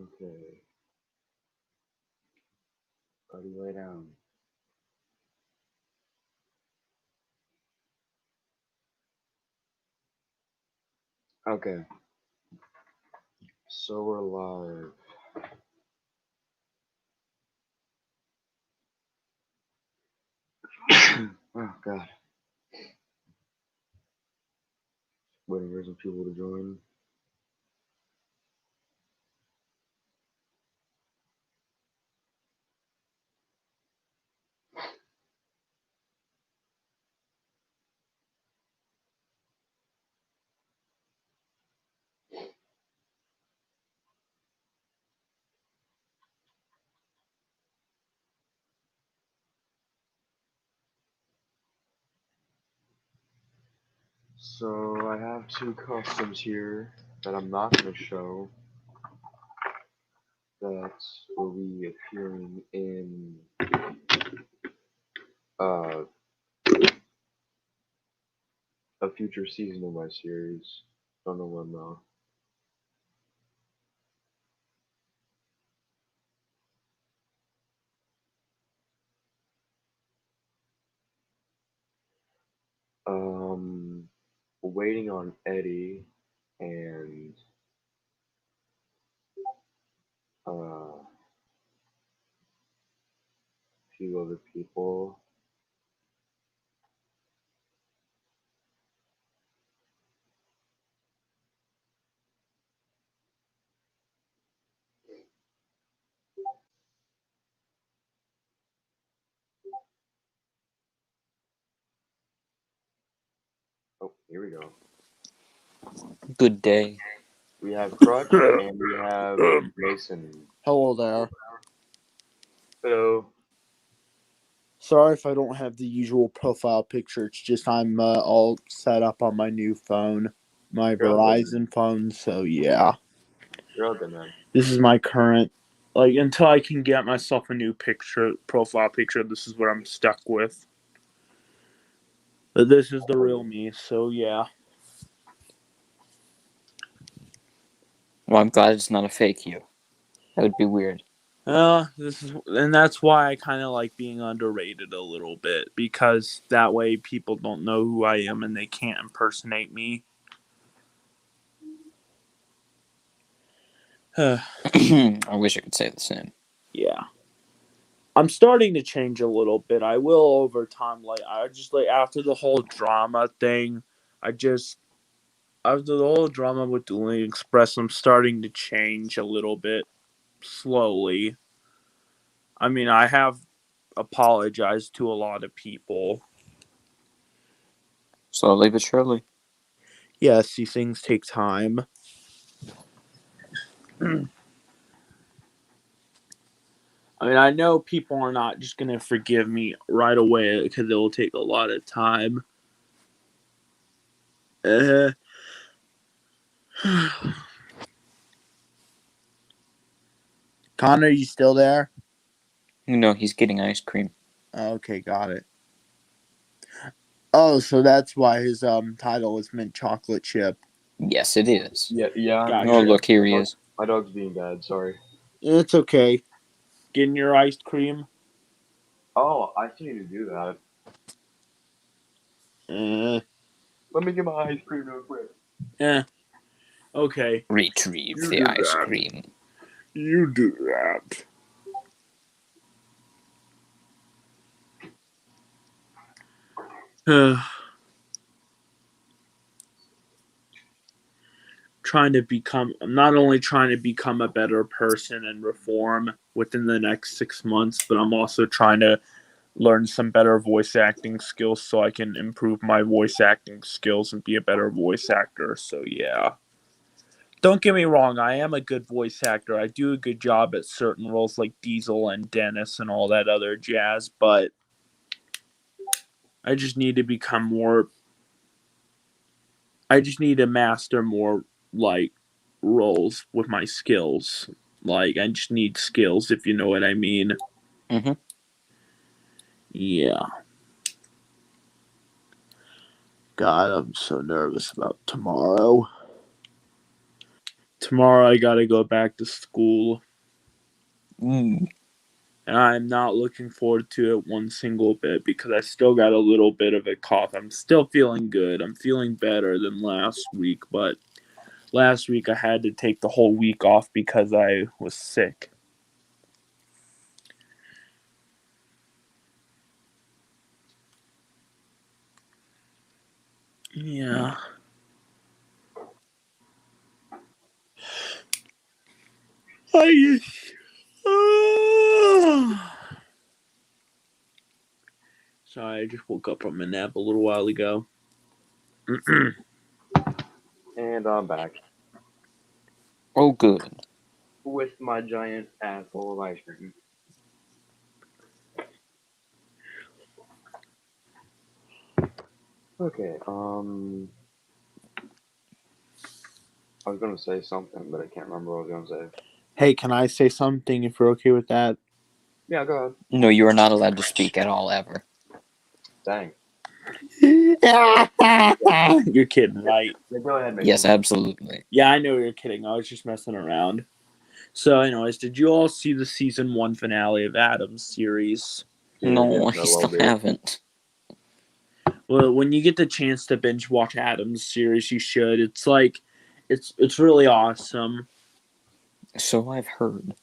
Okay. Buddy, lay down. Okay. So we're live. Oh god. Waiting for some people to join. So I have two customs here that I'm not gonna show that will be appearing in uh a future season of my series. Don't know when though. Um Waiting on Eddie and a few other people. Oh, here we go. Good day. We have Crutch and we have Mason. Hello there. Hello. Sorry if I don't have the usual profile picture. It's just I'm all set up on my new phone, my You're all good, man. Verizon phone. So yeah, You're all good, man. this is my current. Like until I can get myself a new profile picture, this is what I'm stuck with. But this is the real me. So yeah. Well, I'm glad it's not a fake you. That would be weird. And that's why I kind of like being underrated a little bit because that way people don't know who I am and they can't impersonate me. I wish I could say the same. Yeah. I'm starting to change a little bit. I will over time. Like I just like after the whole drama thing, I just after the whole drama with Dueling Express, I'm starting to change a little bit slowly. I mean, I have apologized to a lot of people. Slowly but surely. Yes, these things take time. I mean, I know people are not just gonna forgive me right away because it will take a lot of time. Uh, Connor, you still there? No, he's getting ice cream. Okay, got it. Oh, so that's why his title is mint chocolate chip. Yes, it is. Yeah. Gotcha. Oh, look, here he is. My dog's being bad. Sorry. It's okay. Getting your iced cream. Oh, I still need to do that. Eh, Let me get my ice cream real quick. okay. Retrieve You the do ice that. cream. You do that. I'm not only trying to become a better person and reform within the next 6 months, but I'm also trying to learn some better voice acting skills so I can improve my voice acting skills and be a better voice actor. So yeah. Don't get me wrong, I am a good voice actor. I do a good job at certain roles like Diesel and Dennis and all that other jazz, but I just need to become more. I just need to master more, like, roles with my skills. Like, I just need skills, if you know what I mean. Mm-hmm. Yeah. God, I'm so nervous about tomorrow. tomorrow I gotta go back to school, Mm. and I'm not looking forward to it one single bit because I still got a little bit of a cough. I'm still feeling good. I'm feeling better than last week, but last week I had to take the whole week off because I was sick. Yeah. I Sorry, I just woke up from a nap a little while ago. And I'm back Oh, good. with my giant ass full of ice cream. Okay, I was gonna say something, but I can't remember what I was gonna say. Hey, can I say something if you're okay with that? Yeah, go ahead. No, you are not allowed to speak at all, ever. Dang. You're kidding, right? Yeah, go ahead, Mason. Yes, absolutely. Yeah, I know you're kidding. I was just messing around. So, anyways, did you all see the season 1 finale of Adam's series? No, Yes, I still did. haven't. Well, when you get the chance to binge watch Adam's series, you should. It's like, it's really awesome. So I've heard.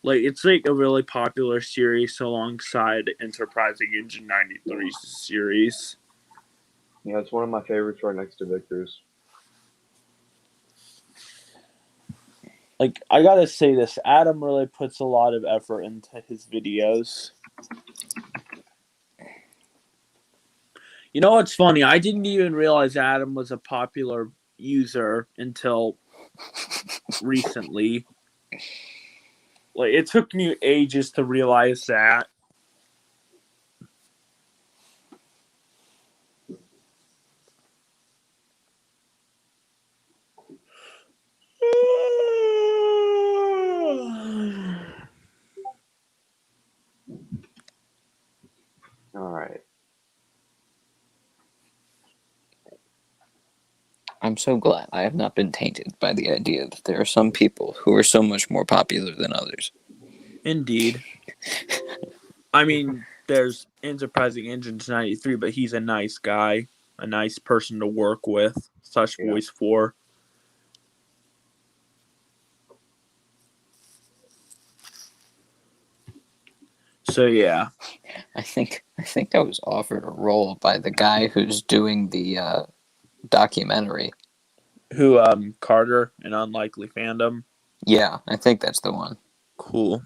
Like, it's like a really popular series alongside Enterprising Engine 93's series. Yeah, it's one of my favorites right next to Victor's. Like, I gotta say this, Adam really puts a lot of effort into his videos. You know what's funny? I didn't even realize Adam was a popular user until recently. Like, it took me ages to realize that. Alright. I'm so glad I have not been tainted by the idea that there are some people who are so much more popular than others. Indeed. I mean, there's Enterprising Engines 93, but he's a nice guy, a nice person to work with, / Yeah. voice for. So yeah, I think I was offered a role by the guy who's doing the documentary. who Carter, an Unlikely Fandom. Yeah, I think that's the one. Cool.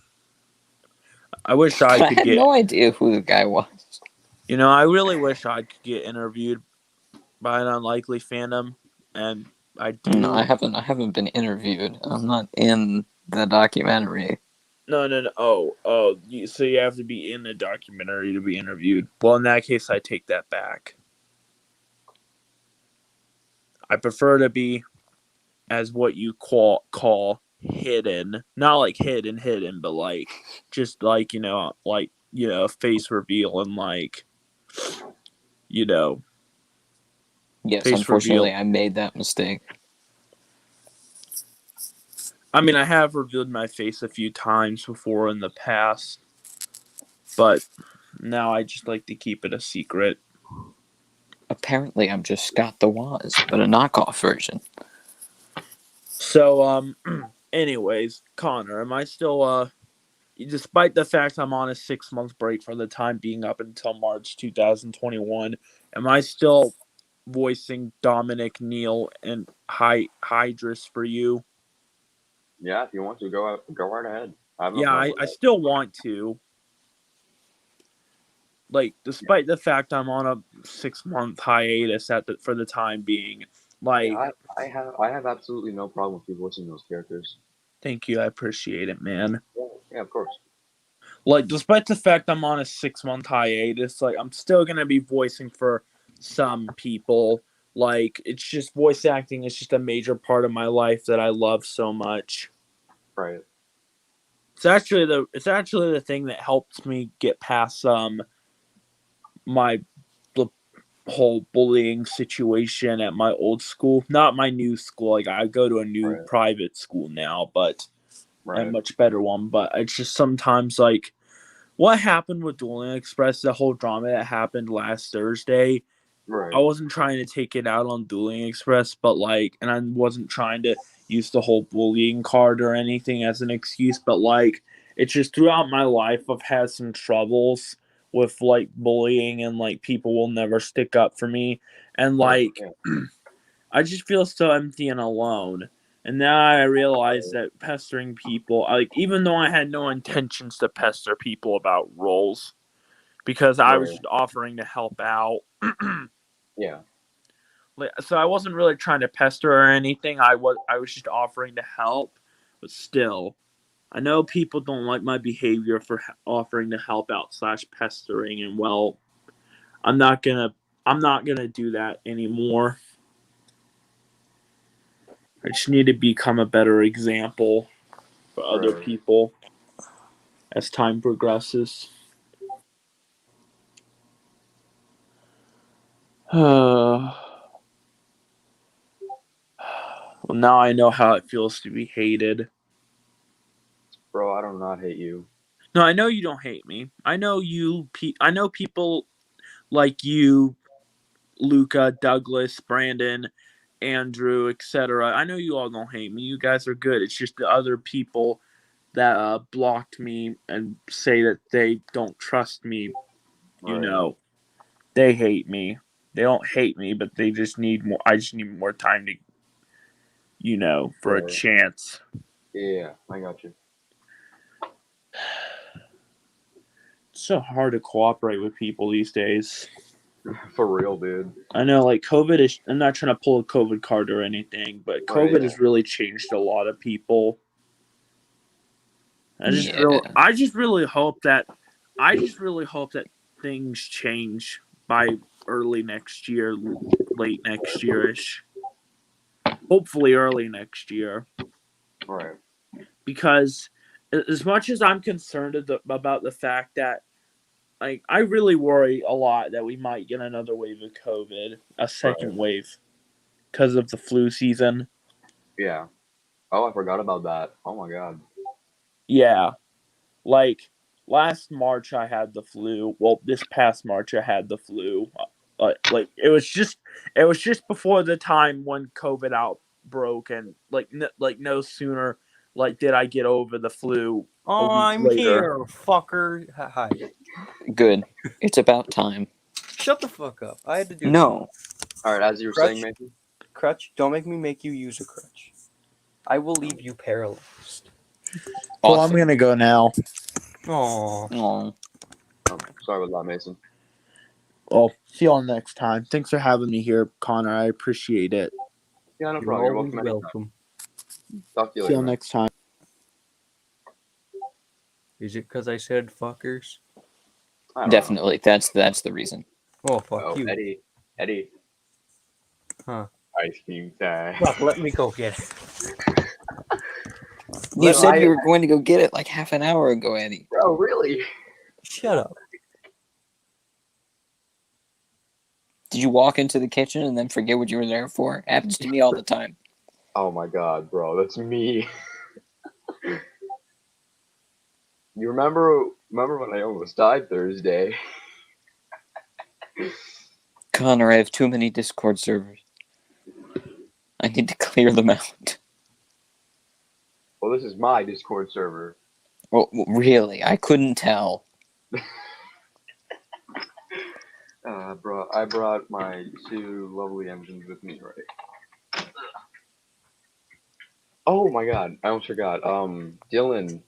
I wish But I I could had get. no idea who the guy was. You know, I really wish I could get interviewed by an Unlikely Fandom, and I do. No, I haven't been interviewed. I'm not in the documentary. No. Oh. So you have to be in the documentary to be interviewed. Well, in that case, I take that back. I prefer to be as what you call hidden, not like hidden, but like just like face reveal and like Yes, face unfortunately, reveal. I made that mistake. I mean, I have revealed my face a few times before in the past, but now I just like to keep it a secret. Apparently, I'm just Scott the Woz, but a knockoff version. So, anyways, Connor, am I still despite the fact I'm on a 6-month break for the time being up until March 2021, am I still voicing Dominic, Neil, and Hydrus for you? Yeah, if you want to, go right ahead. I still want to. Like, despite the fact I'm on a 6-month hiatus for the time being, like, Yeah, I have absolutely no problem with you voicing those characters. thank you, I appreciate it, man. Yeah, of course. Like, despite the fact I'm on a 6-month hiatus, like, I'm still gonna be voicing for some people. Like, it's just voice acting is just a major part of my life that I love so much. Right. It's actually the thing that helped me get past my whole bullying situation at my old school. Not my new school. Like I go to a new Right. private school now, but a Right. much better one. But it's just sometimes like what happened with Dueling Express, the whole drama that happened last Thursday. Right. I wasn't trying to take it out on Dueling Express, but like, and I wasn't trying to use the whole bullying card or anything as an excuse, but like, it's just throughout my life, I've had some troubles with like bullying and like people will never stick up for me. And Right. like, I just feel so empty and alone. And now I realize that pestering people, like, even though I had no intentions to pester people about roles, because I was Right. just offering to help out. Yeah. So I wasn't really trying to pester or anything. I was just offering to help, but still, I know people don't like my behavior for offering to help out / pestering, and well, I'm not gonna do that anymore. I just need to become a better example for other Right. people as time progresses. Well, now I know how it feels to be hated. Bro, I do not hate you. No, I know you don't hate me. I know you. I know people like you, Luca, Douglas, Brandon, Andrew, etc. I know you all don't hate me. You guys are good. It's just the other people that blocked me and say that they don't trust me. You Right. know, they hate me. They don't hate me, but they just need more. I just need more time to, for a Right. chance. Yeah, I got you. It's so hard to cooperate with people these days. For real, dude. I know, like, COVID is. I'm not trying to pull a COVID card or anything, but COVID Right. has really changed a lot of people. I just really hope that things change by early next year, late next yearish. Hopefully, early next year, Right. because as much as I'm concerned about the fact that, like, I really worry a lot that we might get another wave of COVID, a second wave, because of the flu season. Yeah. Oh, I forgot about that. Oh my god. Yeah, like last March I had the flu. Well, this past March I had the flu. Like it was just before the time when COVID outbroke, and like no sooner did I get over the flu a week I'm later. here, fucker. Hi. Good. It's about time. Shut the fuck up. I had to do No. Alright, as you were Crutch? saying, Mason. Crutch, don't make me make you use a crutch. I will leave you paralyzed. Well, I'm Awesome. gonna go now. Aww. Aw. Oh, sorry about that, Mason. Well, see y'all next time. Thanks for having me here, Connor. I appreciate it. Yeah, no You're problem. You're always welcome anytime. welcome. Talk to you See later. y'all man. next time. Is it because I said fuckers? I don't know. Definitely. That's the reason. Oh, fuck Oh, you. Eddie. Huh. Ice cream time. Fuck, let me go get it. You Let- said you were going to go get it like half an hour ago, Eddie. Bro, really? Shut up. Did you walk into the kitchen and then forget what you were there for? Happens to me all the time. Oh my god, bro, that's me. You remember when I almost died Thursday? Connor, I have too many Discord servers. I need to clear them out. Well, this is my Discord server. Well, really, I couldn't tell. Bro, I brought my 2 lovely engines with me, right? Oh my god, I almost forgot. Dylan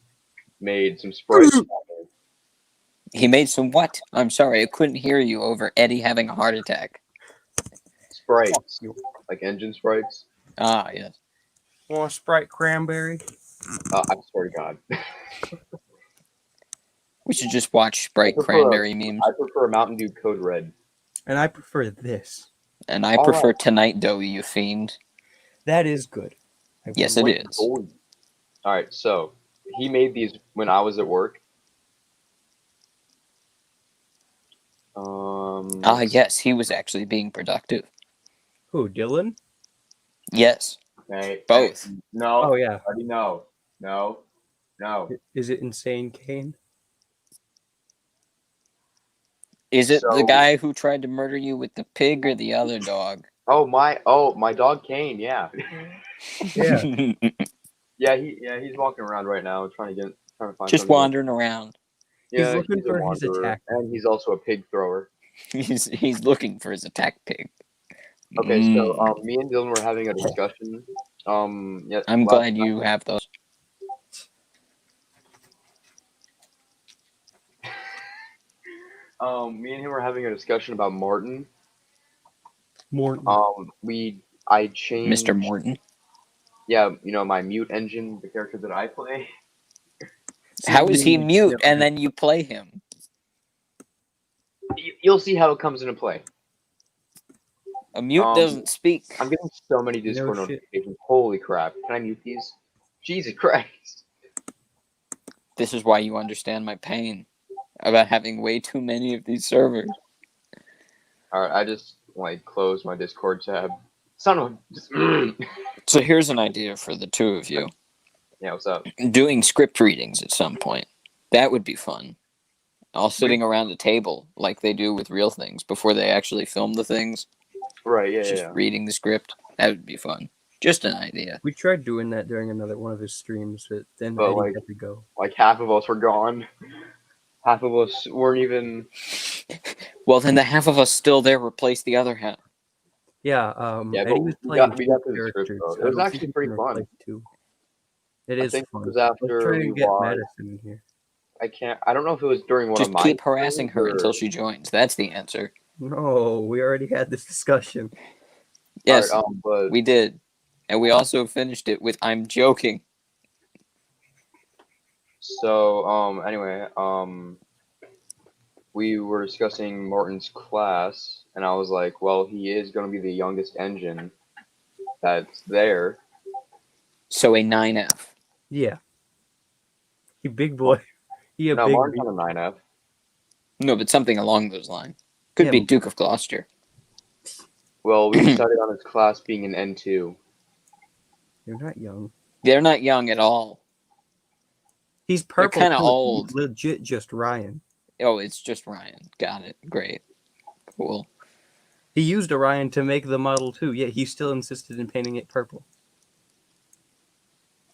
made some sprites. He made some what? I'm sorry, I couldn't hear you over Eddie having a heart attack. Sprites. you. Like engine sprites. Ah, yes. Want a Sprite cranberry? I swear to god. We should just watch Sprite I prefer Cranberry memes. I prefer Mountain Dew Code Red. And I prefer this. And I All prefer right. Tonight Dough, you fiend. That is good. Yes, it is. Alright, so he made these when I was at work. Yes, he was actually being productive. Who, Dylan? Yes, Hey, both. hey, no. Oh, yeah. Already no. No. No. Is it Insane Kane? Is it the So- guy who tried to murder you with the pig or the other dog? my dog Kane, yeah. Yeah. He's walking around right now trying to find Just something. wandering around. He's Yeah, looking a for his wanderer, attack. and he's also a pig thrower. He's looking for his attack pig. Okay, Mm. so me and Dylan were having a discussion. Yeah, I'm last glad night. you have those. Me and him were having a discussion about Martin. Morton. I changed. Mr. Morton. Yeah, my mute engine, the character that I play. How is he mute and then you play him? You'll see how it comes into play. A mute doesn't speak. I'm getting so many No Discord shit. notifications. Holy crap! Can I mute these? Jesus Christ! This is why you understand my pain about having way too many of these servers. All right, I just closed my Discord tab. Son of a. So here's an idea for the two of you. Yeah, what's up? Doing script readings at some point. That would be fun. All sitting around a table like they do with real things before they actually film the things. Right, yeah, Just yeah. reading the script. That would be fun. Just an idea. We tried doing that during another one of his streams, but then But, Eddie like- had to go. Like half of us were gone. Half of us weren't even. Well, then the half of us still there replace the other half. Yeah, Yeah, Eddie but was we playing got two through the script, characters. though. I It was don't actually think pretty we can fun. replace two. It I is think it fun. was Let's after try we and get watched. Madison in here. I don't know if it was during one Just of my. keep harassing her streams until or- she joins. That's the answer. No, we already had this discussion. Yes, Alright, but we did. And we also finished it with I'm joking. so anyway, we were discussing Morton's class, and I was like, well, he is going to be the youngest engine that's there. So a 9F. Yeah. He big boy. He a No, big Martin's on a 9F. No, but something along those lines. Could Yeah. be Duke of Gloucester. Well, we decided on his class being an N2. You're not young. They're not young at all. He's purple. kinda too. old. He's legit just Ryan. Oh, it's just Ryan. Got it. Great. Cool. He used Orion to make the model too, yet he still insisted in painting it purple.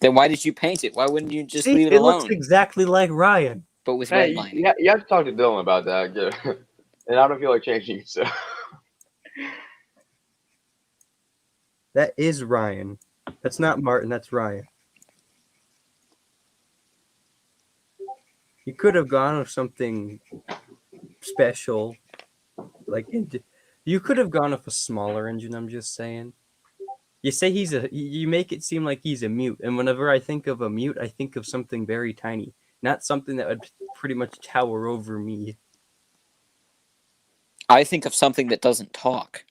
Then why did you paint it? Why wouldn't you just See, leave it it alone? looks exactly like Ryan. But with Hey, redlining. you have to talk to Dylan about that. Yeah. And I don't feel like changing it, so. That is Ryan. That's not Martin, that's Ryan. You could have gone with something special. You could have gone with a smaller engine, I'm just saying. You say you make it seem like he's a mute, and whenever I think of a mute, I think of something very tiny, not something that would pretty much tower over me. I think of something that doesn't talk.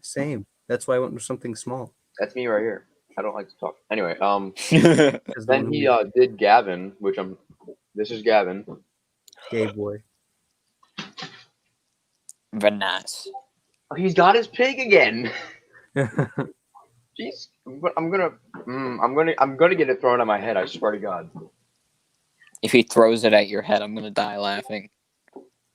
Same. That's why I went with something small. That's me right here. I don't like to talk. Anyway, 'Cause the then one he who- did Gavin, this is Gavin. gay boy. Very nice. Oh, he's got his pig again. Jeez, I'm gonna get it thrown at my head. I swear to God. If he throws it at your head, I'm gonna die laughing.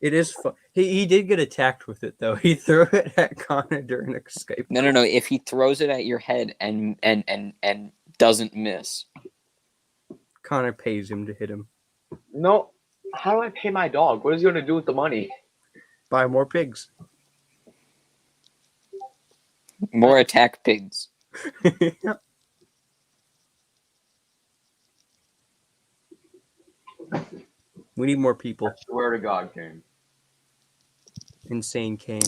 It is fun. He did get attacked with it though. He threw it at Connor during a Skype. No. If he throws it at your head and doesn't miss, Connor pays him to hit him. No, how do I pay my dog? What is he gonna do with the money? Buy more pigs. more attack pigs. We need more people. I swear to God, Kane. Insane Kane.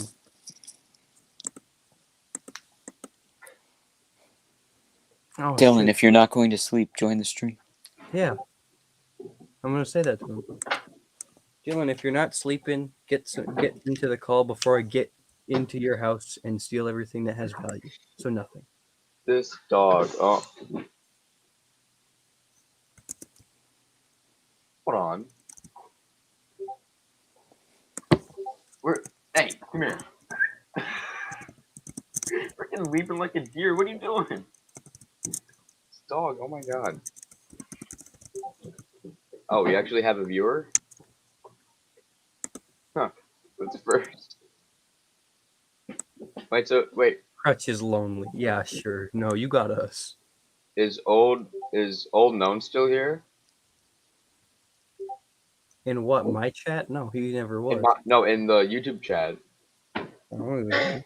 Oh, Dylan, shit. if you're not going to sleep, join the stream. Yeah. I'm gonna say that to him. Dylan, if you're not sleeping, get into the call before I get into your house and steal everything that has value. So nothing. This dog. Oh. Hold on. Hey, come here. Freaking leaping like a deer. What are you doing? Dog, oh my god. Oh, we actually have a viewer? Huh. What's first? Wait, Crutch is lonely. Yeah, sure. No, you got us. is old known still here? In what, my chat? No, he never was. No, in the YouTube chat. I don't even know.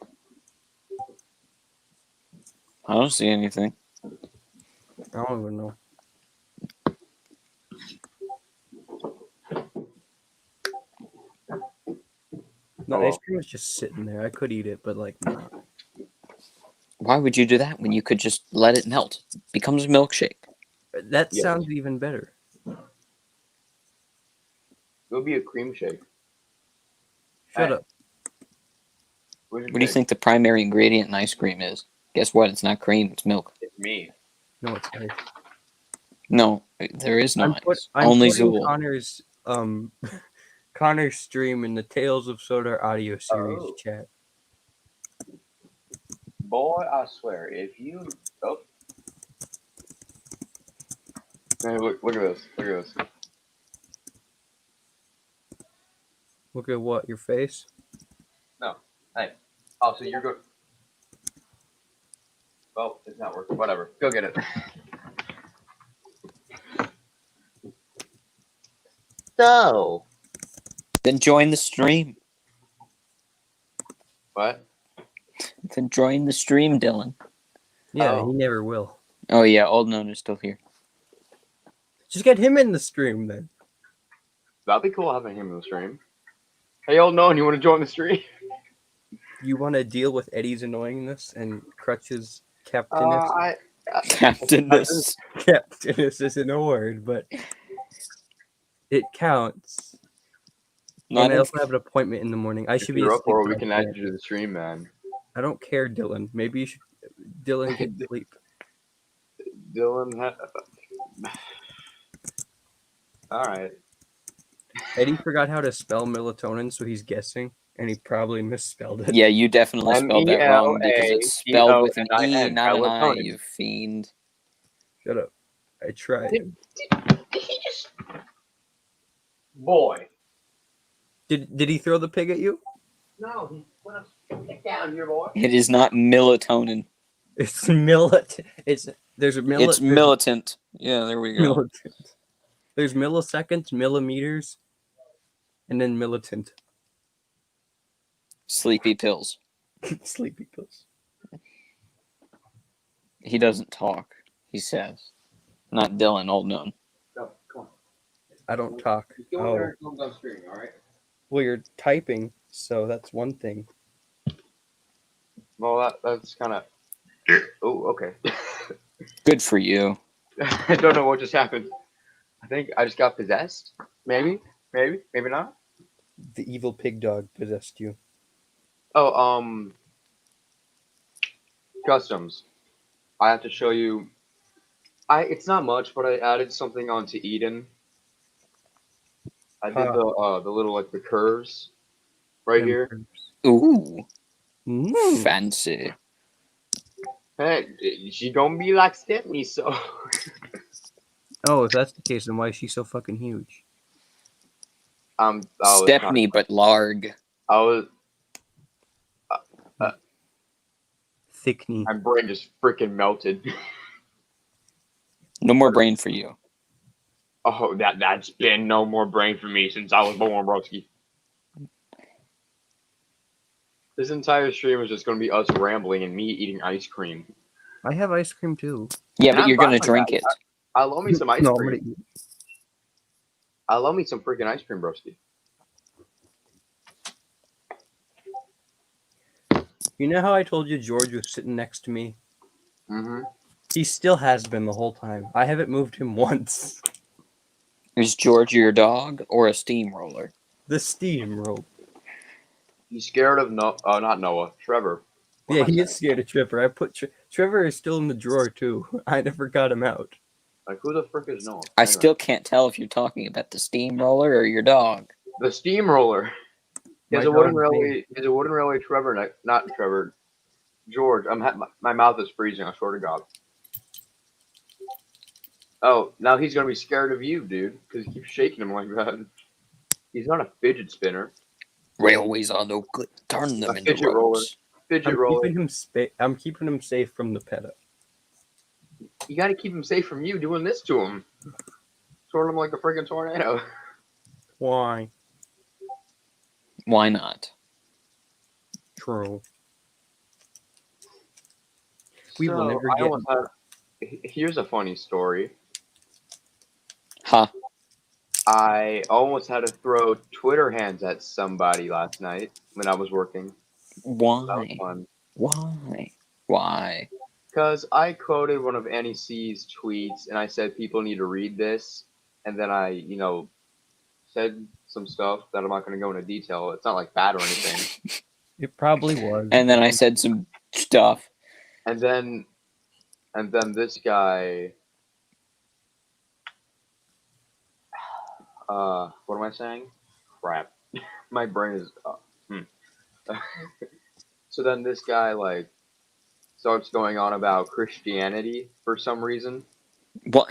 I don't see anything. I don't even know. No, Oh, ice cream was just sitting there. I could eat it, but like, nah. Why would you do that when you could just let it melt? It becomes a milkshake. That Yeah. sounds even better. It'll be a cream shake. Shut Hey. up. What'd What do you think the primary ingredient in ice cream is? Guess what? It's not cream. It's milk. It's me. No, it's nice. No, there is no ice. I'm Only putting Zool. Connor's Connor's stream in the Tales of Soda audio series Oh. chat. Boy, I swear, if you... Oh. Hey, look at this. Look at this. Look at what? Your face? Hey. Oh, so you're good. Well, it's not working. Whatever. Go get it. So. Then join the stream. What? Then join the stream, Dylan. Yeah, Oh. he never will. Oh yeah, Old Known is still here. Just get him in the stream then. That'd be cool having him in the stream. Hey, old known, you want to join the stream? You want to deal with Eddie's annoyingness and Crutch's captainess? Captainess. Captainess isn't a word, but it counts. Not And I in- also have an appointment in the morning. I If should be you're up asleep. for it, but we I can add can't. you to the stream, man. I don't care, Dylan. Maybe you should. Dylan, get sleep. Dylan, all right. Eddie forgot how to spell melatonin, so he's guessing, and he probably misspelled it. Yeah, you definitely spelled that wrong because it's spelled with an E, MELATONIN, not an I, melatonin. you fiend. Shut up. I tried. Did he just... Boy. Did he throw the pig at you? No, he put a down here, boy. It is not melatonin. It's there's a It's militant. Yeah, there we go. militant. There's milliseconds, millimeters, and then militant. Sleepy pills. Sleepy pills. He doesn't talk. He says. Not Dylan, Old Known. No, come on. I don't talk. Just go in there and come down stream, all right? Well, you're typing, so that's one thing. Well, that's kind of... Oh, okay. Good for you. I don't know what just happened. I think I just got possessed. Maybe not. The evil pig dog possessed you. Oh, customs. I have to show you. It's not much, but I added something onto Eden. I did the little like the curves right here. Ooh, Mm. fancy. Hey, she gonna be like Stephanie, so. Oh, if that's the case, then why is she so fucking huge? I was Stepney, but larg. I was. Thick knee. My brain just freaking melted. No more brain for you. Oh, that's been no more brain for me since I was born, broski. This entire stream is just gonna be us rambling and me eating ice cream. I have ice cream too. Yeah, And but I'm you're fine gonna with drink that. it. I love me some ice No, I'm cream. gonna eat. I love me some freaking ice cream, broski. You know how I told you George was sitting next to me? Mm-hmm. He still has been the whole time. I haven't moved him once. Is George your dog or a steamroller? The steam rope. He's scared of not Noah, Trevor. What Yeah, am I he is saying? scared of Trevor. I put Trevor is still in the drawer too. I never got him out. Like, who the frick is Noah? I Anyway. still can't tell if you're talking about the steamroller or your dog. The steamroller. He has My a wooden dog's name- railway. He has a wooden railway. Trevor, not Trevor. George. My mouth is freezing. I swear to God. Oh, now he's gonna be scared of you, dude, because you keep shaking him like that. He's not a fidget spinner. Railways are no good. Turn them A into fidget roller. roads. Fidget I'm roller. keeping him I'm keeping him safe from the PETA. You got to keep him safe from you doing this to him. Twirling him like a freaking tornado. Why? Why not? True. We will So, never I get- almost had. Here's a funny story. Ha. I almost had to throw Twitter hands at somebody last night when I was working. That was Why? fun. Why? Why? Because I quoted one of NEC's tweets and I said people need to read this. And then I, said some stuff that I'm not going to go into detail. It's not like bad or anything. It probably was. And then I said some stuff. And then this guy, what am I saying? Crap. My brain is, So then this guy, like, starts going on about Christianity for some reason. What?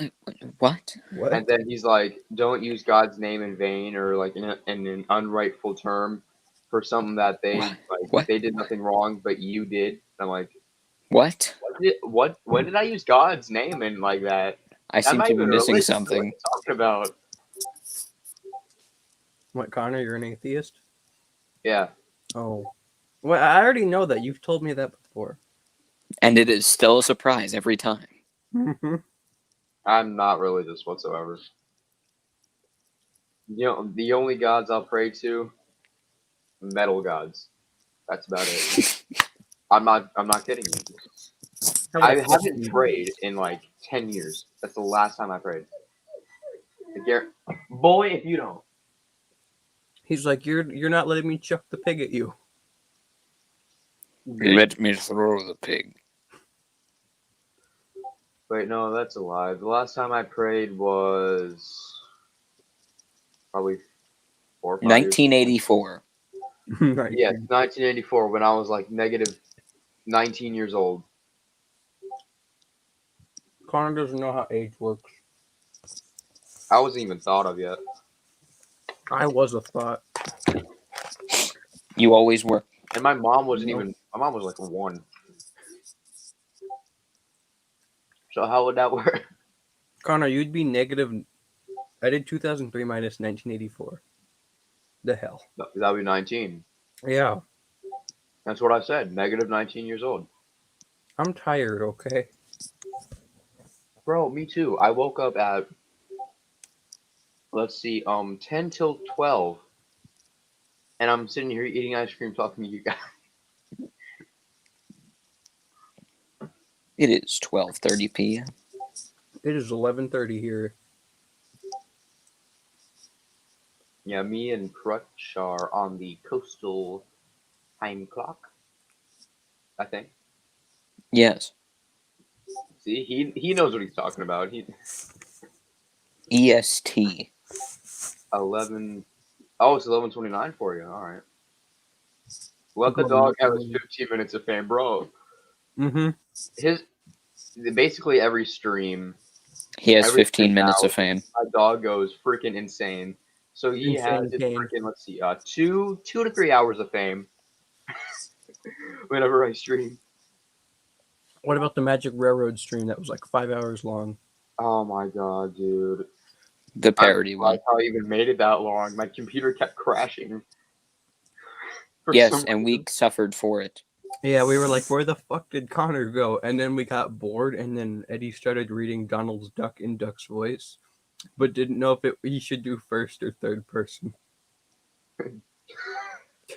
What? What? And then he's like, don't use God's name in vain or like in an unrightful term for something that they What? like What? they did nothing wrong, but you did. And I'm like, What? when did I use God's name in like that? I I'm seem not to be even missing religious. something. What are you talking about? What, Connor? You're an atheist? Yeah. Oh. Well, I already know that. You've told me that before. And it is still a surprise every time. I'm not religious whatsoever. The only gods I'll pray to, metal gods. That's about it. I'm not kidding you. I haven't prayed in like 10 years. That's the last time I prayed. Boy, if you don't. He's like, you're not letting me chuck the pig at you. Let me throw the pig. Wait, no, that's a lie. The last time I prayed was probably 4 or 5 years. 1984. Right. Yeah, 1984 when I was like negative 19 years old. Connor doesn't know how age works. I wasn't even thought of yet. I was a thought. You always were. And my mom wasn't No. even. My mom was like 1. So how would that work? Connor, you'd be negative. I did 2003 minus 1984. The hell? That would be 19. Yeah. That's what I said. Negative 19 years old. I'm tired, okay? Bro, me too. I woke up at, let's see, 10 till 12. And I'm sitting here eating ice cream talking to you guys. It is 12:30 p.m. It is 11:30 here. Yeah, me and Crutch are on the coastal time clock, I think. Yes. See, he knows what he's talking about. EST. 11. Oh, it's 11:29 for you. All right. Let the dog have his 15 minutes of fame, bro. Mm-hmm. Basically every stream, He has Every 15 minutes now- of fame. my dog goes freaking insane. So he has Insane his game. freaking, let's see, 2 to 3 hours of fame whenever I stream. What about the Magic Railroad stream that was like 5 hours long? Oh my god, dude. The parody I'm one. surprised how I even made it that long. My computer kept crashing. For Yes, some and we reason. suffered for it. Yeah, we were like, where the fuck did Connor go? And then we got bored, and then Eddie started reading Donald's Duck in Duck's voice, but didn't know if he should do first or third person.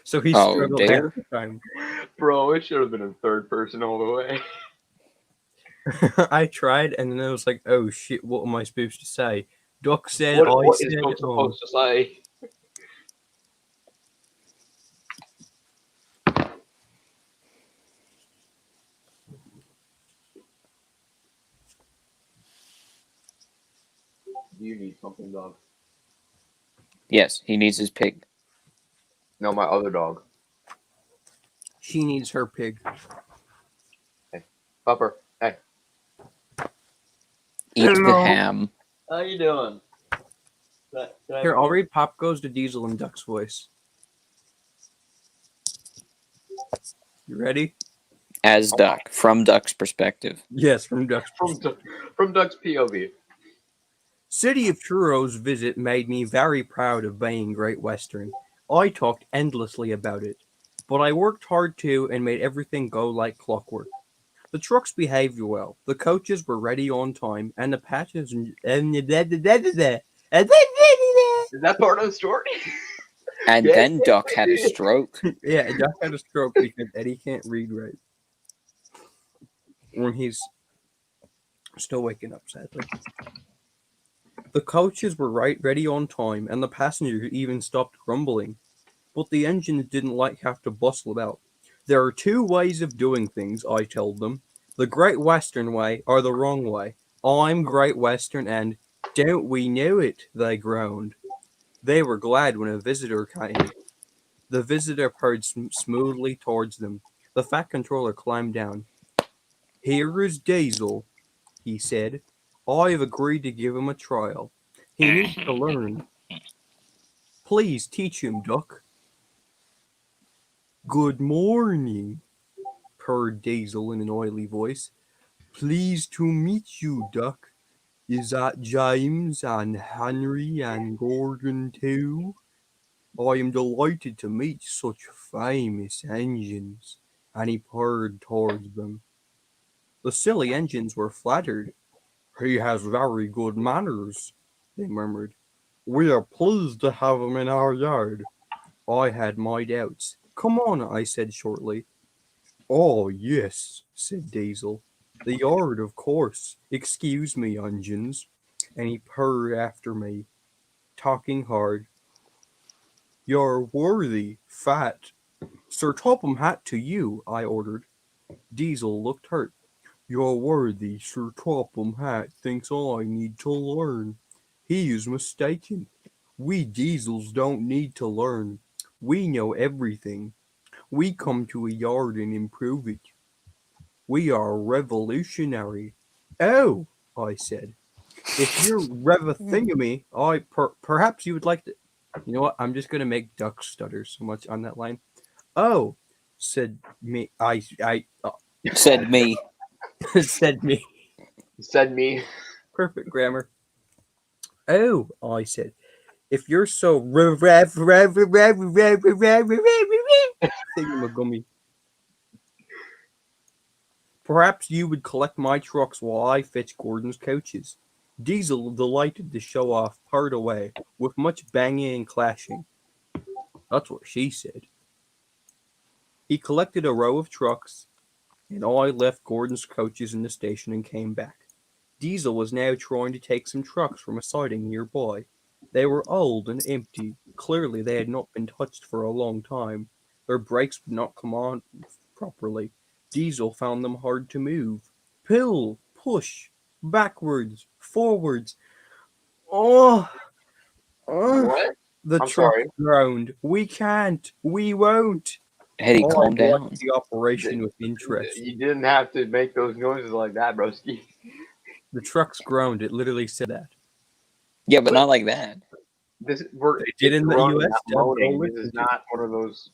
So he Oh, struggled dear. half the time. Bro, it should have been in third person all the way. I tried, and then I was like, oh shit, what am I supposed to say? Duck said, What I is said, Doc supposed to say? You need something, dog. Yes, he needs his pig. No, my other dog. She needs her pig. Pupper. Hey. Eat the Hello. ham. How you doing? Here, I'll read Pop Goes to Diesel in Duck's voice. You ready? As Duck, from Duck's perspective. Yes, from Duck's. From Duck's POV. City of Churros visit made me very proud of being Great Western. I talked endlessly about it, but I worked hard too and made everything go like clockwork. The trucks behaved well, the coaches were ready on time, and the patches Is that part of the story? And Yeah. then Duck had a stroke. yeah, Duck had a stroke because Eddie can't read right. When he's still waking up, sadly. The coaches were ready on time, and the passengers even stopped grumbling. But the engines didn't have to bustle about. There are two ways of doing things, I told them. The Great Western way or the wrong way. I'm Great Western and don't we know it, they groaned. They were glad when a visitor came. The visitor purred smoothly towards them. The Fat Controller climbed down. Here is Diesel, he said. I've agreed to give him a trial. He needs to learn. Please teach him, Duck. Good morning, purred Diesel in an oily voice. Pleased to meet you, Duck. Is that James and Henry and Gordon too? I am delighted to meet such famous engines. And he purred towards them. The silly engines were flattered. He has very good manners, they murmured. We are pleased to have him in our yard. I had my doubts. Come on, I said shortly. Oh, yes, said Diesel. The yard, of course. Excuse me, engines. And he purred after me, talking hard. You're worthy, fat. Sir Topham Hatt to you, I ordered. Diesel looked hurt. You're worthy, Sir Topham Hatt thinks I need to learn. He is mistaken. We Diesels don't need to learn. We know everything. We come to a yard and improve it. We are revolutionary. Oh, I said. If you're rev-a-thingamy, perhaps you would like to... You know what? I'm just going to make Duck stutter so much on that line. Oh, said me. Said me. said me. Said me. Perfect grammar. Oh, I said. If you're so thingamagummy, perhaps you would collect my trucks while I fetch Gordon's coaches. Diesel, delighted to show off, purred away, with much banging and clashing. That's what she said. He collected a row of trucks, and I left Gordon's coaches in the station and came back. Diesel was now trying to take some trucks from a siding nearby. They were old and empty. Clearly they had not been touched for a long time. Their brakes would not come on properly. Diesel found them hard to move. Pull, push, backwards, forwards. Oh! What? The I'm truck sorry. groaned. We can't. We won't. Eddie, I calm down. watched the operation with interest. You didn't have to make those noises like that, broski. The trucks groaned. It literally said that. Yeah, but not like that. They did in the groaning, US, not Doug, moaning. go This is listen to not one of those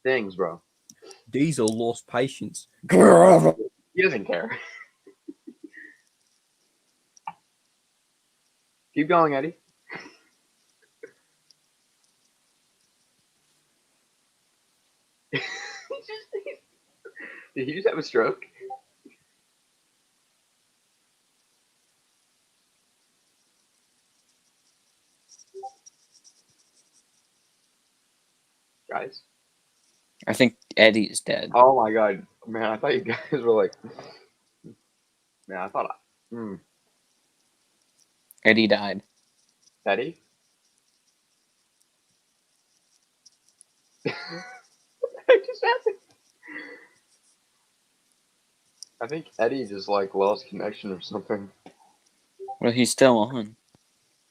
things, bro. Diesel lost patience. He doesn't care. Keep going, Eddie. Did he just have a stroke? Guys? I think Eddie's dead. Oh my god. Man, I thought you guys were like... Man, I thought... Eddie died. Eddie? I just happened. I think Eddie just like lost connection or something. Well, he's still on.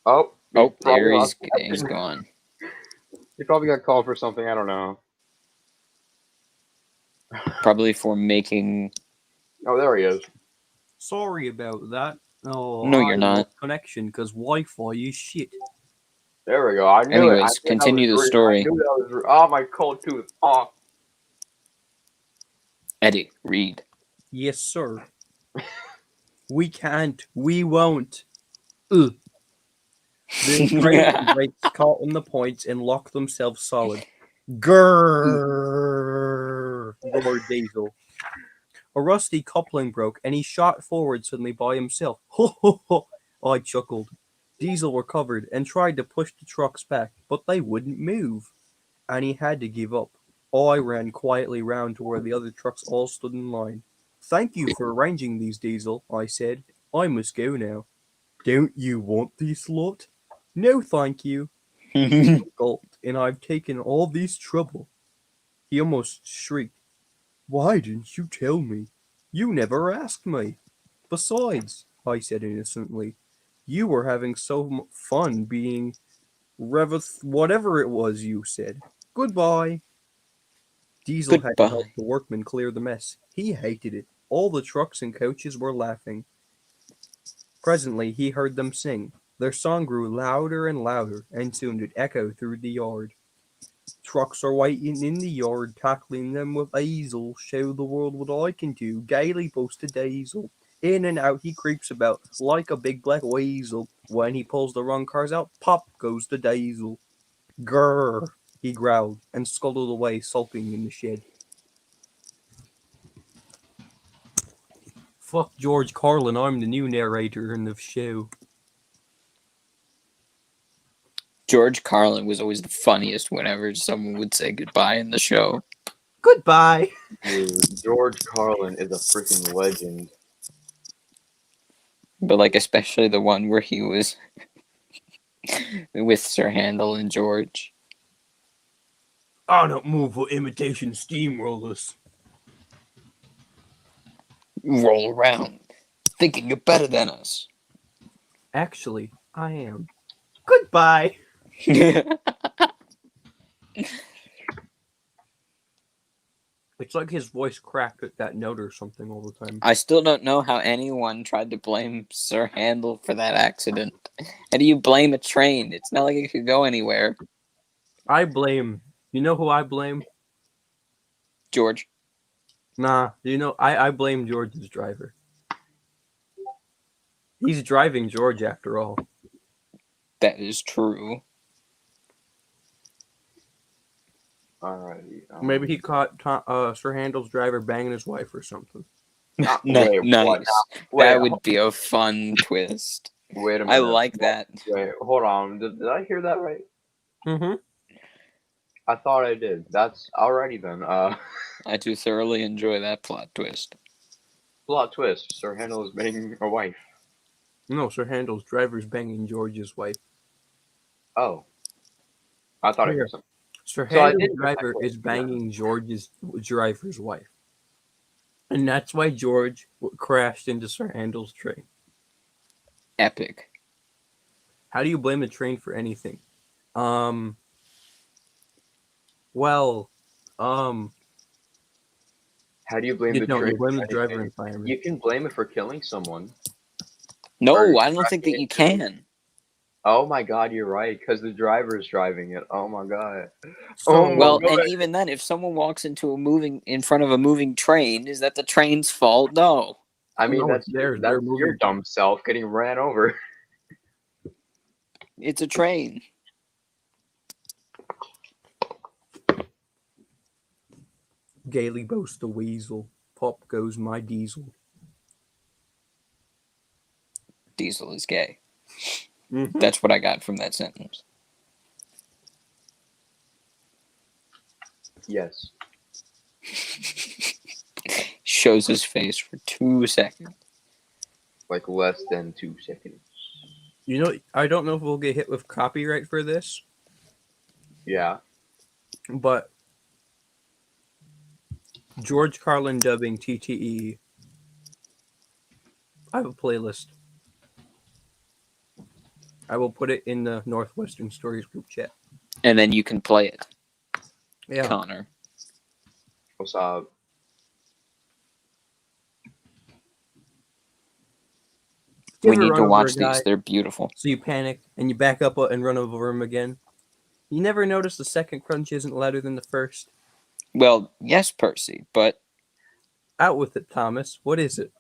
Oh, Oh, probably there lost he's gone. He probably got called for something. I don't know. Probably for making. Oh, there he is. Sorry about that. Oh, No, you're I not. lost connection because Wi-Fi is shit. There we go. I knew it. I Anyways, knew that continue was the real. story. I knew that was real. Oh, my cold tooth. Oh. Eddie, read. Yes, sir. We can't. We won't. Ugh. The crazy brakes caught in the points and locked themselves solid. Grrrr, roared Diesel. A rusty coupling broke, and he shot forward suddenly by himself. Ho ho ho! I chuckled. Diesel recovered and tried to push the trucks back, but they wouldn't move, and he had to give up. I ran quietly round to where the other trucks all stood in line. Thank you for arranging these, Diesel, I said. I must go now. Don't you want this lot? No, thank you. Diesel gulped, and I've taken all this trouble. He almost shrieked. Why didn't you tell me? You never asked me. Besides, I said innocently, you were having so fun being whatever it was you said. Goodbye. Diesel had to help Goodbye. the workmen clear the mess. He hated it. All the trucks and coaches were laughing. Presently he heard them sing. Their song grew louder and louder, and soon it echoed through the yard. Trucks are waiting in the yard, tackling them with easel. Show the world what I can do, gaily boasted Diesel. In and out he creeps about like a big black weasel. When he pulls the wrong cars out, pop goes the Diesel. Grrr, he growled and scuttled away, sulking in the shed. Fuck George Carlin, I'm the new narrator in the show. George Carlin was always the funniest whenever someone would say goodbye in the show. Goodbye. Dude, George Carlin is a freaking legend. But like especially the one where he was with Sir Handel and George. I don't move for imitation steamrollers. Roll around, thinking you're better than us. Actually, I am. Goodbye. It's like his voice cracked at that note or something all the time. I still don't know how anyone tried to blame Sir Handel for that accident. How do you blame a train? It's not like it could go anywhere. I blame. You know who I blame? George. Nah, I blame George's driver. He's driving George after all. That is true. Alrighty. Maybe he caught Sir Handel's driver banging his wife or something. Wait, Nice. what? That would be a fun twist. Wait a minute. I like that. Wait, hold on. Did I hear that right? Mm-hmm. I thought I did. That's alrighty then. I do thoroughly enjoy that plot twist. Plot twist. Sir Handel is banging a wife. No, Sir Handel's driver's banging George's wife. Oh. I thought I Here. heard something. Sir So I Handel's didn't- driver is banging George's driver's wife. And that's why George crashed into Sir Handel's train. Epic. How do you blame a train for anything? How do you blame you the know, train? you blame for the driver anything? and fireman. You can blame it for killing someone. No, Or I don't think that you can. Oh my god, you're right, because the driver is driving it. Oh my god. So, Oh my Well, God. and even then, if someone walks in front of a moving train, is that the train's fault? No. I mean, No, that's it's theirs. that's They're your moving. dumb self getting ran over. It's a train. gaily boasts the weasel. Pop goes my diesel. Diesel is gay. Mm-hmm. That's what I got from that sentence. Yes. Shows his face for 2 seconds. Like less than 2 seconds. You know, I don't know if we'll get hit with copyright for this, Yeah. but George Carlin dubbing TTE. I have a playlist. I will put it in the Northwestern Stories group chat. And then you can play it, Yeah. Connor. What's up? You We ever need run to over watch a guy, these. They're beautiful. so you panic and you back up and run over him again. You never notice the second crunch isn't louder than the first. Well, yes, Percy, but Out with it, Thomas. What is it?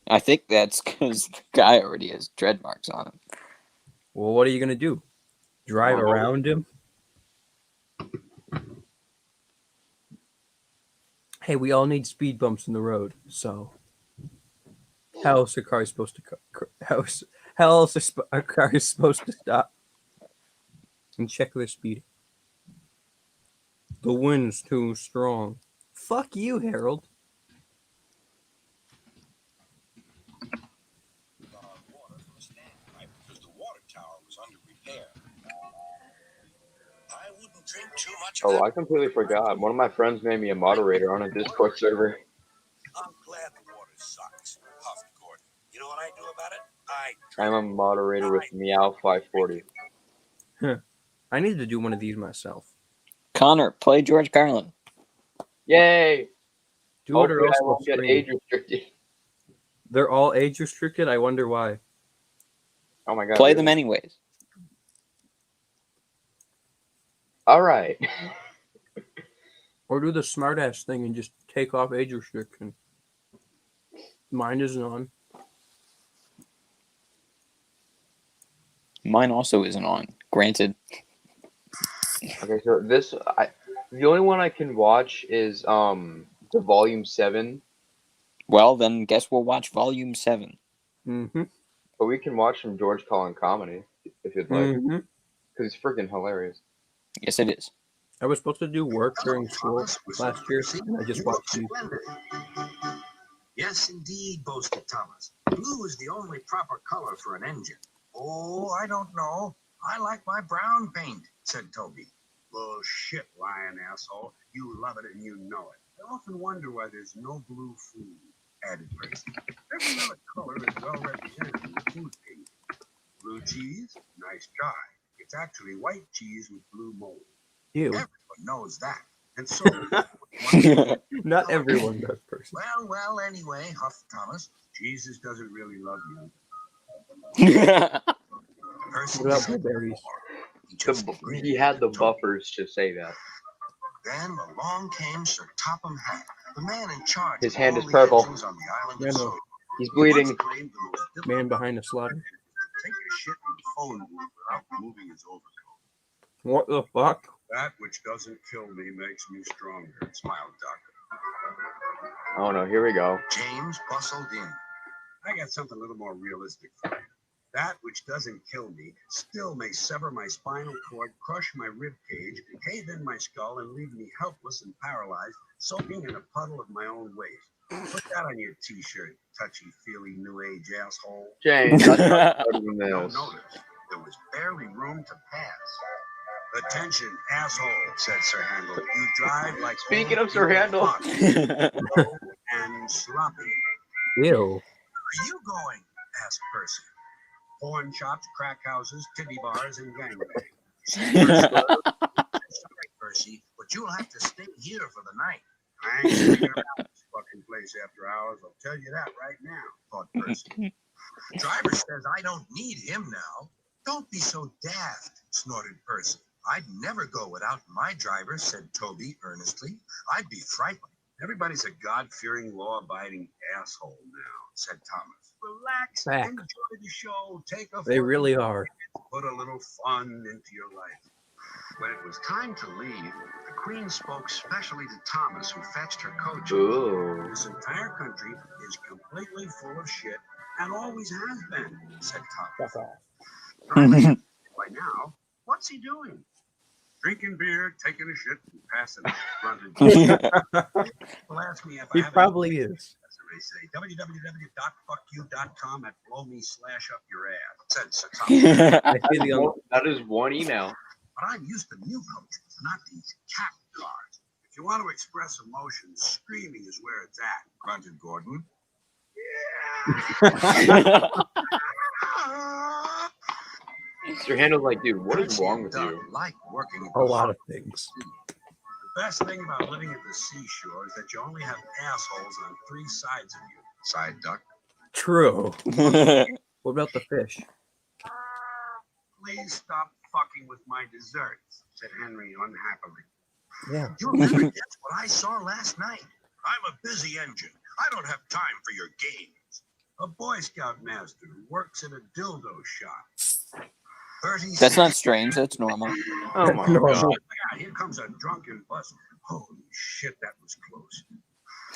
I think that's because the guy already has dread marks on him. Well, what are you gonna do? Drive Oh. around him? Hey, we all need speed bumps in the road, so how else are cars supposed to how else are cars supposed to stop and check their speed? The wind's too strong. Fuck you, Harold. Water from a standpipe because the water tower was under repair. I wouldn't drink too much of Oh, that. I completely forgot. One of my friends made me a moderator on a Discord server. I'm glad the water sucks. Huffed Gordon. You know what I do about it? I'm a moderator with Meow540. I need to do one of these myself. Connor, play George Carlin. Yay! Do it or Hopefully else I we'll won't get scream. age restricted. They're all age restricted. I wonder why. Oh my god. Play really? them anyways. Alright. Or do the smartass thing and just take off age restriction. Mine isn't on. Mine also isn't on. Granted. Okay, so the only one I can watch is the Volume 7, Well, then guess we'll watch Volume 7. Mm-hmm. but we can watch some George Carlin comedy if you'd like, Mm-hmm. because it's freaking hilarious. Yes, it is. I was supposed to do work during school last year, and I just watched these. Yes, indeed, boasted Thomas. Blue is the only proper color for an engine. Oh, I don't know. I like my brown paint, said Toby. Well, shit, Lion asshole. You love it and you know it. I often wonder why there's no blue food, added Percy. Every other color is well represented in the food page. Blue cheese? Nice try. It's actually white cheese with blue mold. Ew. Everyone knows that. And so, Not everyone does, person. well, anyway, huffed Thomas, Jesus doesn't really love you. Percy What about said blueberries? he just He had the buffers to say that. Then along came Sir Topham Hatt, the man in charge. His of hand all is the purple. engines on the island Yeah, of no. Sodor. He's He once bleeding. claimed the most difficult Man behind the slaughter. Take your shit in the phone booth without moving his overcoat. What the fuck? That which doesn't kill me makes me stronger, smiled Doctor. Oh no, here we go. James bustled in. I got something a little more realistic for you. That which doesn't kill me still may sever my spinal cord, crush my rib cage, cave in my skull, and leave me helpless and paralyzed, soaking in a puddle of my own waste. Put that on your t-shirt, touchy-feely new age asshole. James, that's not better than You'll this. notice there was barely room to pass. Attention, asshole, said Sir Handel. You drive like Speaking old of Sir people Handel. fuck, slow and sloppy. Ew. Where are you going? Asked Percy. Pawn shops, crack houses, titty bars, and gangbangs. Sorry, Percy, but you'll have to stay here for the night. I ain't sticking around this fucking place after hours. I'll tell you that right now, thought Percy. Driver says I don't need him now. Don't be so daft, snorted Percy. I'd never go without my driver, said Toby earnestly. I'd be frightened. Everybody's a God-fearing, law-abiding asshole now, said Thomas. Relax, Back. enjoy the show, take a They photo, really are. put a little fun into your life. When it was time to leave, the Queen spoke specially to Thomas, who fetched her coach. Ooh. This entire country is completely full of shit and always has been, said Thomas. By now, what's he doing? Drinking beer, taking a shit, and passing it. Grunted. People ask me if I He have probably is. as they say, www.fuckyou.com at blow-me/up-your-ass, said Sir Thomas. I see the un- That is one email. But I'm used to new coaches, not these cat cars. If you want to express emotion, screaming is where it's at, grunted Gordon. Yeah. Your handle's like, dude, what is Percy wrong and with Doug you? like working at A the lot harbor. of things. The best thing about living at the seashore is that you only have assholes on 3 sides of you. Side duck. True. What about the fish? Please stop fucking with my desserts, said Henry unhappily. Yeah. You'll never guess what I saw last night. I'm a busy engine. I don't have time for your games. A Boy Scout master who works at a dildo shop. 30 That's not strange. That's normal. Oh my No. god. Yeah, here comes a drunken bus. Holy shit, that was close.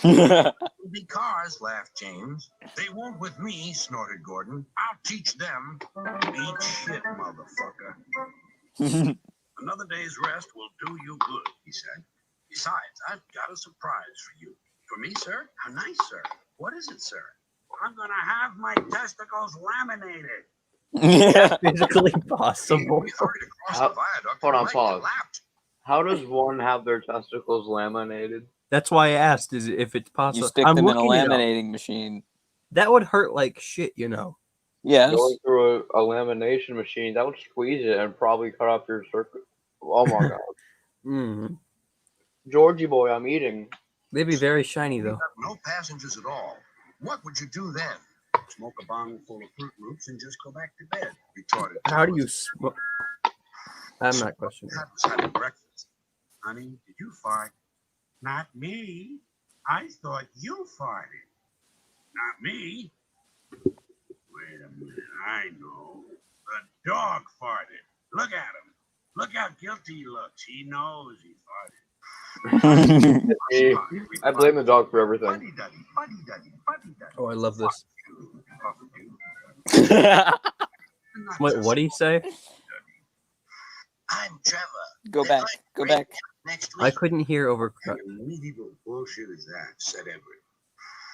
That's It'll be cars, laughed James. They won't with me, snorted Gordon. I'll teach them. Eat shit, motherfucker. Another day's rest will do you good, he said. Besides, I've got a surprise for you. For me, sir? How nice, sir. What is it, sir? I'm gonna have my testicles laminated. Physically possible. We hurried across How- the viaduct. hold and on, Mike pause. laughed. How does one have their testicles laminated? That's why I asked, is if it's possible. You stick I'm them in a looking it up. laminating machine. That would hurt like shit, you know. Yes. Going through a lamination machine, that would squeeze it and probably cut off your circuit. Oh my god. Mm. Georgie boy, I'm eating. They'd be very shiny We though. have no passengers at all. What would you do then? Smoke a bong full of Fruit Loops and just go back to bed, retorted How do Thomas. you smoke? I'm not questioning. Pat was having breakfast. Honey, did you fart? Not me. I thought you farted. Not me. Wait a minute, I know. The dog farted. Look at him. Look how guilty he looks. He knows he farted. Hey, I blame the dog for everything. Fuddy duddy, fuddy duddy, fuddy duddy. Oh, I love this. Fuck you, fuck you. Not Wait, just what do you say? I'm Trevor. Go back. Go back. Next I week. couldn't hear over. What kind of medieval bullshit is that? Said Everett.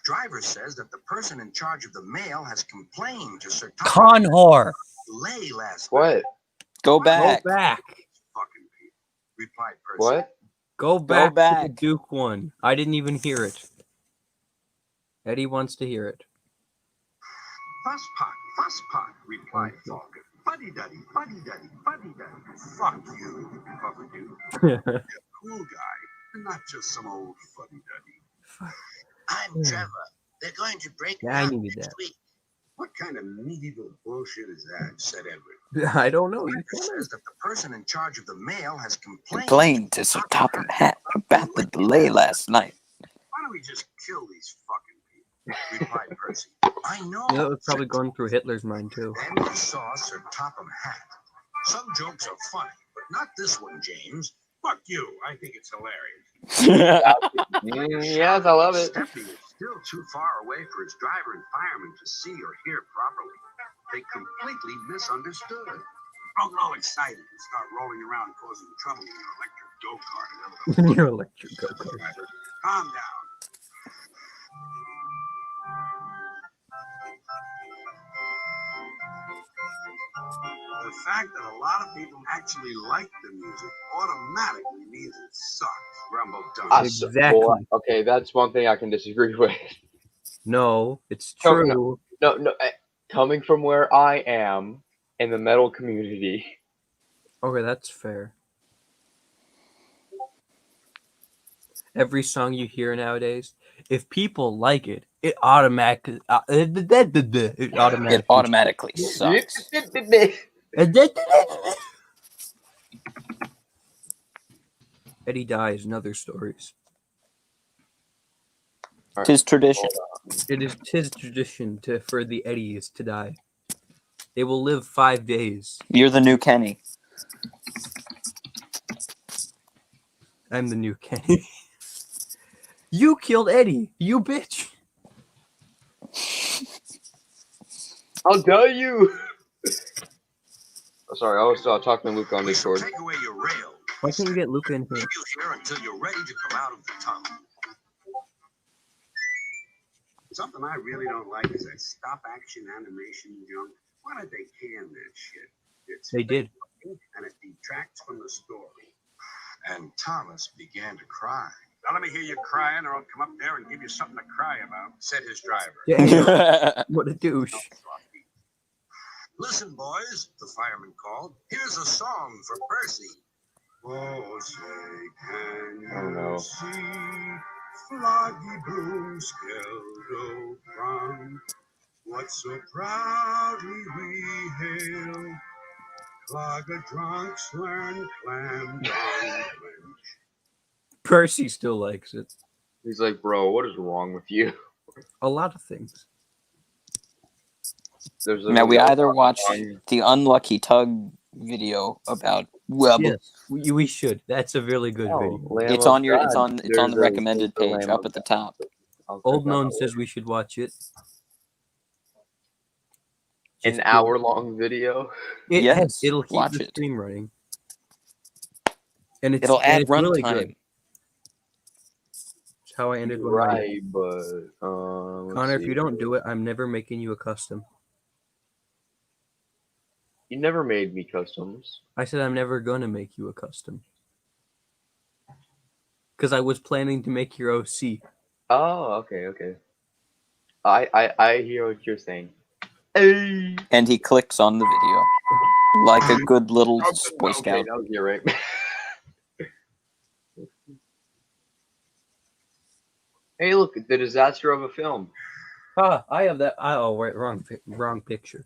Driver says that the person in charge of the mail has complained to Sir Thomas Con whore. Lay last night. What? Go Go back. back. Fucking people, replied Percy. What? Go back. To the back. Duke one. I didn't even hear it. Eddie wants to hear it. Fuss pot, replied Falcon. Fuddy duddy, fuddy duddy, fuddy duddy. Fuck you, fuck you. Cool guy, and not just some old fuddy duddy. I'm Trevor. They're going to break Yeah, I down needed next that. week. What kind of medieval bullshit is that? Said Everett. I don't know. You Driver tell me. says that the person in charge of the mail has complained. Complained to Sir Topham Hatt about the delay last night. Why don't we just kill these fucking people? Replied Percy. I know. That was probably said going through Hitler's mind too. Then he saw Sir Topham Hatt. Some jokes are funny, but not this one, James. Fuck you. I think it's hilarious. Yes, I love it. Stephanie is still too far away for his driver and fireman to see or hear properly. They completely misunderstood. Don't get all excited and start rolling around causing trouble in your electric go-kart and other Your electric go-kart. driver. Calm down. The fact that a lot of people actually like the music automatically means it sucks, grumbled Dunn. Exactly. Well, okay, that's one thing I can disagree with. No, it's No, true. No, coming from where I am in the metal community, Okay, that's fair. Every song you hear nowadays, if people like it, it automatically It automatically sucks. Eddie dies and other stories. Tis tradition. It is tis tradition for the Eddies to die. They will live 5 days. You're the new Kenny. I'm the new Kenny. You killed Eddie, you bitch. I'll tell you. Oh, sorry, I was talking to Luke on We shall Discord. take away your rail. Why can't you get Luca in here? Leave you here until you're ready to come out of the tunnel. Something I really don't like is that stop action animation junk. Why did they can that shit? It's They did. and it detracts from the story. And Thomas began to cry. Now let me hear you crying, or I'll come up there and give you something to cry about, said his driver. Yeah, what a douche. Listen, boys, the fireman called. Here's a song for Percy. Oh, say, can Oh, no. you see Floggy Broomskeldo from what so proudly we hail? Clogger drunks learn clam down. Percy still likes it. He's like, bro, what is wrong with you? A lot of things. There's a Now we video either watch on- the Unlucky Tug video about Web. Yes, we should. That's a really good Oh, video. Lamb It's of on your. God. It's on the There's recommended there's page Lamb up of at the God. top. I'll check Old that Known out says later. we should watch it. An Just- hour-long video. Yes, it'll keep watch the it. stream running. And It'll add it's really runtime. good. That's how I ended one of my Right, but let's Connor, if see. you don't do it, I'm never making you a custom. You never made me customs. I said I'm never gonna make you a custom. Because I was planning to make your OC. Oh, okay. I hear what you're saying. Hey. And he clicks on the video like a good little Boy Okay, Scout. that was you, right? Hey, look, the disaster of a film. Ah, I have that. Oh, wait, wrong picture.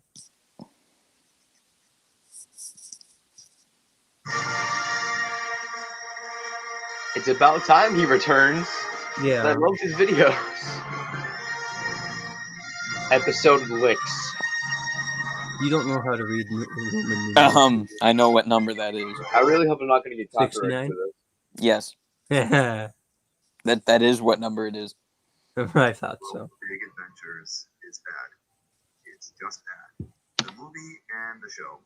It's about time he returns. Yeah. I love his videos. Episode licks. You don't know how to read Roman numerals. I know what number that is. I really hope I'm not going to get copyrighted 69? for this. Yes, that is what number it is. I thought so. Big Adventures is bad. It's just bad. The movie and the show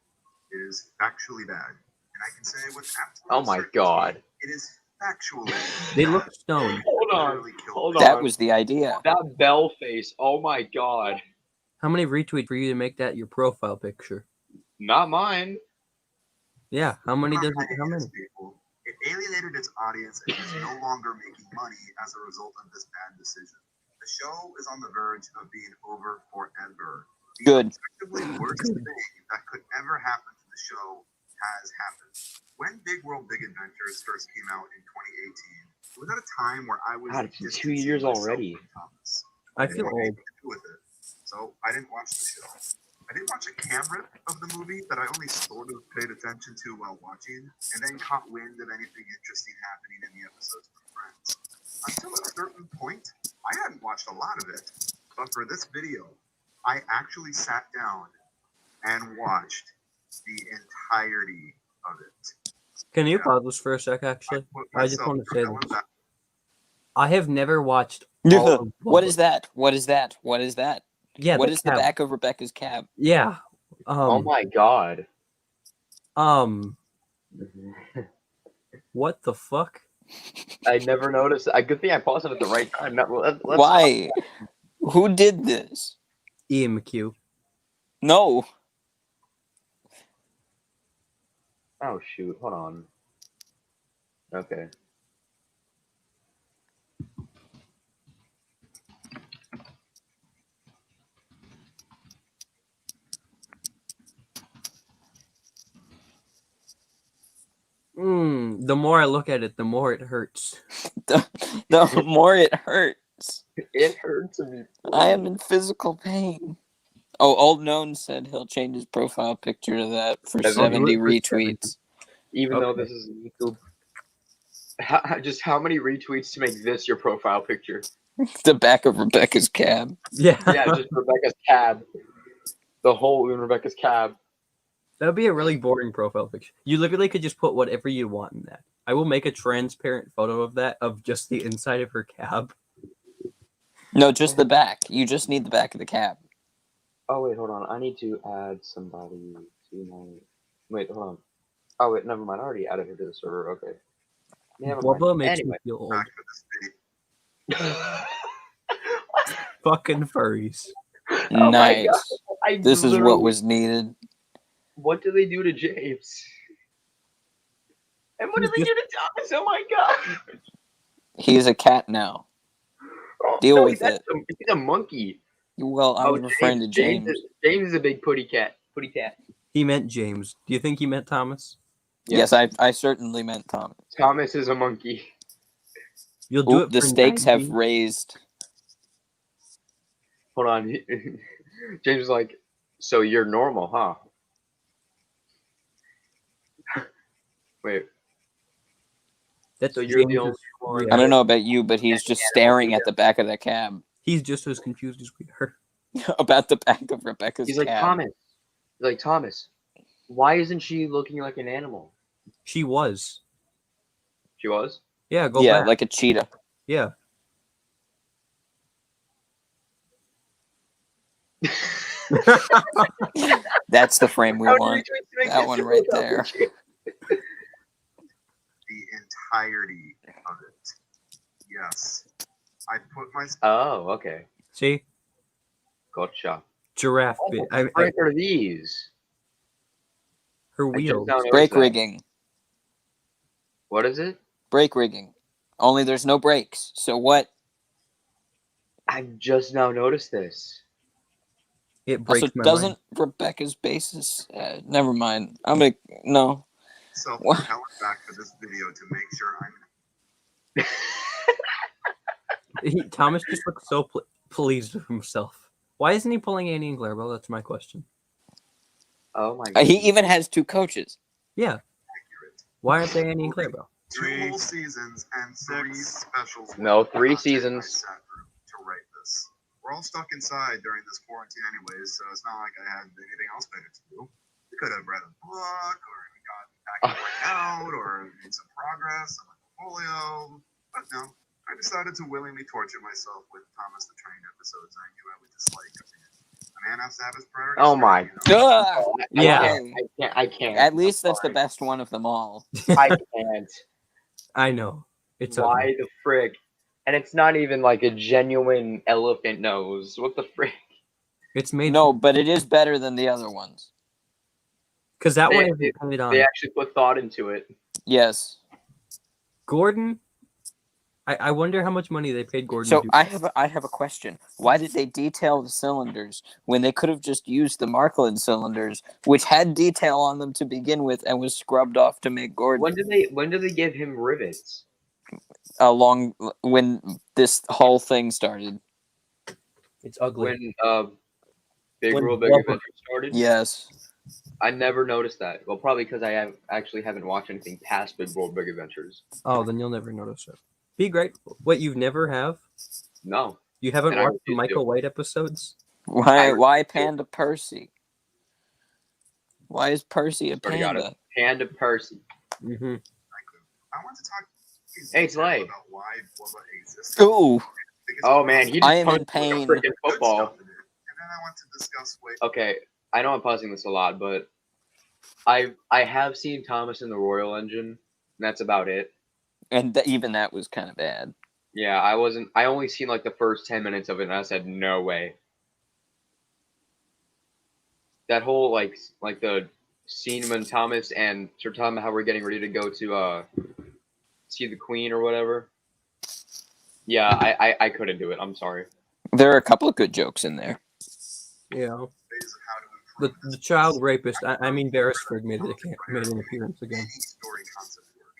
is factually bad. And I can say with absolute Oh my certainty, god. it is factually They bad. look stoned. Hold on. Literally killed Hold me. on. That was the idea. That bell face. Oh my god. How many retweets for you to make that your profile picture? Not mine. Yeah. How many does Not it? How many? people. It alienated its audience and is no longer making money as a result of this bad decision. The show is on the verge of being over forever. The Good. objectively worst thing that could ever happen to the show has happened. When Big World Big Adventures first came out in 2018, it was at a time where I was God, it's been 2 distancing years myself already. from Thomas. I I feel didn't want old. anything to do with it. So I didn't watch the show. I didn't watch a camera of the movie that I only sort of paid attention to while watching, and then caught wind of anything interesting happening in the episodes from friends. Until a certain point, I hadn't watched a lot of it, but for this video, I actually sat down and watched the entirety of it. Can you pause this for a sec? Actually, put I just myself want to through say hell and this. back. I have never watched. all of What Bubba. is that? What is that? What is that? Yeah. What is the cab. back of Rebecca's cab? Yeah. Oh my god. What the fuck? I never noticed. Good thing I paused it at the right time. Let's Why? Who did this? Ian McHugh. No. Oh shoot, hold on. Okay. The more I look at it, the more it hurts. The more it hurts. It hurts me. I am in physical pain. Oh, Old Known said he'll change his profile picture to that for That'd be 70 good for retweets. Even though Okay. this is YouTube. Just how many retweets to make this your profile picture? The back of Rebecca's cab. Yeah. Yeah, just Rebecca's cab. The whole Rebecca's cab. That would be a really boring profile picture. You literally could just put whatever you want in that. I will make a transparent photo of that, of just the inside of her cab. No, just the back. You just need the back of the cab. Oh wait, hold on. I need to add somebody to my. Wait, hold on. Oh wait, never mind. I already added her to the server. Okay. Never mind. Bubba makes Anyway. me feel old. Back for this video. Fucking furries. Oh my Nice. God. I This is what literally- was needed. What do they do to James? And what do they do to Thomas? Oh my god! He's a cat now. Oh, Deal with he's it. He's a monkey. Well, I was referring to James. James is a big putty cat. Putty tat. He meant James. Do you think he meant Thomas? Yes, I certainly meant Thomas. Thomas is a monkey. You'll do Ooh, it the for stakes have 90. raised. Hold on. James is like, so you're normal, huh? Wait. That's So you're the James's- only one. I don't know about you, but he's just staring at the back of the cab. He's just as confused as we are. About the back of Rebecca's He's like, cab. Thomas. He's like, Thomas, why isn't she looking like an animal? She was. She was? Yeah, go Yeah, back. like a cheetah. Yeah. That's the frame we want. That one right there. The entirety of it. Yes. I put my Oh, okay. See? Gotcha. Giraffe bit. What the frick are these? Her I just wheels. now noticed Brake that. rigging. What is it? Brake rigging. Only there's no brakes. So what? I just now noticed this. It breaks Also, my doesn't mind. Rebecca's basis? Never mind. I'm gonna no. myself What? talent back for this video to make sure I'm Thomas just looks so pleased with himself. Why isn't he pulling Annie and Clarabelle? That's my question. Oh my god. He even has two coaches. Yeah. accurate. Why aren't they Annie and Clarabelle? 2 whole seasons and 3 specials. No, worth of 3 content seasons. I sat through to write this. We're all stuck inside during this quarantine anyways, so it's not like I had anything else better to do. We could have read a book, or gotten back and working out, or made some progress on my portfolio. But no, I decided to willingly torture myself with Thomas the Train episodes I knew I would dislike. A man has to have his priorities. Oh my straight, you know? Ugh! Yeah. I can't. At least I'm that's the sorry. best one of them all. I can't. I know. It's Why ugly. the frick? And it's not even like a genuine elephant nose. What the frick? It's made No, but it is better than the other ones. because that They- one isn't painted on. They actually put thought into it. Yes. Gordon. I wonder how much money they paid Gordon. So to do I have a question. Why did they detail the cylinders when they could have just used the Marklin cylinders, which had detail on them to begin with and was scrubbed off to make Gordon? When did they give him rivets? Along when this whole thing started. It's ugly. When Big When World Big Bubba- Adventure started? Yes. I never noticed that. Well, probably because I actually haven't watched anything past Big World Big Adventures. Oh, then you'll never notice it. Be grateful. What you've never have? No. You haven't And I watched the refuse Michael to. White episodes? Why Panda Percy? Why is Percy a Already got it. panda? Panda Percy. Mm-hmm. I want to talk Hey, Slay. about why Bubba exists. Ooh. Oh man, he just I am in punched like a pain. freaking Good football. stuff in it. And then I want to discuss ways Okay, I know I'm pausing this a lot, but I have seen Thomas in the Royal Engine. And that's about it. And even that was kind of bad. Yeah, I only seen like the first 10 minutes of it, and I said no way. That whole like the scene when Thomas and Sir Tom how we're getting ready to go to see the Queen or whatever. Yeah, I couldn't do it. I'm sorry. There are a couple of good jokes in there. Yeah. of how to improve The child rapist. I mean, Beresford made an appearance again. any story concept work.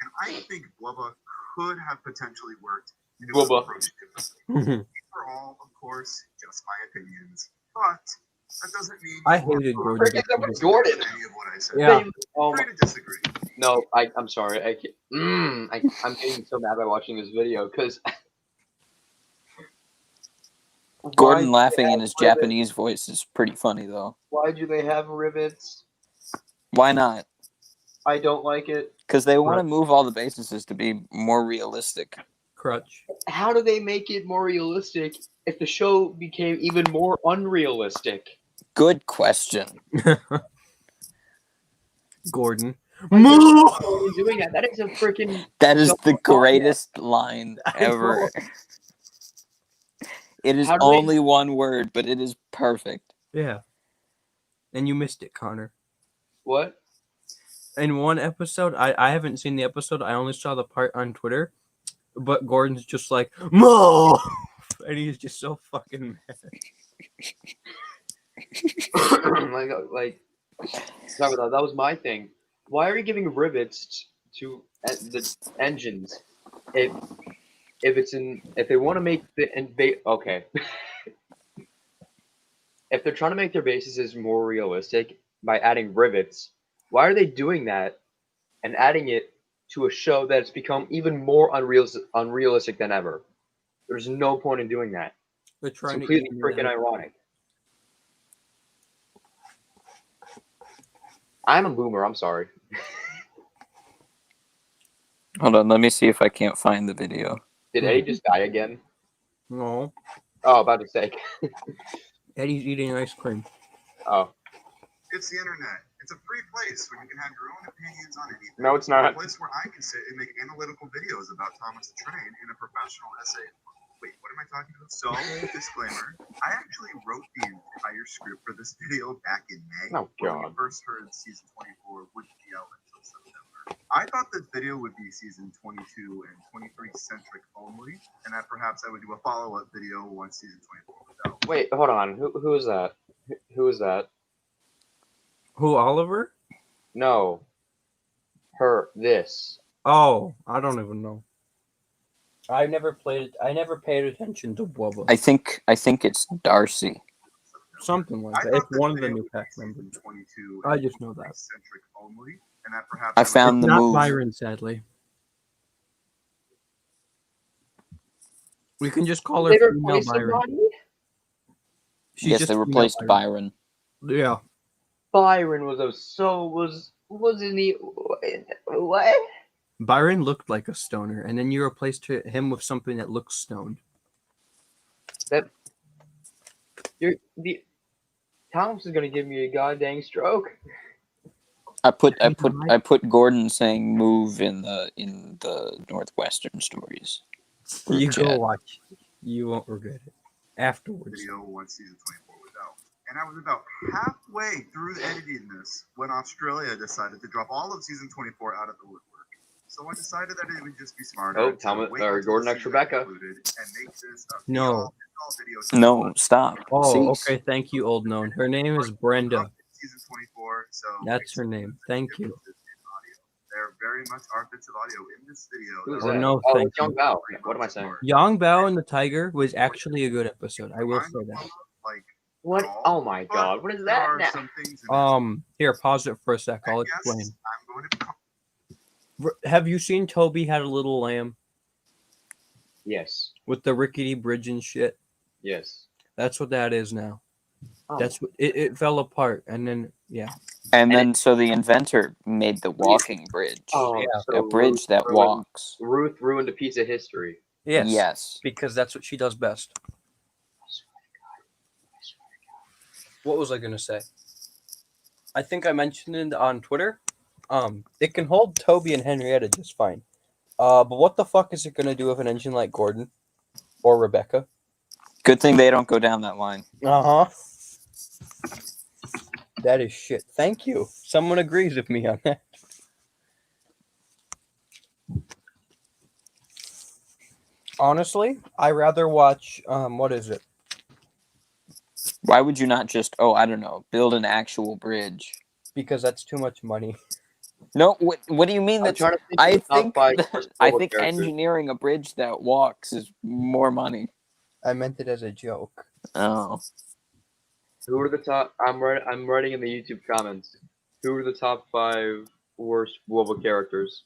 And I think Blubba could have potentially worked if it was Blubba. approached differently. I These are all, of course, just my opinions. But that doesn't mean hated Gordon. Frick, that was Gordon. any of what I said. Yeah. Oh Free my, to disagree. no, I'm sorry. I'm getting so mad by watching this video because Gordon laughing in his Japanese voice is pretty funny, though. Why do they have rivets? Why not? I don't like it. Because they want to move all the bases to be more realistic. Crutch. How do they make it more realistic if the show became even more unrealistic? Good question. Gordon. Why are you doing that? That is a freaking. That is the Don't- greatest line I ever. It is How do they- only one word, but it is perfect. Yeah. And you missed it, Connor. What? In one episode, I haven't seen the episode. I only saw the part on Twitter. But Gordon's just like, Mo! And he's just so fucking mad. like that was my thing. Why are you giving rivets to the engines if if they want to make the okay if they're trying to make their bases more realistic by adding rivets, why are they doing that and adding it to a show that's become even more unrealistic than ever? There's no point in doing that. They're It's trying to completely even it freaking out. ironic. I'm a boomer. I'm sorry. Hold on, let me see if I can't find the video. Did Eddie just die again? No, Oh, about to say. Eddie's eating ice cream. Oh, It's the internet. It's a free place where you can have your own opinions on anything. no, it's A not. place where I can sit and make analytical videos about Thomas the Train in a professional essay. Wait, what am I talking about? So, disclaimer, I actually wrote the entire script for this video back in May. Oh, When we God. first heard season 24 wouldn't be out until September. I thought this video would be season 22 and 23 centric only, and that perhaps I would do a follow-up video once season 24 was out. Wait, hold on. Who is that? Who is that? Who, Oliver? No. Her. This. Oh, I don't even know. I never paid attention to Wubba. I think it's Darcy. Something like I that. thought It's this one of the video new would pack be season members. 22 I and just know that. centric only, and that perhaps I would found do the Not move. Byron, sadly. We can just call her They female replaced Byron. somebody? She's Yes, just they female replaced Byron. Yeah. Byron wasn't he? What? Byron looked like a stoner, and then you replaced him with something that looks stoned. Thomas is gonna give me a goddamn stroke. I put Gordon saying move in the Northwestern stories. Group You go chat. watch. You won't regret it. Afterwards. video once season 24 was out. And I was about halfway through editing this when Australia decided to drop all of season 24 out of the woodwork. So I decided that it would just be smarter Oh, to Thomas wait or until Gordon the X season Rebecca. concluded and make this a No. be-all, end-all video to No, watch. stop. Oh, Cease. okay. Thank you, old known. Her name is Brenda. Season 24, so That's her name. Thank you. differences in audio. There very much are bits of audio in this video. Who's Oh, that? no, Oh, thank it's Young you. Bao. What am I saying? Yang Bao and the Tiger was actually a good episode. I will say that. Like, What? Oh my God! What is there that are now? some things in this. Here, pause it for a sec. I'll I guess explain. I'm going to Have you seen Toby Had a Little Lamb Yes. with the rickety bridge and shit? Yes. That's what that is now. Oh. That's what it fell apart, and then yeah. And then so the inventor made the walking bridge. Oh, Yeah. so A bridge that walks. Ruth ruined a piece of history. Yes. Because that's what she does best. What was I gonna say? I think I mentioned it on Twitter. It can hold Toby and Henrietta just fine. But what the fuck is it gonna do with an engine like Gordon or Rebecca? Good thing they don't go down that line. Uh huh. That is shit. Thank you. Someone agrees with me on that. Honestly, I rather watch what is it? Why would you not just, I don't know, build an actual bridge? Because that's too much money. No, what do you mean I'm that's trying to think. I of the top think five worst I Boba think characters. engineering a bridge that walks is more money. I meant it as a joke. Oh. Who are the top? I'm writing in the YouTube comments. Who are the top 5 worst Boba characters?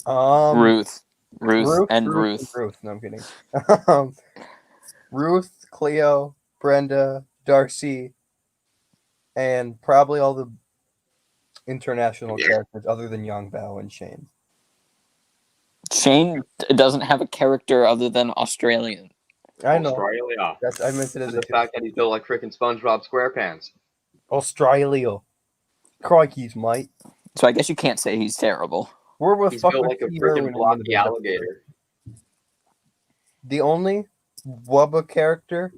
Ruth. And Ruth. Ruth. No, I'm kidding. Ruth, Cleo, Brenda, Darcy, and probably all the international characters other than Yang Bao and Shane. Shane doesn't have a character other than Australian. I know. Australia. I meant it as And the fact that he's built like freaking SpongeBob SquarePants. Australia. Crikey's, mate. So I guess you can't say he's terrible. We're with He's built fucking like a Steve freaking Irwin in blocky the alligator. The only Wubba character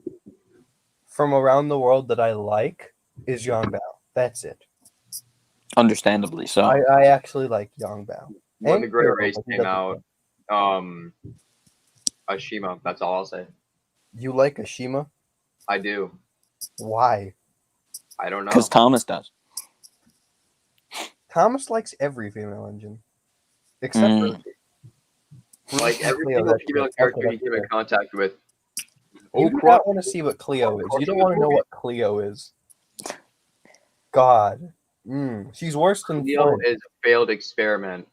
from around the world that I like is Yang Bao. That's it. Understandably so. I actually like Yang Bao. When And the Great Turbo, Race but he came doesn't out, Ashima. That's all I'll say. You like Ashima? I do. Why? I don't know. Because Thomas does. Thomas likes every female engine, except Mm. for Like every Cleo, single that's female it. character Okay, he came in that's fair. contact with. You do not want to see what Cleo is. You don't want to know what Cleo is. God. She's worse than Cleo Flynn. is a failed experiment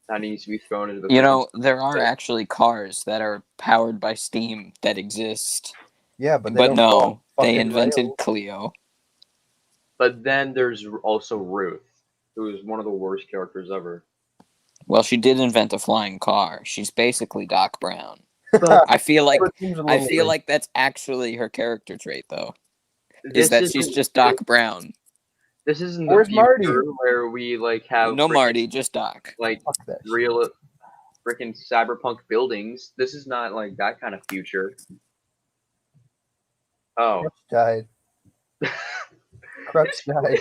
that needs to be thrown into the. You freaking know, there are Right. actually cars that are powered by steam that exist. Yeah, but they But don't go on no, they fucking invented rails. Cleo. But then there's also Ruth, who is one of the worst characters ever. Well, she did invent a flying car. She's basically Doc Brown. But I feel like It seems a little weird. that's actually her character trait, though. this Is that she's isn't- just Doc Brown? This isn't Where's the Marty? future where we like have No freaking, Marty, just Doc. like Fuck that shit. real freaking cyberpunk buildings. This is not like that kind of future. Oh, Crutch died. Crutch died.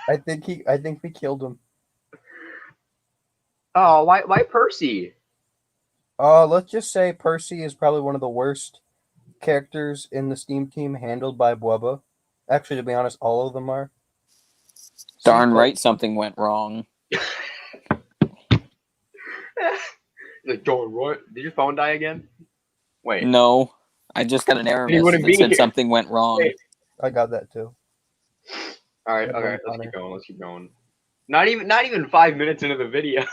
I think we killed him. oh, why Percy? Let's just say Percy is probably one of the worst characters in the Steam team, handled by Bwubba. Actually, to be honest, all of them are. Darn right, something went wrong. Like, John, what? Did your phone die again? Wait. No, I just got an error He message wouldn't that be said here. something went wrong. Wait. I got that too. All right, Good okay, one, let's Connor. keep going. Let's keep going. Not even 5 minutes into the video.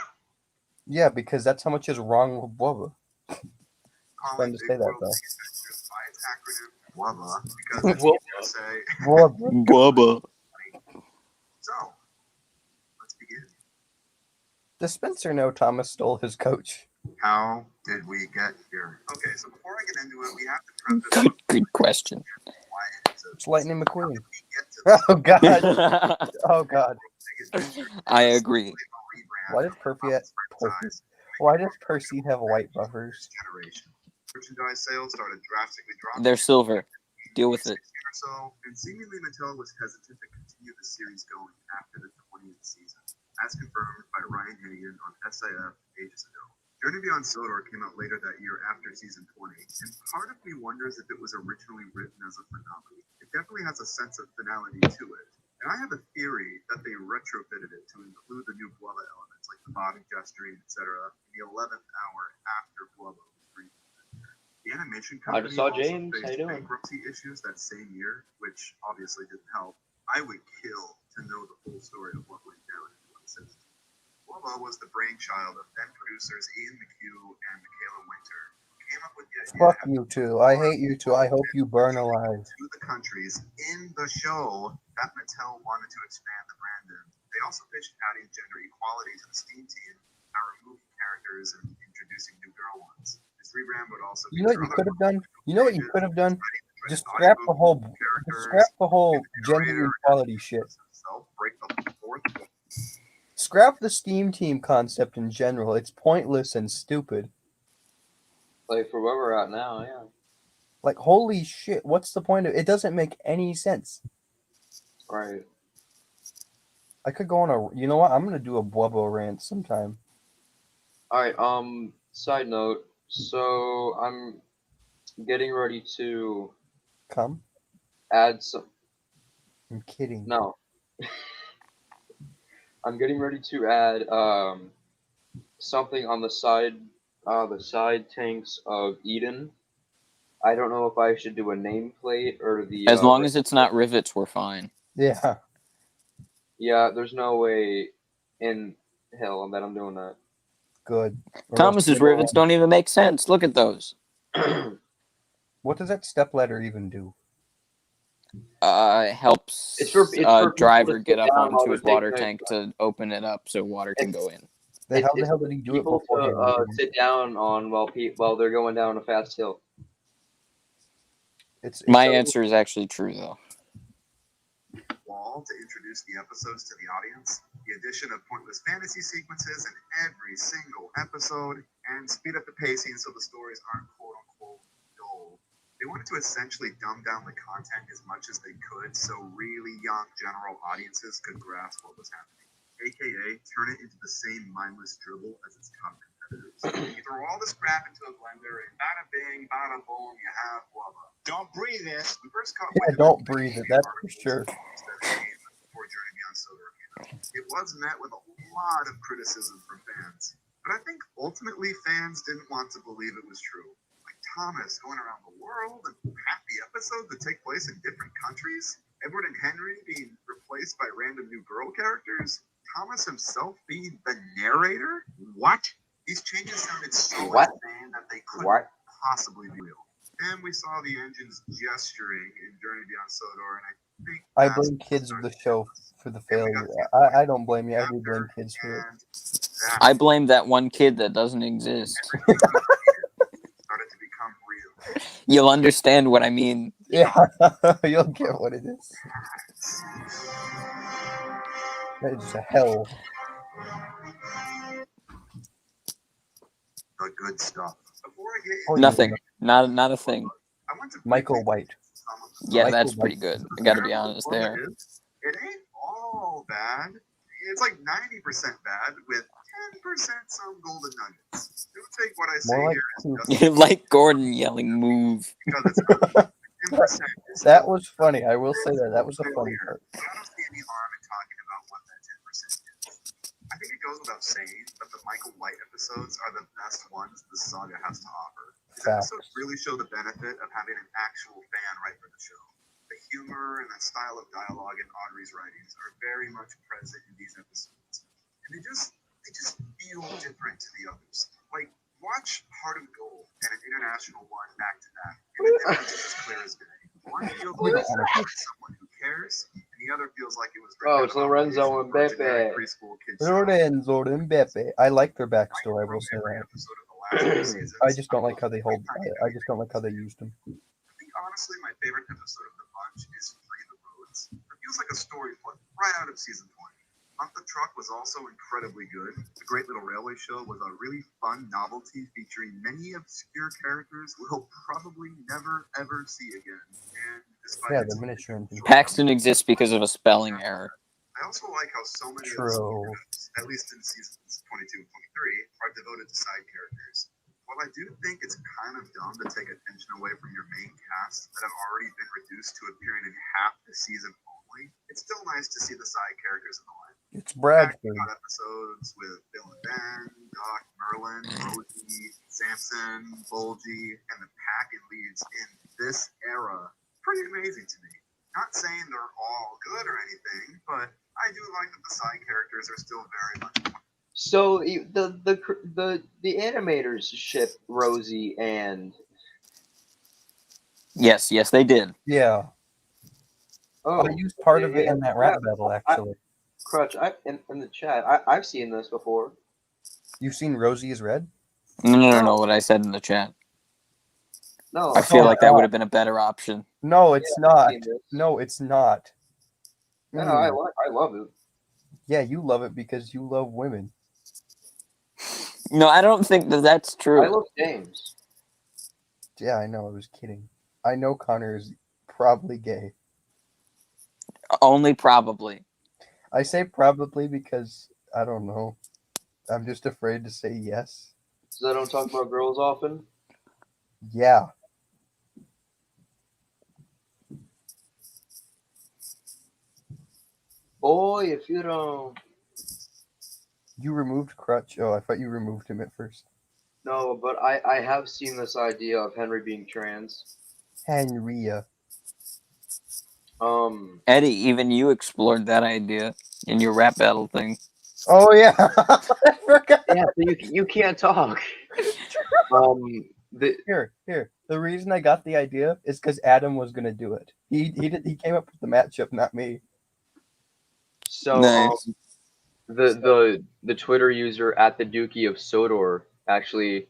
Yeah, because that's how much is wrong with Bwubba. Fun to say that, though. By its acronym, WUBA, because it's Wubba. easier to say. Bwubba. Bubba. So, let's begin. Does Spencer know Thomas stole his coach? How did we get here? Okay, so before I get into it, we have to preface Good question. why it is. It's Lightning McQueen. We get to the Oh God! Oh God! I agree. Why does Why does Percy have white buffers? Generation. Merchandise sales started drastically dropping. They're silver. Deal with it. Or so, and seemingly Mattel was hesitant to continue the series going after the 20th season, as confirmed by Ryan Hennigan on SIF ages ago. Journey Beyond Sodor came out later that year after season 20, and part of me wonders if it was originally written as a finale. It definitely has a sense of finality to it, and I have a theory that they retrofitted it to include the new Bwubba elements like the bobbing gesturing, etc. in the 11th hour after Bwubba was rebooted. The animation I company just saw also James. How faced you doing? bankruptcy issues that same year, which obviously didn't help. I would kill to know the full story of what went down in 2017. Bwubba was the brainchild of then producers Ian McHugh and Michaela Winter, who came up with the idea Fuck to have you two. I hate you two. I hope you burn alive. to the countries in the show that Mattel wanted to expand the brand in. They also pitched adding gender equality to the Steam team by removing characters and introducing new girl ones. This rebrand would also You know what you could have done? You know what you could have done? Just scrap scrap the whole gender equality shit. Break the fourth wall. Scrap the Steam team concept in general. It's pointless and stupid. Like for where we're at now, yeah. Like, holy shit, what's the point of it? It doesn't make any sense. Right. I could go on a. You know what? I'm gonna do a Bwubba rant sometime. All right. Side note. So I'm getting ready to Come. add some. I'm kidding. No. I'm getting ready to add something on the side tanks of Eden. I don't know if I should do a nameplate or the. As long as it's not rivets, we're fine. Yeah. Yeah, there's no way in hell that I'm doing that. Good. Or Thomas's else- rivets don't even make sense. Look at those. What does that step ladder even do? Helps It's for people driver to get sit up down while onto his they're water taking tank to open it up so water can go in. Then how the It's hell did he do it People beforehand? to sit down on while they're going down a fast hill. It's My so- answer is actually true, though. Wall to introduce the episodes to the audience, the addition of pointless fantasy sequences in every single episode, and speed up the pacing so the stories aren't quote-unquote dull. They wanted to essentially dumb down the content as much as they could so really young general audiences could grasp what was happening, aka turn it into the same mindless dribble as its top competitors. You throw all this crap into a blender and bada bing, bada boom, you have Bwubba. Don't breathe it. We first caught Yeah, don't breathe it, that's for sure. It was met with a lot of criticism from fans, but I think ultimately fans didn't want to believe it was true. Like Thomas going around the world and half the episodes that take place in different countries, Edward and Henry being replaced by random new girl characters, Thomas himself being the narrator? What? These changes sounded so What? insane that they couldn't What? possibly be real. And we saw the engines gesturing in Journey Beyond Sodor, and I think I that's blame what kids of the started show this. for the And we got failure. to I don't blame you. I do blame kids for it. and that's I blame that one kid that doesn't exist. started to become real. You'll understand what I mean. Yeah, you'll get what it is. It's a hell. The good stuff. Before I get Oh, into Nothing. Not a thing. I want to Michael White. some of the Yeah, Michael that's White. pretty good. I gotta be honest there. It ain't all bad. It's like 90% bad with 10% some golden nuggets. Do take what I say More like here as two. just Like Gordon yelling "move." because it's not 10% is That still was funny. I will say that. That was a funny part. But I don't see any harm in talking about what that 10% is. I think it goes without saying that the Michael White episodes are the best ones the saga has to offer. These Facts. episodes really show the benefit of having an actual fan write for the show. The humor and the style of dialogue in Audrey's writings are very much present in these episodes. And they just feel different to the others. Like, watch Heart of Gold and an international one back to back. And the difference is as clear as day. One feels like it's written by someone who cares, and the other feels like it was Oh, written it's about Lorenzo a and generic Beppe. preschool kid's show. Lorenzo and Beppe. I like their backstory. I will From say every that. episode of the last few seasons, I just don't like how they hold. I just don't like how they used them. I think honestly my favorite episode of The Bunch is Free the Roads. It feels like a story put right out of season 20. Hunt the Truck was also incredibly good. The Great Little Railway Show was a really fun novelty featuring many obscure characters we'll probably never ever see again. And despite Yeah, its the miniature engine. Paxton exists because of a spelling error. I also like how so many of the True. stories, at least in seasons 22 and 23, are devoted to side characters. While I do think it's kind of dumb to take attention away from your main cast that have already been reduced to appearing in half the season only, it's still nice to see the side characters in the line. It's Bradford. Got episodes with Bill and Ben, Doc, Merlin, Rosie, Samson, Bulgy, and the pack and leads in this era. Pretty amazing to me. Not saying they're all good or anything, but I do like that the side characters are still very much. So the animators ship Rosie and Yes, they did. Yeah, oh, I used part of it in that rap battle. Actually, Crutch. In the chat, I've seen this before. you've seen Rosie is Red. No. What I said in the chat. No, I feel Oh, like that would have been a better option. No, it's Yeah, I've not. seen this. No, it's not. No, Mm. I love it. Yeah, you love it because you love women. No, I don't think that's true. I love James. Yeah, I know. I was kidding. I know Connor is probably gay. Only probably. I say probably because I don't know. I'm just afraid to say yes. So I don't talk about girls often. Yeah. Boy, if you don't. You removed Crutch. Oh, I thought you removed him at first. No, but I have seen this idea of Henry being trans. Henria. Eddie, even you explored that idea in your rap battle thing. Oh yeah. I forgot. Yeah, so you can't talk. Here. The reason I got the idea is because Adam was gonna do it. He came up with the matchup, not me. So Nice. the Twitter user at the Dookie of Sodor actually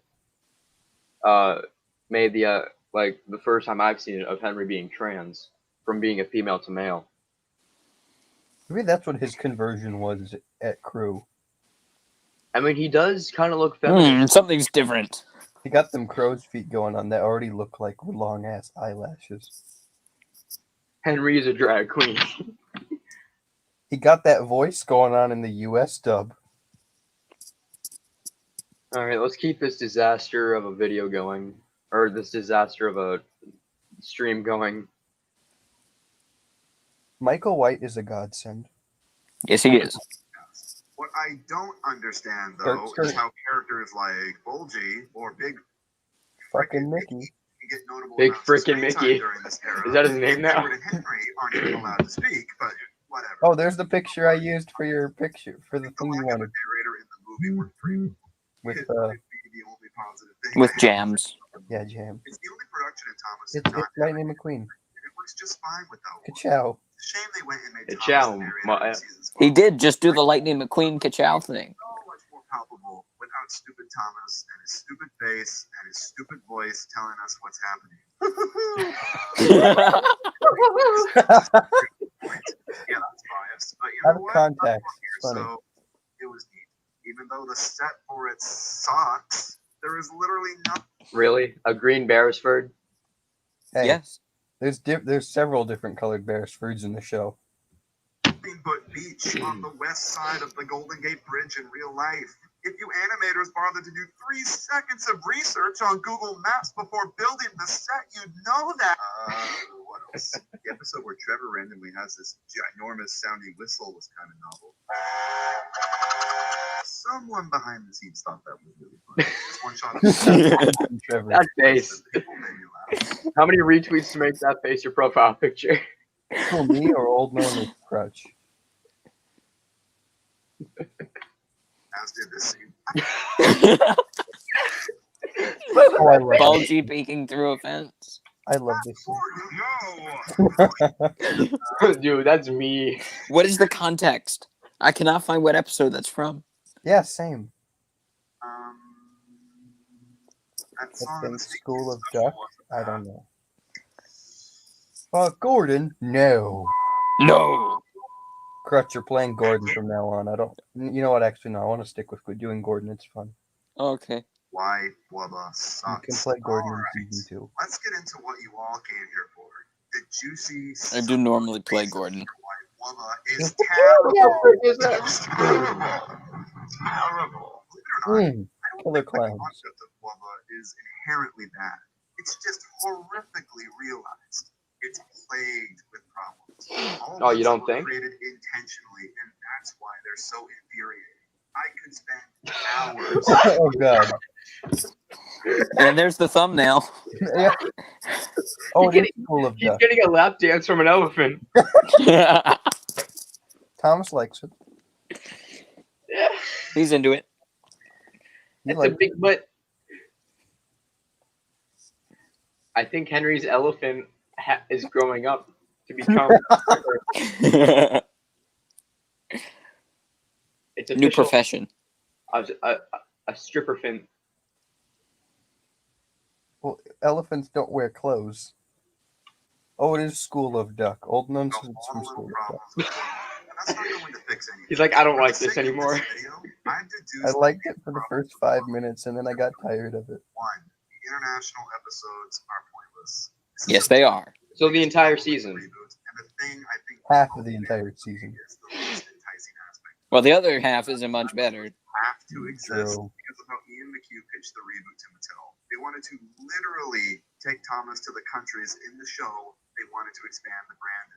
made the like the first time I've seen it of Henry being trans from being a female to male. Maybe that's what his conversion was at Crew. I mean, he does kind of look feminine. Something's different. He got them crow's feet going on that already look like long ass eyelashes. Henry is a drag queen. He got that voice going on in the US dub. All right, let's keep this disaster of a video going, or this disaster of a stream going. Michael White is a godsend. Yes, he is. What I don't understand, Skirt, though, skirt. is how characters like Bulgy or Big Fucking Mickey. can get notable Big amounts of frickin' screen time Mickey. during this era, Is that his name and now? Edward and Henry aren't even allowed to speak, but whatever. Oh, there's the picture I used for your picture for the The thing you lack of a wanted narrator in the movie worked pretty with It might be the only positive thing. With I have. jams. yeah, Jam. It's the only production in Thomas It's did not have Lightning it, McQueen. and it works just fine without one. Ka-chow. It's a shame they went and made Thomas Ka-chow, the narrator my- in seasons He 12. did just do the Lightning McQueen ka-chow thing. So much more palpable without stupid Thomas and his stupid face and his stupid voice telling us what's happening. Yeah, that's biased, but you Out know of what? context. I'm It's here, funny. so it was neat. Even though the set for it sucks, there is literally nothing. Really? A green Beresford? Hey, Yes. there's several different colored Beresfords in the show. But beach on the west side of the Golden Gate Bridge in real life. If you animators bothered to do 3 seconds of research on Google Maps before building the set, you'd know that. What else? The episode where Trevor randomly has this ginormous sounding whistle was kind of novel. Someone behind the scenes thought that was really funny. Just one shot of Trevor. That face. people made me laugh. How many retweets to make that face your profile picture? Who, me or Old Man with Crutch? As did this scene. Oh, I love this. Bulgy peeking through a fence. I love this. No! Dude, that's me. What is the context? I cannot find what episode that's from. Yeah, same. That I song think of the School of Sneaky Duck. Stuff I don't know. Gordon? No. No. Crutch, you're playing Gordon from now on. I don't. You know what? Actually, no. I want to stick with doing Gordon. It's fun. Okay. Why Wubba You sucks. can play Gordon Alright, in season 2. let's get into what you all came here for. The juicy. I do normally play reason Gordon. Why Wubba is terrible. Is that? It's terrible. Terrible. Believe it or not, I don't Killer think the Clowns. concept of Wubba is inherently bad. It's just horrifically realized. It's plagued with problems. All Oh, you of them don't were think? created intentionally, and that's why they're so infuriating. I could spend hours. Oh God. And there's the thumbnail. Yeah. Oh, it is He's School of He's Duck. getting a lap dance from an elephant. Thomas likes it. Yeah. He's into it. You That's a like big butt. I think Henry's elephant is growing up to become. It's New official. profession. A stripper fin. Well, elephants don't wear clothes. Oh, it is School of Duck. Old nonsense All from the School little of Duck. problems with Wubba. And that's not going to fix anything. He's like, I don't For like the this sake of anymore. video, I've deduced I liked that it for the problems first 5 minutes, and then I got tired of it. One, the international episodes are pointless. This is Yes, a they are. So the entire reboot, season. and the thing I think Half of the entire season. is the least enticing aspect. Well, the other half isn't much better. Have to exist True. because of how Ian McHugh pitched the reboot to Mattel. They wanted to literally take Thomas to the countries in the show. They wanted to expand the brand.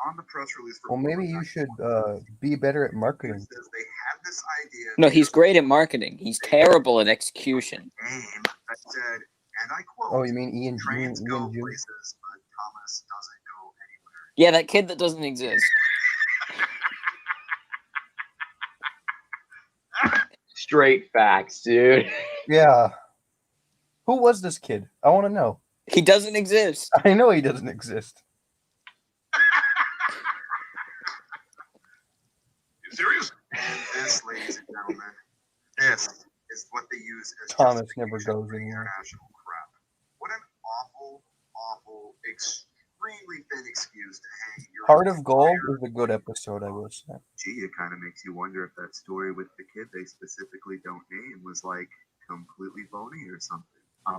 On the press release for Well, maybe you should be better at marketing. says they had this idea. No, he's great at marketing. He's terrible at execution. Game that said, and I quote, Oh, you mean Ian trains go June? places, but Thomas doesn't go anywhere. Yeah, that kid that doesn't exist. Straight facts, dude. Yeah. Who was this kid? I want to know. He doesn't exist. I know he doesn't exist. You serious? And this, ladies and gentlemen, this is what they use as Thomas justification never goes for anywhere. international crap. What an awful, extremely thin excuse to hang your Heart of Gold entire- is a good episode, I will say. Gee, it kind of makes you wonder if that story with the kid they specifically don't name was like completely phony or something.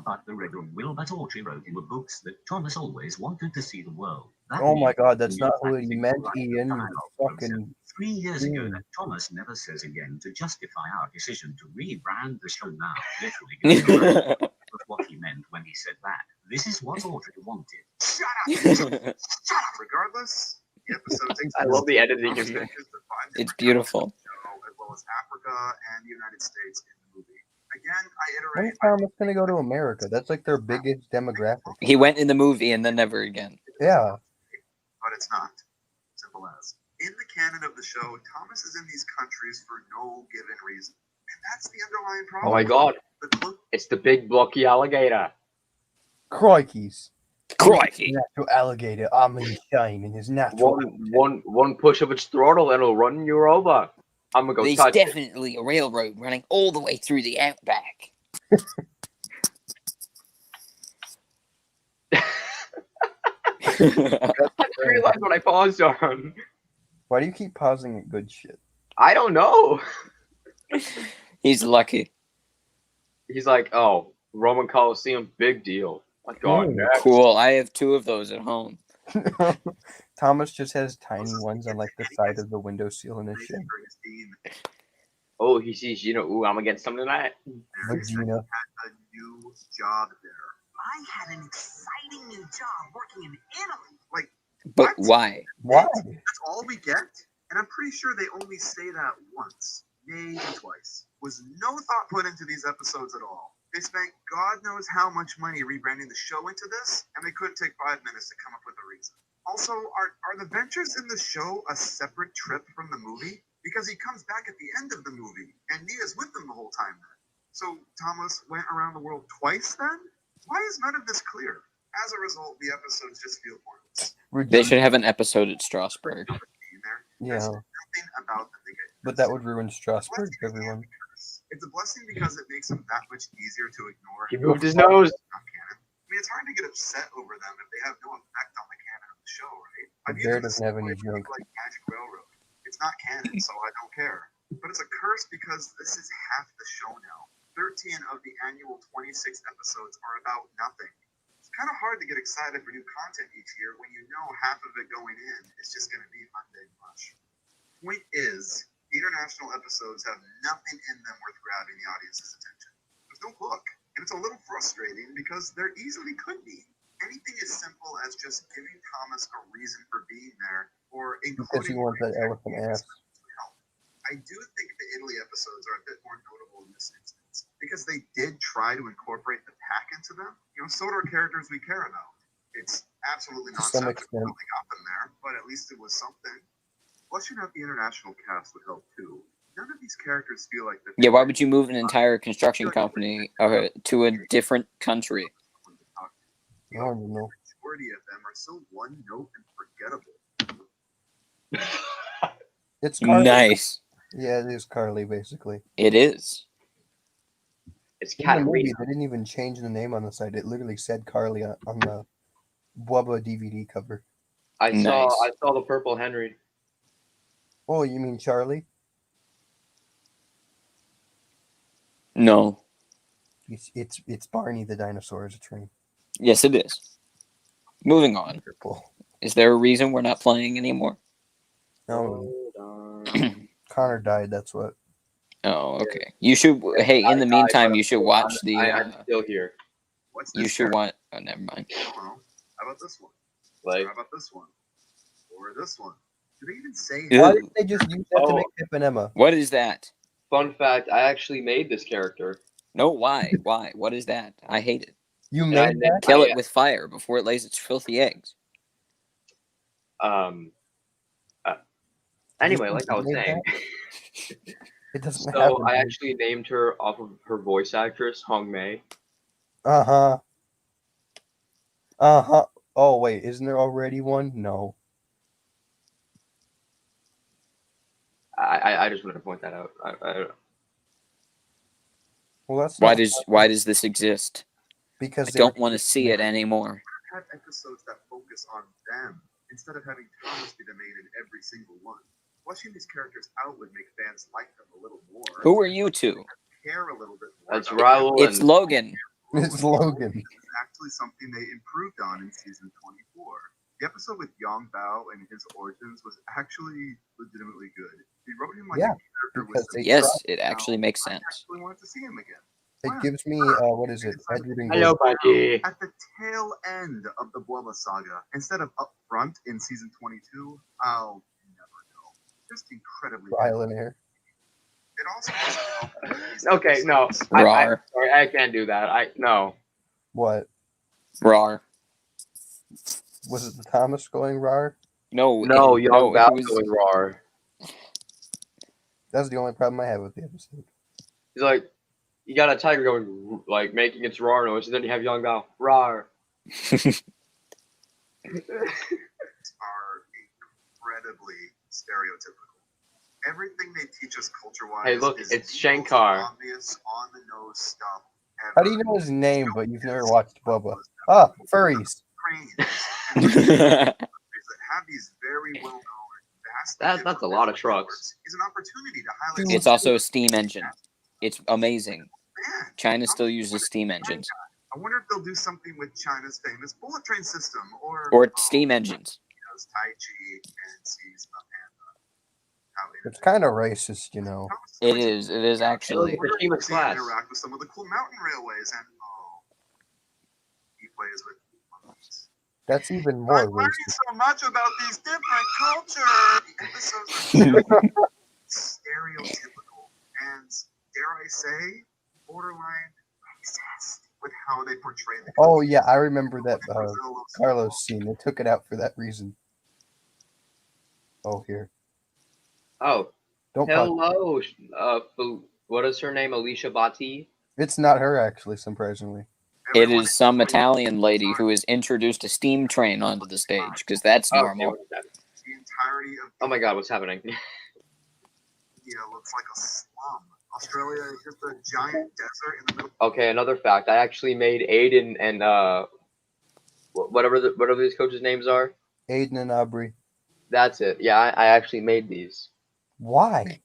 But the Reverend Wilbert Autry wrote in the books that Thomas always wanted to see the world. That Oh my means God, that's he not who he practically meant, wrote the Ian. You dialogue fucking 3 years ago, Mm. that Thomas never says again to justify our decision to rebrand the show now. Literally, going was what he meant when he said that. This is what Autry wanted. Shut up! Shut up! Regardless, the episode takes I love the editing in place there. in the five It's different beautiful. show, as well well as Africa and the United States in the movie. Again, I When's iterate. Thomas gonna go to America? That's like their biggest demographic. He went in the movie and then never again. Yeah. But it's not. Simple as. In the canon of the show, Thomas is in these countries for no given reason. And that's the underlying Oh problem. my god. The clue It's the big blocky alligator. Crikeys. Crikey! Natural alligator, armor and shine in his natural. One push of its throttle and it'll run you over. I'm gonna go There's touch it. definitely a railroad running all the way through the outback. I didn't realize what I paused on. Why do you keep pausing at good shit? I don't know. He's lucky. He's like, oh, Roman Coliseum, big deal. Like, oh, Mm. next. Cool. I have 2 of those at home. Thomas just has tiny ones on like the side of the windowsill in his reason shed. for his team. Oh, he sees, ooh, I'm gonna get something tonight. Vagina. A new job there. I had an exciting new job working in Italy. Like, But What? why? Why? that's all we get? And I'm pretty sure they only say that once, maybe twice. Was no thought put into these episodes at all. They spent God knows how much money rebranding the show into this, and they couldn't take 5 minutes to come up with a reason. Also, are the ventures in the show a separate trip from the movie? Because he comes back at the end of the movie, and Nia's with them the whole time then. So Thomas went around the world twice then? Why is none of this clear? As a result, the episodes just feel pointless. They should have an episode at Strasbourg. Being there, Yeah, there's nothing about them that get but that would ruin Strasbourg for everyone. It's a blessing because it makes them that much easier to ignore. He moved his nose. Not canon. I mean, it's hard to get upset over them if they have no effect on the canon of the show, right? The I view bear them doesn't have any the same way junk. like Magic Railroad. It's not canon, so I don't care. But it's a curse because this is half the show now. 13 of the annual 26 episodes are about nothing. It's kind of hard to get excited for new content each year when you know half of it going in is just going to be Monday mush. Point is, the international episodes have nothing in them worth grabbing the audience's attention. There's no hook, and it's a little frustrating because there easily could be. Anything as simple as just giving Thomas a reason for being there, or Because he including wants that elephant ass. would help. I do think the Italy episodes are a bit more notable in this instance because they did try to incorporate the pack into them. So are characters we care about. It's absolutely To not some how extent. they got them there, but at least it was something. Fleshing out the international cast would help too. None of these characters feel like the Yeah, why would you move an entire construction company to a different country? I don't know. The majority of them are so one note and forgettable. It's Carly. Nice. Yeah, it is Carly, basically. It is. It's In the movie, Catalina. they didn't even change the name on the site. It literally said Carly on the Bubba DVD cover. I saw Nice. the purple Henry. Oh, you mean Charlie? No. It's Barney the dinosaur as a train. Yes, it is. Moving on. Purple. Is there a reason we're not playing anymore? No, Hold on. Connor died. That's what. Oh, okay. You should. Hey, in the meantime, you should watch the. I'm still here. What's You this should character? watch. Oh, never mind. I don't know. How about this one? Like, How about this one? Or this one? Do they even say Ew. Why didn't they just use that to Oh. make Pip and Emma? What is that? fun fact, I actually made this character. No, why? Why? What is that? I hate it. You And I made made- that? Kill I- it with fire before it lays its filthy eggs. Anyway, like I was Made saying. It doesn't So happen. I actually named her off of her voice actress, Hong Mei. Uh huh. Oh wait, isn't there already one? No. I just wanted to point that out. Well, that's Why not- does this exist? because I they don't were- want to see it anymore. have episodes that focus on them instead of having Thomas be the main in every single one? Fleshing these characters out would make fans like them a little more. Who are you two? Care a little bit more. That's about Raul them. It's and Logan. It's Logan. It's actually something they improved on in season 24. The episode with Yong Bao and his origins was actually legitimately good. They wrote him like Yeah, a character because with they Yes, tried. it actually makes I sense. actually wanted to see him again. It gives me what is it? Edward and hello, Gordon. buddy. At the tail end of the Bubba saga, instead of up front in season 22, I'll never know. Just incredibly Trial and error. It also doesn't help that these Okay, no, episodes- Rar. sorry, I can't do that. No. What? Rar. Was it the Thomas going rar? No, No, it, Young no, Val it was going rar. That's the only problem I have with the episode. He's like, you got a tiger going, like, making its roar noise, and then you have Young Val, rar. are incredibly stereotypical. Everything they teach us culture-wise Hey, look, is it's the Shankar. most obvious, on-the-nose stuff ever. How do you know his name, but you've never watched Bubba? Ah, furries. Cranes and that have these very well-known, vastly That's different a lot of visual trucks. networks is an opportunity to highlight. It's also a steam engine. It's amazing. Man, China still uses steam engines I wonder if they'll do something with China's famous bullet train system, or steam engines. Tai Chi and sees a panda. How It's kind of racist, you know. It is actually. Look at Kashima's class. Interact with some of the cool mountain railways, and he plays with monkeys. That's even more I'm learning racist. so much about these different cultures. Episodes are stereotypical and, dare I say, borderline racist with how they portray the. Oh yeah, I remember that Brazil looks Carlos scene. They took it out for that reason. Oh, here. Oh, Don't pause. hello. What is her name? Alicia Bati? It's not her, actually, surprisingly. It Everyone is some enjoys Italian lady who has introduced a steam train onto the stage because that's Oh, normal. the entirety of oh my god, what's happening? India looks like a slum. Australia is just a giant desert in the middle. Okay, another fact. I actually made Aiden and whatever these coaches' names are. Aiden and Aubrey. That's it. Yeah, I actually made these. Why?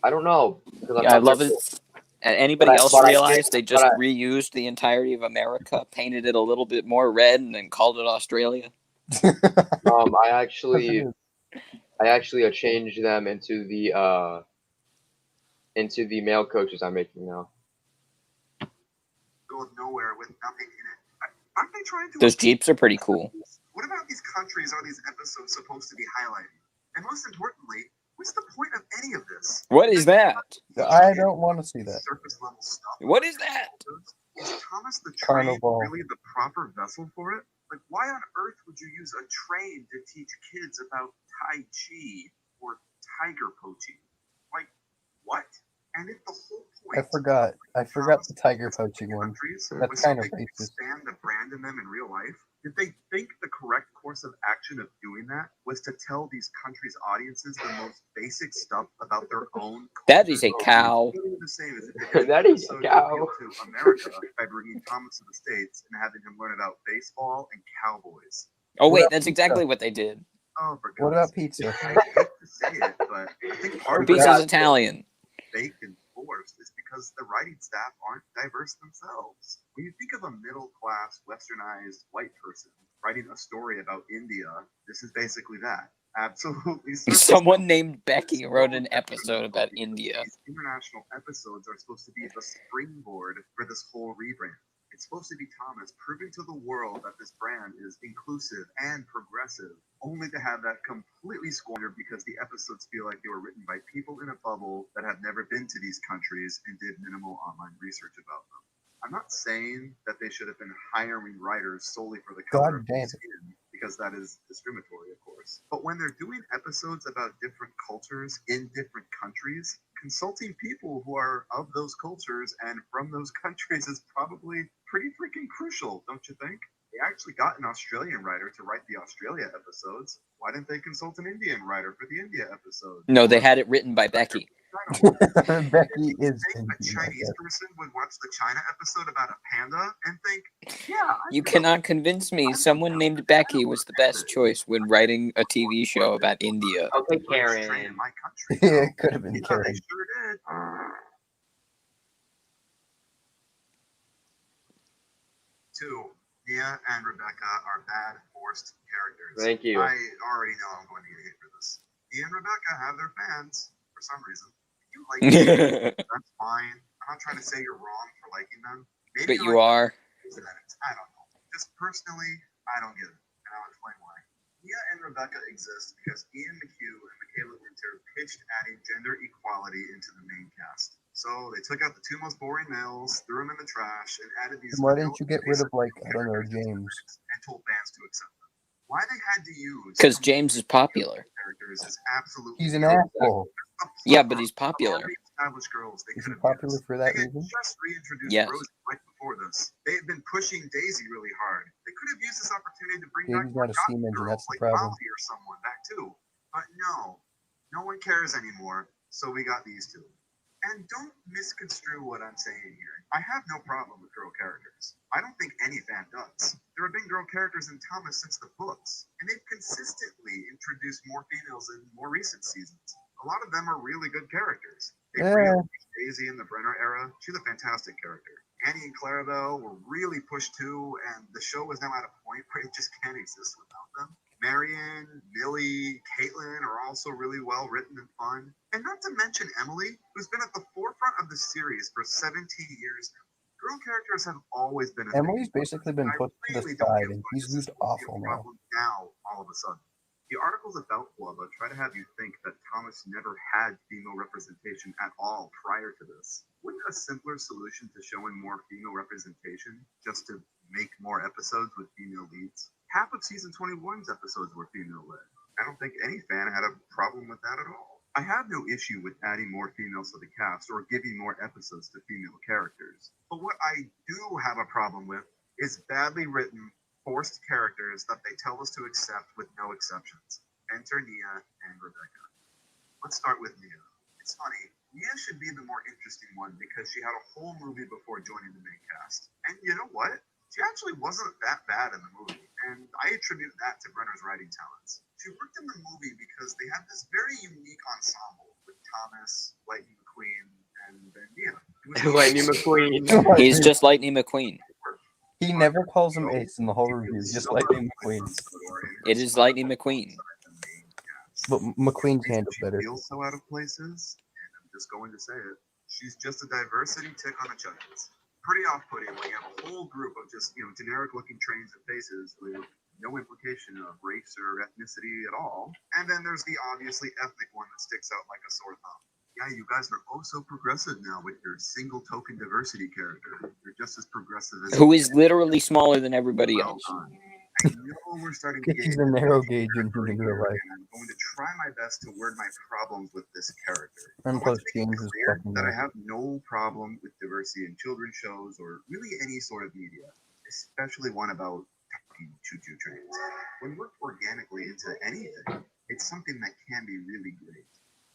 I don't know. Because Yeah, I love it. Anybody But I- else but I realize did- they just but I- reused the entirety of America, painted it a little bit more red, and then called it Australia? I actually changed them into the male coaches I'm making now. Middle of nowhere with nothing in it. Aren't they trying to? Those Jeeps are pretty cool. What about these countries are these episodes supposed to be highlighting? And most importantly, what's the point of any of this? What is that? I don't want to see that. Surface level stuff. What is that? Is Thomas the Train Carnival. really the proper vessel for it? Like, why on earth would you use a train to teach kids about Tai Chi or tiger poaching? Like, what? And if the whole I point forgot. I forgot the tiger poaching one. countries That's was kind of something to racist. expand the brand in them in real life, did they think the correct course of action of doing that was to tell these countries' audiences the most basic stuff about their own culture? That is a cow. Literally the same as if they did That is a episode cow. appeal to America by bringing Thomas to the States and having him learn about baseball and cowboys. Oh What wait, about that's pizza? exactly what they did. Oh, for What God's about pizza? sake. I hate to say it, but I think part of Pizza's that Italian. baked and forced is because the writing staff aren't diverse themselves. When you think of a middle-class, westernized white person writing a story about India, this is basically that. Absolutely. Someone named Becky wrote an episode about India. These international episodes are supposed to be the springboard for this whole rebrand. It's supposed to be Thomas proving to the world that this brand is inclusive and progressive, only to have that completely squandered because the episodes feel like they were written by people in a bubble that have never been to these countries and did minimal online research about them. I'm not saying that they should have been hiring writers solely for the color of God damn their skin, because that is discriminatory, of course. But when they're doing episodes about different cultures in different countries, consulting people who are of those cultures and from those countries is probably pretty freaking crucial, don't you think? They actually got an Australian writer to write the Australia episodes. Why didn't they consult an Indian writer for the India episode? No, they had it written by Becky. Becky is think a Indian, I Chinese guess. person would watch the China episode about a panda and think, yeah, You cannot convince me someone named Becky was the best choice when writing a TV show about India. Okay, in Karen. my country. Yeah, it could have been Yeah, they Karen. sure did. Two, Nia and Rebecca are bad, forced characters. Thank you. I already know I'm going to get hate for this. Nia and Rebecca have their fans for some reason. You like them, that's fine. I'm not trying to say you're wrong for liking them. Maybe But you are. I don't know. Just personally, I don't get it, and I'll explain why. Nia and Rebecca exist because Ian McHugh and Michaela Winter pitched adding gender equality into the main cast. So they took out the two most boring males, threw them in the trash, and added these. Why didn't you get rid of, like, I don't know, James? And told fans to accept them. Why they had to use Because James is popular. characters is absolutely He's an asshole. Yeah, but he's popular. Established girls they Is he could have popular used. for that They had reason? just reintroduced Yes. Rosie right before this. They had been pushing Daisy really hard. They could have used this opportunity to bring Daisy's back more not a steam goth engine, girls that's the like problem. Molly or someone back too. But no one cares anymore. So we got these two. And don't misconstrue what I'm saying here. I have no problem with girl characters. I don't think any fan does. There have been girl characters in Thomas since the books, and they've consistently introduced more females in more recent seasons. A lot of them are really good characters. They really Daisy in the Brenner era, she's a fantastic character. Annie and Clarabelle were really pushed too, and the show is now at a point where it just can't exist without them. Marion, Millie, Caitlin are also really well written and fun. And not to mention Emily, who's been at the forefront of the series for 17 years now. Girl characters have always been a Emily's thing. basically been I put to the really don't side, get and why he's this used is a awful now. problem now, all of a sudden. The articles about Flubba try to have you think that Thomas never had female representation at all prior to this. Wouldn't a simpler solution to showing more female representation just to make more episodes with female leads? Half of season 21's episodes were female-led. I don't think any fan had a problem with that at all. I have no issue with adding more females to the cast or giving more episodes to female characters. But what I do have a problem with is badly written, forced characters that they tell us to accept with no exceptions. Enter Nia and Rebecca. Let's start with Nia. It's funny, Nia should be the more interesting one because she had a whole movie before joining the main cast. And you know what? She actually wasn't that bad in the movie, and I attribute that to Brenner's writing talents. She worked in the movie because they had this very unique ensemble with Thomas, Lightning McQueen, and then Nia. It was Lightning McQueen. He's just Lightning McQueen. He never calls him Ace in the whole review, just Lightning McQueen. It is Lightning McQueen. But McQueen's handled She better. feels so out of places, and I'm just going to say it. She's just a diversity tick on a checklist. Pretty off-putting when you have a whole group of just, generic-looking trains and faces with no implication of race or ethnicity at all. And then there's the obviously ethnic one that sticks out like a sore thumb. Yeah, you guys are oh so progressive now with your single token diversity character. You're just as progressive as Who is literally smaller than everybody well else. done. I know we're starting to get He's a into narrow the gauge in territory real here, life. and I'm going to try my best to word my problems with this character. And I want plus, to make it James is clear fucking that I right. have no problem with diversity in children's shows or really any sort of media, especially one about talking choo-choo trains. When worked organically into anything, it's something that can be really great.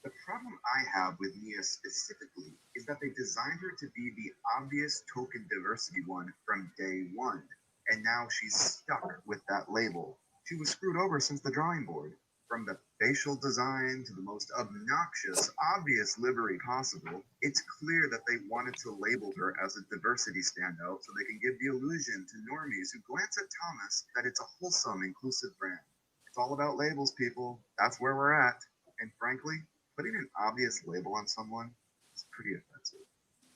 The problem I have with Nia specifically is that they designed her to be the obvious token diversity one from day one, and now she's stuck with that label. She was screwed over since the drawing board. From the facial design to the most obnoxious, obvious livery possible, it's clear that they wanted to label her as a diversity standout so they can give the illusion to normies who glance at Thomas that it's a wholesome, inclusive brand. It's all about labels, people. That's where we're at. And frankly, putting an obvious label on someone is pretty offensive.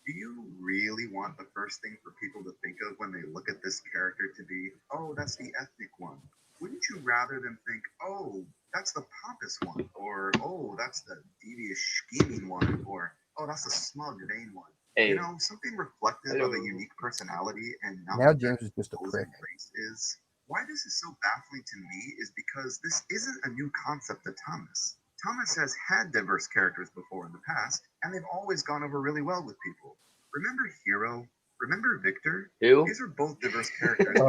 Do you really want the first thing for people to think of when they look at this character to be, oh, that's the ethnic one? Wouldn't you rather them think, oh, that's the pompous one, or oh, that's the devious, scheming one, or oh, that's the smug, vain one? Hey, Something reflective of a unique personality and not Now what their James is just a prick. supposed race is. Why this is so baffling to me is because this isn't a new concept to Thomas. Thomas has had diverse characters before in the past, and they've always gone over really well with people. Remember Hero? Remember Victor? who? These are both diverse characters.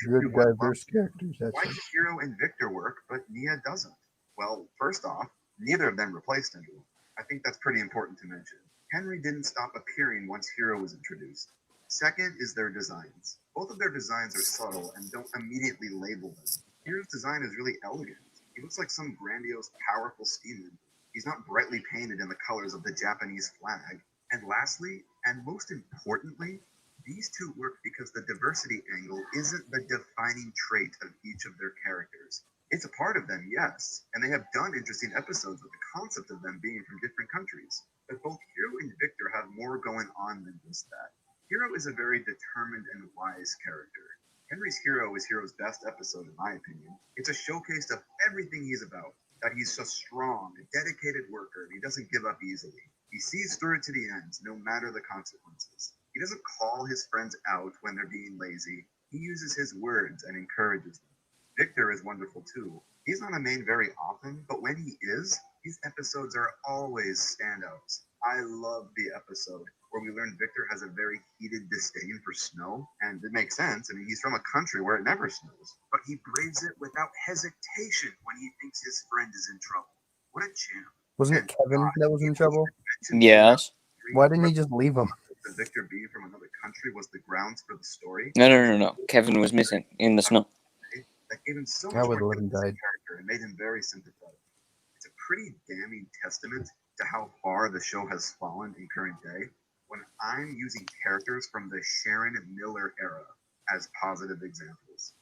Good diverse characters. Why That's do Hero and Victor work, but Nia doesn't? Well, first off, neither of them replaced anyone. I think that's pretty important to mention. Henry didn't stop appearing once Hero was introduced. Second is their designs. Both of their designs are subtle and don't immediately label them. Hero's design is really elegant. He looks like some grandiose, powerful steeman. He's not brightly painted in the colors of the Japanese flag. And lastly, and most importantly, these two work because the diversity angle isn't the defining trait of each of their characters. It's a part of them, yes, and they have done interesting episodes with the concept of them being from different countries. But both Hero and Victor have more going on than just that. Hero is a very determined and wise character. Henry's Hero is Hero's best episode, in my opinion. It's a showcase of everything he's about. that he's so strong, a dedicated worker, and he doesn't give up easily. He sees through it to the end, no matter the consequences. He doesn't call his friends out when they're being lazy. He uses his words and encourages them. Victor is wonderful too. He's not a main very often, but when he is, these episodes are always standouts. I love the episode where we learn Victor has a very heated disdain for snow, and it makes sense. I mean, he's from a country where it never snows, but he braves it without hesitation when he thinks his friend is in trouble. What a champ. Wasn't And it Kevin that was in trouble? Yes. Why didn't he just leave him? The Victor being from another country was the grounds for the story. No. Kevin was missing in the snow. That gave him so I much would more let him depth as a die. character and made him very sympathetic. It's a pretty damning testament to how far the show has fallen in current day when I'm using characters from the Sharon Miller era as positive examples.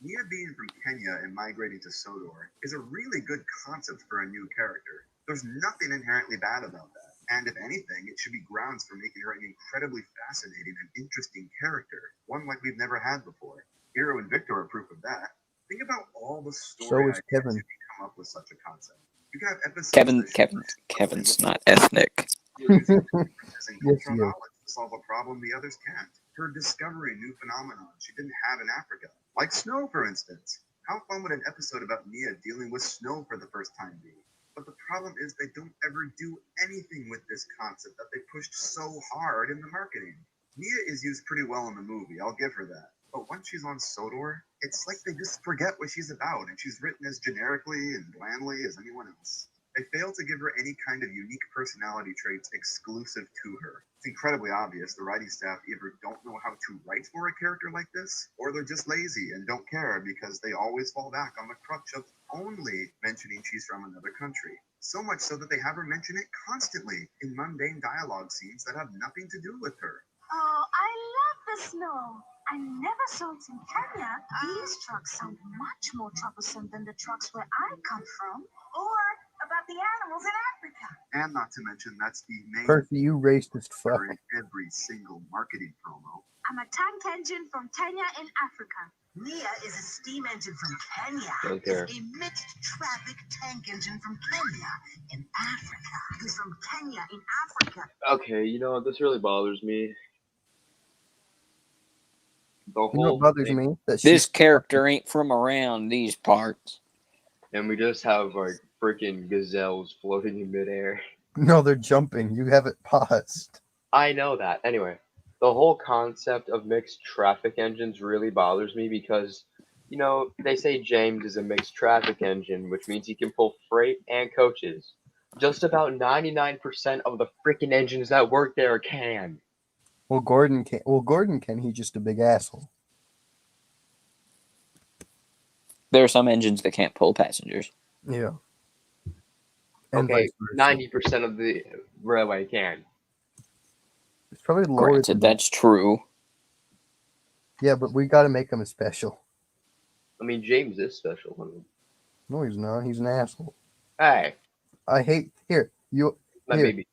Nia being from Kenya and migrating to Sodor is a really good concept for a new character. There's nothing inherently bad about that. And if anything, it should be grounds for making her an incredibly fascinating and interesting character, one like we've never had before. Hero and Victor are proof of that. Think about all the story So is ideas Kevin. you can come up with such a concept. You can have episodes that show Kevin's not ethnic. using differences in Yes, cultural he is. knowledge to solve a problem the others can't. Her discovering new phenomenon she didn't have in Africa, like snow, for instance. How fun would an episode about Nia dealing with snow for the first time be? But the problem is they don't ever do anything with this concept that they pushed so hard in the marketing. Nia is used pretty well in the movie, I'll give her that. But once she's on Sodor, it's like they just forget what she's about, and she's written as generically and blandly as anyone else. They fail to give her any kind of unique personality traits exclusive to her. It's incredibly obvious the writing staff either don't know how to write for a character like this, or they're just lazy and don't care because they always fall back on the crutch of only mentioning she's from another country. So much so that they have her mention it constantly in mundane dialogue scenes that have nothing to do with her. Oh, I love the snow. I never saw it in Kenya. These trucks sound much more troublesome than the trucks where I come from, or about the animals in Africa. And not to mention, that's the main Percy, you racist fuck. in every single marketing promo. I'm a tank engine from Kenya in Africa. Nia is a steam engine from Kenya. Don't Is care. a mixed traffic tank engine from Kenya in Africa. He's from Kenya in Africa. Okay, you know, this really bothers me. The You know whole what bothers thing. me? That This she's character ain't from around these parts. And we just have like freaking gazelles floating in midair. no, they're jumping. You have it paused. I know that. Anyway, the whole concept of mixed traffic engines really bothers me because, you know, they say James is a mixed traffic engine, which means he can pull freight and coaches. Just about 99% of the freaking engines that work there can. Well, Gordon can. Well, Gordon can. He's just a big asshole. There are some engines that can't pull passengers. Yeah. And Okay, vice versa. 90% of the railway can. It's probably lower. Granted, Than that's true. Yeah, but we got to make him a special. I mean, James is special. I mean, No, he's not. He's an asshole. hey, I hate. Here, you. that Here. may be.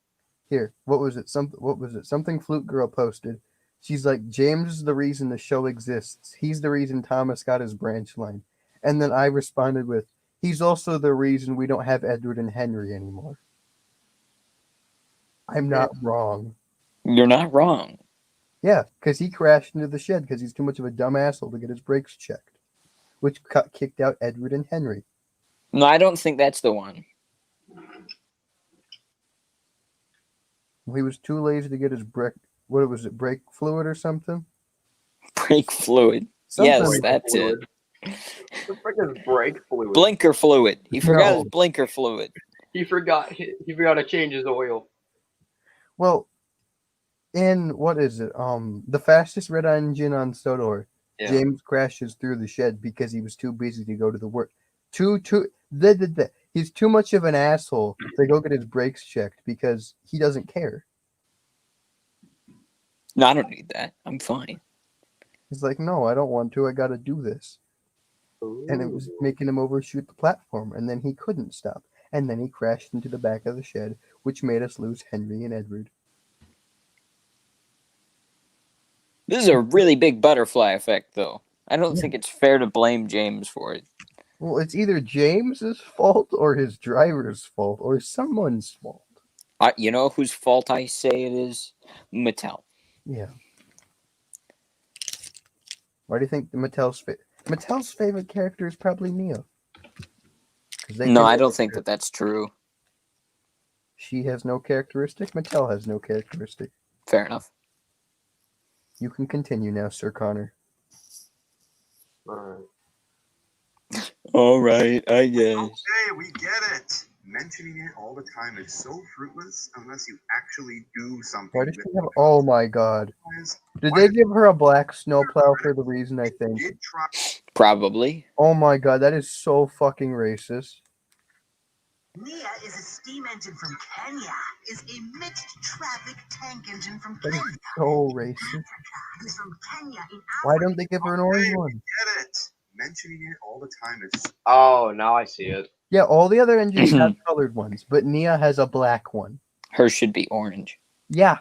Here, what was it? Something Flute Girl posted. She's like, James is the reason the show exists. He's the reason Thomas got his branch line. And then I responded with, he's also the reason we don't have Edward and Henry anymore. I'm not wrong. You're not wrong. Yeah, because he crashed into the shed because he's too much of a dumb asshole to get his brakes checked, which kicked out Edward and Henry. No, I don't think that's the one. He was too lazy to get his brake. What was it? Brake fluid or something? Brake fluid. Something Yes, like that's fluid. it. The freaking brake fluid. Blinker fluid. He forgot No. his blinker fluid. He forgot to change his oil. Well, in what is it? The fastest red engine on Sodor. Yeah. James crashes through the shed because he was too busy to go to the work. He's too much of an asshole to go get his brakes checked because he doesn't care. No, I don't need that. I'm fine. He's like, no, I don't want to. I got to do this. And it was making him overshoot the platform, and then he couldn't stop. And then he crashed into the back of the shed, which made us lose Henry and Edward. This is a really big butterfly effect, though. I don't think it's fair to blame James for it. Well, it's either James's fault or his driver's fault or someone's fault. You know whose fault I say it is? Mattel. Yeah. Why do you think Mattel's favorite character is probably Neo? 'Cause they No, can- I don't think that that's true. She has no characteristic. Mattel has no characteristic. Fair enough. You can continue now, Sir Connor. Alright. All right, I guess. Okay, we get it. Mentioning it all the time is so fruitless unless you actually do something. Why does with she have? it. Oh my God! Guys, Did why they give her a black snowplow for the reason? I they think. did try. Probably. Oh my God, that is so fucking racist. Nia is a steam engine from Kenya. Is a mixed traffic tank engine from That is Kenya. so racist. Africa is from Kenya in Why Africa. don't they give her an orange Okay, one? Get it. Mentioning it all the time is Oh, now I see it. Yeah, all the other engines have colored ones, but Nia has a black one. Hers should be orange. Yeah.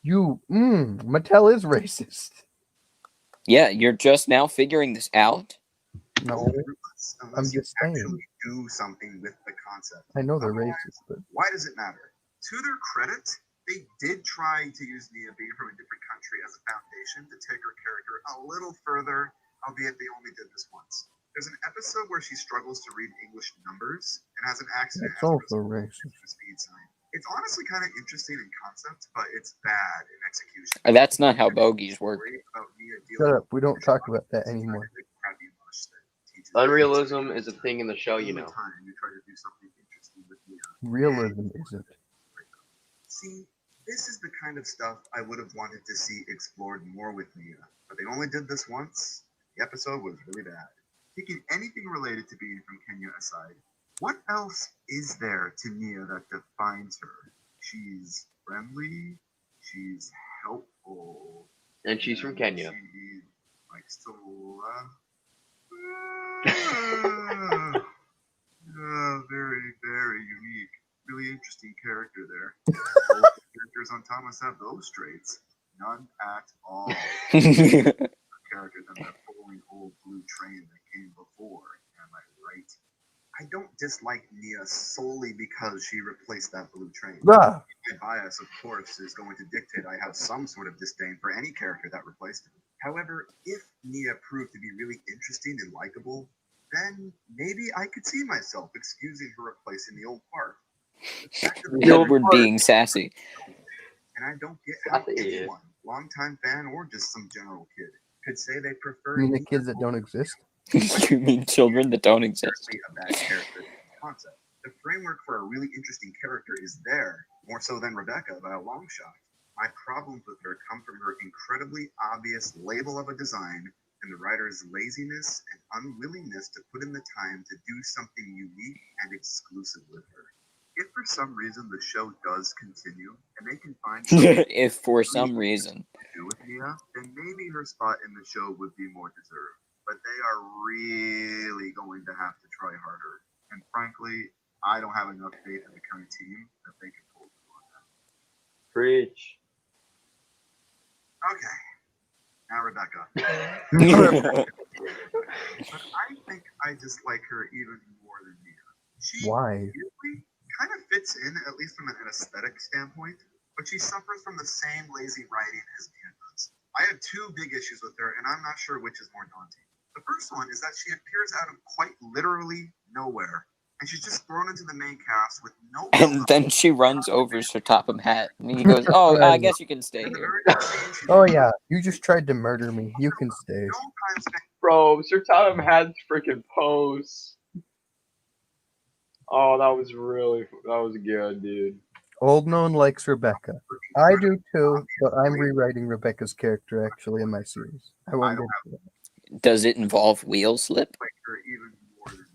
Mattel is racist. Yeah, you're just now figuring this out? No, fruitless I'm unless you just saying. actually do something with the concept. I know they're Otherwise, racist, but Why does it matter? To their credit, they did try to use Nia being from a different country as a foundation to take her character a little further, albeit they only did this once. There's an episode where she struggles to read English numbers and has an accident. that's as a also result of racist. the speed sign. It's honestly kind of interesting in concept, but it's bad in execution. That's not how bogies work. Worry about Nia Shut dealing up. We don't with talk about that this anymore. kind of crappy mush that teaches Unrealism is a thing in the show, all you the know. time you try to do something interesting with Nia. Realism isn't. See, this is the kind of stuff I would have wanted to see explored more with Nia, but they only did this once. The episode was really bad. Taking anything related to being from Kenya aside, what else is there to Nia that defines her? She's friendly, she's helpful, And she's from Kenya. She likes to laugh. Very, very unique. Really interesting character there. Both characters on Thomas have those traits. None at all. Character than that boring old blue train that came before. Am I right? I don't dislike Nia solely because she replaced that blue train. Ah, My bias, of course, is going to dictate I have some sort of disdain for any character that replaced him. However, if Nia proved to be really interesting and likable, then maybe I could see myself excusing her replacing the old part. The fact of the matter Edward being sassy. and I don't get how Sassy. anyone, longtime fan or just some general kid, could say they prefer I mean the Nia kids that don't exist. You mean children that don't exist? necessarily a bad character concept. The framework for a really interesting character is there, more so than Rebecca by a long shot. My problems with her come from her incredibly obvious label of a design and the writer's laziness and unwillingness to put in the time to do something unique and exclusive with her. If for some reason the show does continue and they can find something If for some reason. to do with Nia, then maybe her spot in the show would be more deserved. But they are really going to have to try harder. And frankly, I don't have enough faith in the current team that they can pull through on that. Preach. Okay. Now Rebecca. But I think I dislike her even more than Nia. She Why? weirdly kind of fits in, at least from an aesthetic standpoint, but she suffers from the same lazy writing as Nia does. I have two big issues with her, and I'm not sure which is more daunting. The first one is that she appears out of quite literally nowhere, and she's just thrown into the main cast with no And build-up. then she runs over Sir Topham Hatt. And he goes, "Oh, I guess you can stay In the here." very next scene, she's Oh yeah, you just tried to murder me. You can stay. no time spent Bro, Sir Topham had freaking pose. Oh, that was good, dude. Old Known likes Rebecca. I do too, but I'm rewriting Rebecca's character actually in my series. I won't get to that. Does it involve wheel slip? like her even more than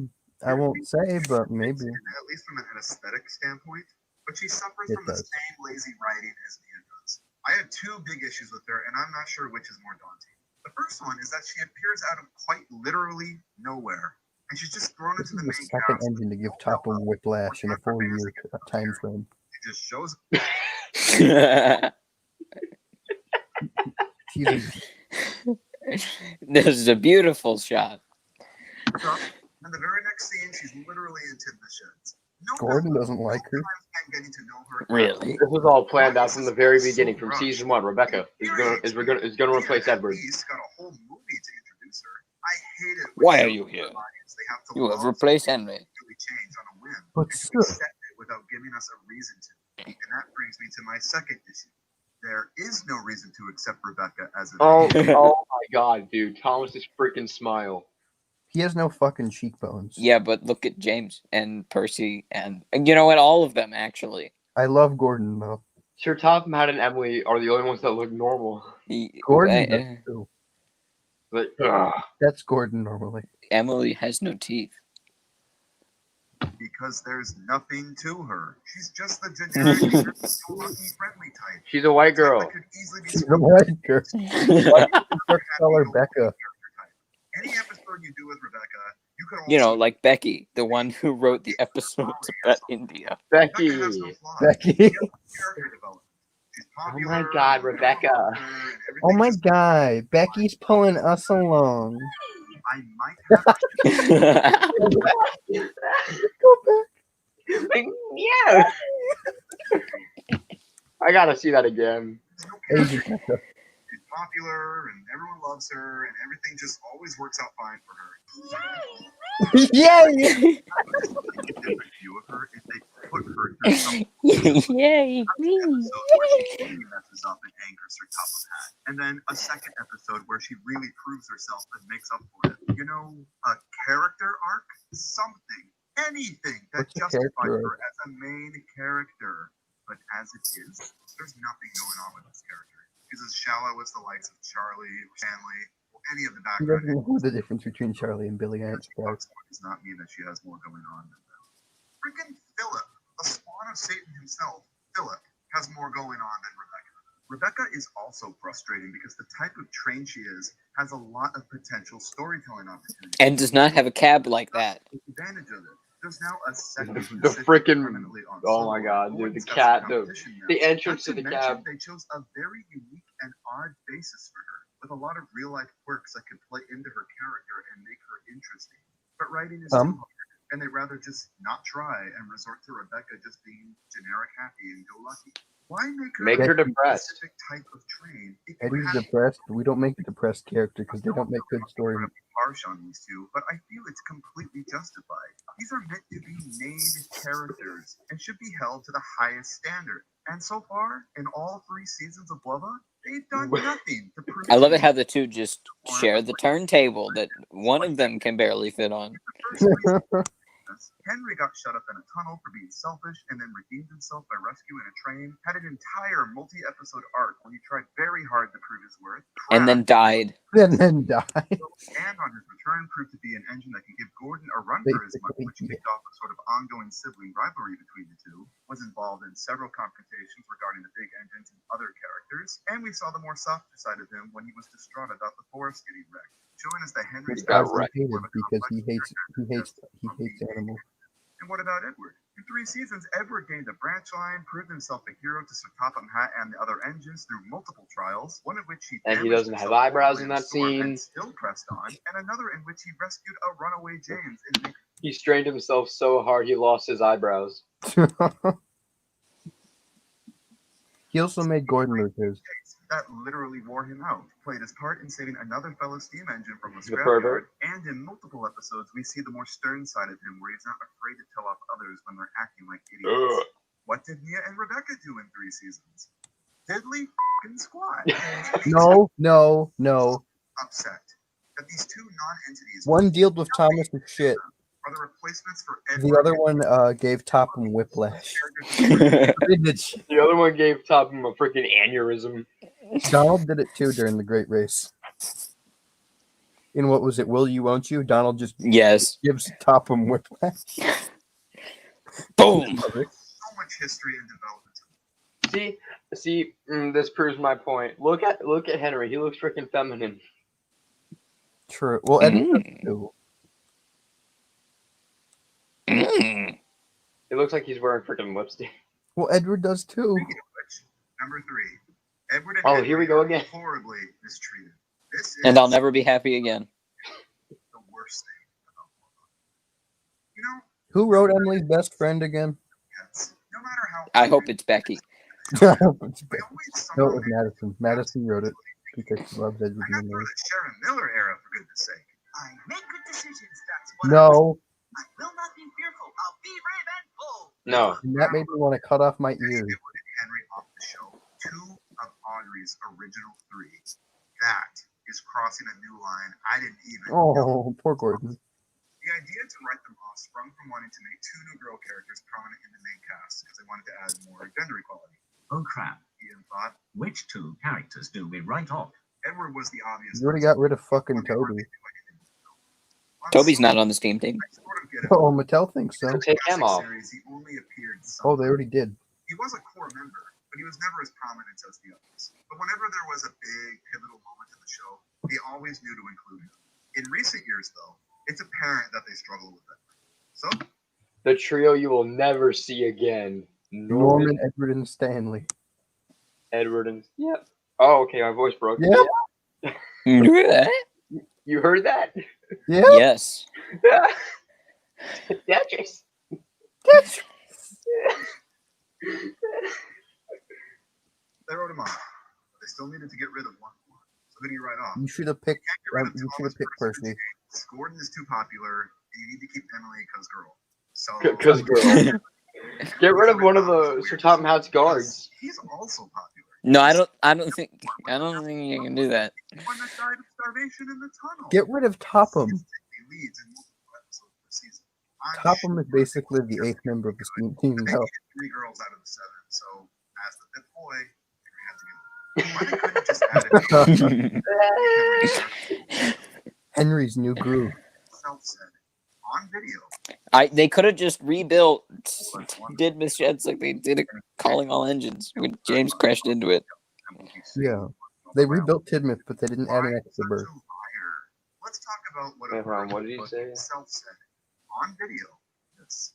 Nia. I won't say, but maybe. At least from an aesthetic standpoint, but she suffers It from the does. same lazy writing as Nia does. I have two big issues with her, and I'm not sure which is more daunting. The first one is that she appears out of quite literally nowhere, and she's just thrown This into is the the main second cast. engine to give Topham whiplash in a 4-year time frame. It just shows Jesus. This is a beautiful shot. And the very next scene, she's literally into the sheds. No Gordon Bella, doesn't like her. no time spent getting to know her. Really? This was all planned out from the very beginning, from season 1. Rebecca is gonna replace Edward. At least got a whole movie to introduce her. I hate it. Why are you here? They have to You have love replaced something Henry. to really change on a whim, But and to still. accept it without giving us a reason to. And that brings me to my second issue. There is no reason to accept Rebecca as a Oh my god, dude. Thomas's freaking smile. He has no fucking cheekbones. Yeah, but look at James and Percy and you know what? All of them actually. I love Gordon though. Sure, Topham, Matt, and Emily are the only ones that look normal. Gordon does too. But ugh. That's Gordon normally. Emily has no teeth. because there's nothing to her. She's just the generic lucky friendly type. She's a white Type girl. that could easily be She's a screwed white girl. with. Let's call her Becca. Any episode you do with Rebecca, you could also You know, like Becky, the one who wrote the episodes about India. Becky. Rebecca has no flaws. Becky. She has character development. She's Oh popular, my god, Rebecca. and Oh everything my is- god, Becky's pulling us along. I might have Go back. Yeah. I gotta see that again. Hey, Becca. She's popular and everyone loves her and everything just always works out fine for her. Yay! A different view of her if they put her through some Yay! episode where she really messes up and angers her top of hat. And then a second episode where she really proves herself and makes up for it. You know, a character arc? Something. Anything that What's a justifies character her as a main character. But as it is, there's nothing going on with this character. She's as shallow as the likes of Charlie, Stanley, or any of the He background. doesn't know the difference between Charlie and Billy Ant Sprout. Does not mean that she has more going on than them. Freaking Philip, the spawn of Satan himself, Philip, has more going on than Rebecca. Rebecca is also frustrating because the type of train she is has a lot of potential storytelling opportunities. And does not have a cab like that. Take advantage of it. There's now a second The frickin' permanently on oh my Solo. god, Who dude, the discussed cat, competition now. the entrance to Not the mention cab. They chose a very unique and odd basis for her, with a lot of real life quirks that could play into her character and make her interesting. But writing is too hard, and they rather just not try and resort to Rebecca just being generic happy and go lucky. Why Make her a depressed. specific type of train? If you Eddie's have depressed, but we don't make a depressed character because they don't make good story. harsh on these two, but I feel it's completely justified. These are meant to be named characters and should be held to the highest standard. And so far, in all 3 seasons of Blubba, they've done nothing to prove. I love it how the two just share the turntable that one of them can barely fit on. Henry got shut up in a tunnel for being selfish and then redeemed himself by rescuing a train, had an entire multi-episode arc where he tried very hard to prove his worth, And then died. And then die. and on his return proved to be an engine that could give Gordon a run for his money, which kicked off a sort of ongoing sibling rivalry between the two, was involved in several confrontations regarding the big engines and other characters, and we saw the more softer side of him when he was distraught about the forest getting wrecked, showing us that Henry's got He's wrecked. hated because he hates animals. And what about Edward? In 3 seasons, Edward gained a branch line, proved himself a hero to Sir Topham Hatt and the other engines through multiple trials, one of which he And he damaged doesn't have himself eyebrows horribly in that a storm scene. and still pressed on, and another in which he rescued a runaway James in He strained himself so hard he lost his eyebrows. He also made Gordon lose his. that literally wore him out. Played his part in saving another fellow steam engine from a The scrapyard, pervert. and in multiple episodes we see the more stern side of him where he's not afraid to tell off others when they're acting like idiots. Ugh. What did Mia and Rebecca do in 3 seasons? Diddly f***ing squat. No. Upset that these two non-entities One dealt with Thomas and shit. are the replacements for The Edward other one gave Topham whiplash. The other one gave Topham a freaking aneurysm. Donald did it too during the Great Race. In what was it, Will You, Won't You? Donald just Yes. gives Topham whiplash. Boom. so much history and development. See, this proves my point. Look at Henry. He looks freaking feminine. True. Well, Eddie does too. Mm. It looks like he's wearing freaking lipstick. Well, Edward does too. Speaking of which, number 3, Edward and Oh, Henry here we go are again. horribly mistreated. This is And I'll never be happy again. the worst thing about You know, Who wrote Emily's best friend again? pets, no matter how I hope it's Becky. we always No, somehow it was Madison. Madison wrote it because she loves Edward I got through Miller. the Sharon Miller era, for goodness sake. I make good decisions. That's what No, I will not be fearful. I'll be brave and bold. No. and that made me want to cut off my Edward ears. and Henry off the show. 2 of Audrey's original 3. That is crossing a new line I didn't even know. Oh, poor Gordon. The idea to write them off sprung from wanting to make 2 new girl characters prominent in the main cast because they wanted to add more gender equality. Oh crap. Ian thought Which 2 characters do we write off? Edward was the obvious. You already got rid of fucking Toby. Toby's not on the Steam team. I sort of get it. Oh, Mattel thinks so. In the Take him classic off. series, he only appeared Oh, they somewhere. already did. He was a core member, but he was never as prominent as the others. But whenever there was a big pivotal moment in the show, they always knew to include him. In recent years, though, it's apparent that they struggle with it. So, The trio you will never see again. Norman, Edward, and Stanley. Edward, and yep. Oh, okay, my voice broke. Yep. You heard that? Yeah. Yes. Yeah, Jason. they wrote him off. They still needed to get rid of one more. So who do you write off? You should have picked. Can't get rid of You should Thomas have picked Percy. Percy. Gordon is too popular, and you need to keep Emily because girl. So, Because girl. Get rid of one of the Sir Topham Hatt's guards. He's also popular. No, I don't think you can do that. One that died of starvation in the tunnel. Get rid of Topham. He leads in multiple episodes per season. I'm Topham is basically the 8th member of the Steam team They now. needed 3 girls out of the 7, so as the 5th boy, Henry had to get it. Why they couldn't just add it? Henry's new groove. Self-said on video. They could have just rebuilt Didmouth Sheds like they did at Calling All Engines when James crashed into it. Yeah. They rebuilt Tidmouth, but they didn't add an extra berth. Let's talk about what Wait, hold on, what did he say? Self-said on video. That's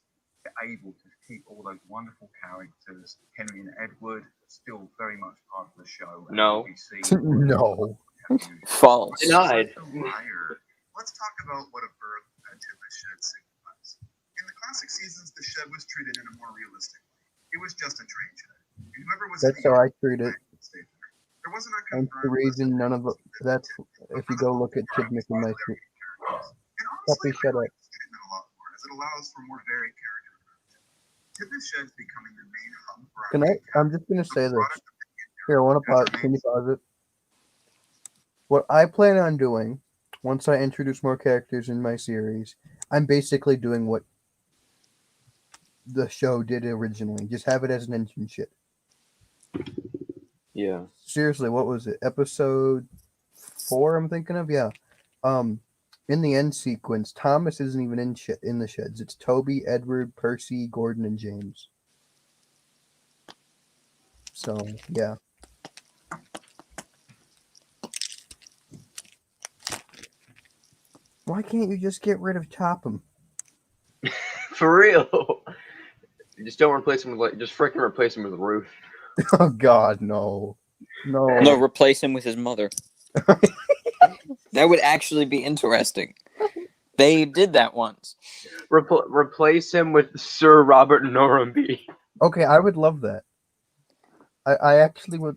able to keep all those wonderful characters. Henry and Edward are still very much part of the show. and No. we see- No. False. Denied. Let's talk about what a birth at Tidmouth Shed signifies. In the classic seasons, the shed was treated in a more realistic way. It was just a train shed. And whoever was That's in the how I yard treat it. stayed there. There wasn't a That's the confirmed reason none of that's if you go look at Tidmouth in my And Puppy, honestly, shut I like up. this treatment a lot more, as it allows for more varied character development. Tidmouth Shed's becoming the main hub for Can I? I'm just gonna say this. Here, I want to pause. Can you pause it? What I plan on doing once I introduce more characters in my series, I'm basically doing what the show did originally. Just have it as an engine shit. Yeah. Seriously, what was it? Episode 4, I'm thinking of? Yeah. In the end sequence, Thomas isn't even in the sheds. It's Toby, Edward, Percy, Gordon, and James. So, yeah. Why can't you just get rid of Topham? For real. Just don't replace him with just freaking replace him with Ruth. Oh God, no. No, replace him with his mother. That would actually be interesting. They did that once. Replace him with Sir Robert Norramby. Okay, I would love that. I actually would.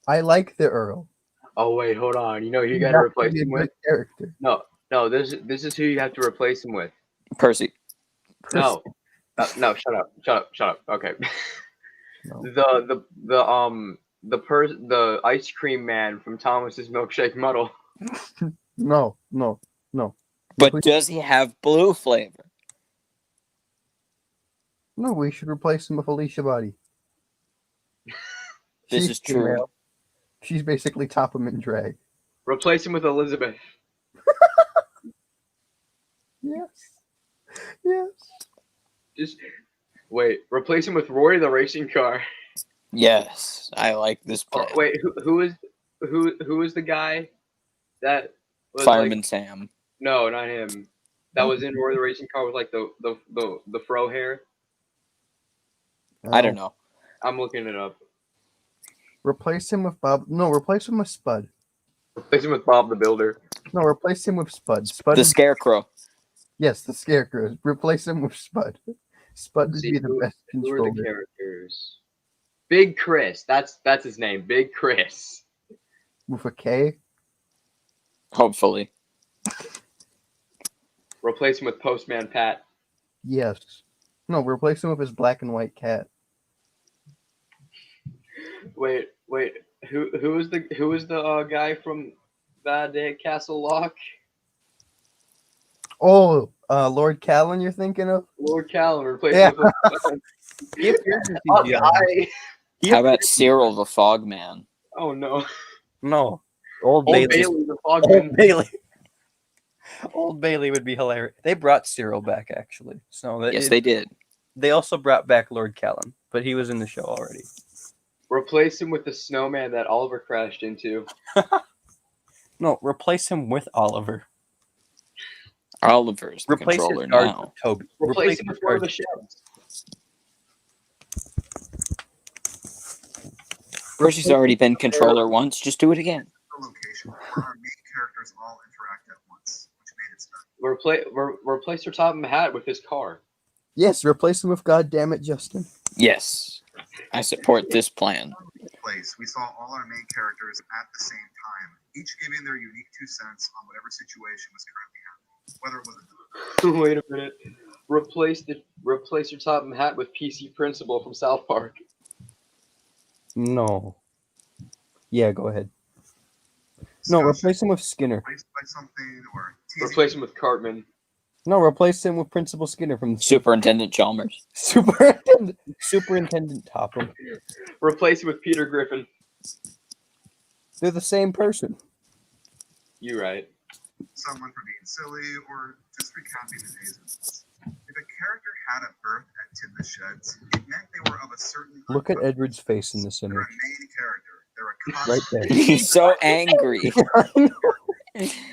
I like the Earl. Oh wait, hold on. You know who you He gotta has to replace be a him with? good character. No. This is who you have to replace him with. Percy. No. No. Shut up. Okay. No. The ice cream man from Thomas's Milkshake Muddle. No. But does he have blue flavor? No, we should replace him with Alicia Body. This She's is true. female. She's basically Topham in drag. Replace him with Elizabeth. Yes. Just wait. Replace him with Rory the racing car. Yes, I like this Oh, plan. wait, who is the guy that was Fireman like, Sam. no, not him. That was in Rory the racing car with like the fro hair. I don't know. I'm looking it up. Replace him with Bob. No, replace him with Spud. Replace him with Bob the Builder. No, replace him with Spud. Spud The is Scarecrow. Yes, the Scarecrow. Replace him with Spud. Spud would See, be the best who are the controller. characters? Big Chris. That's his name. Big Chris. With a K? Hopefully. Replace him with Postman Pat. Yes. No, replace him with his black and white cat. Wait. Who is the guy from Bad Day at Castle Lock? Oh, Lord Callan, you're thinking of? Lord Callan. Replace Yeah. him with He appears in Oh, CGI. guy. How about Cyril the Fogman? Oh no. No, Old Old Bailey. Bailey the Old Fogman. Bailey. Old Bailey would be hilarious. They brought Cyril back actually. So Yes, they did. They also brought back Lord Callan, but he was in the show already. Replace him with the snowman that Oliver crashed into. No, replace him with Oliver. Oliver's the Replace his controller guards now. with Toby. Replace him his with one of the guards- sheds. Percy's already been controller once. Just do it again. The location where our main characters all interact at once, which made it special. Replace your top hat with his car. Yes, replace him with Goddammit Justin. Yes. I support this plan. Place, we saw all our main characters at the same time, each giving their unique 2 cents on whatever situation was currently happening. Whether it was a Wait a minute. Replace your top hat with PC Principal from South Park. No. Yeah, go ahead. No, replace him with Skinner. replaced by something or Replace him with Cartman. No, replace him with Principal Skinner from the Superintendent Chalmers. Superintendent Topham. Replace him with Peter Griffin. They're the same person. You right. someone for being silly or just recapping the days of this. If a character had a birth at Timber Sheds, it meant they were of a certain Look at Edward's face in this they're image. a main character. They're a Right constant. there. He's so angry.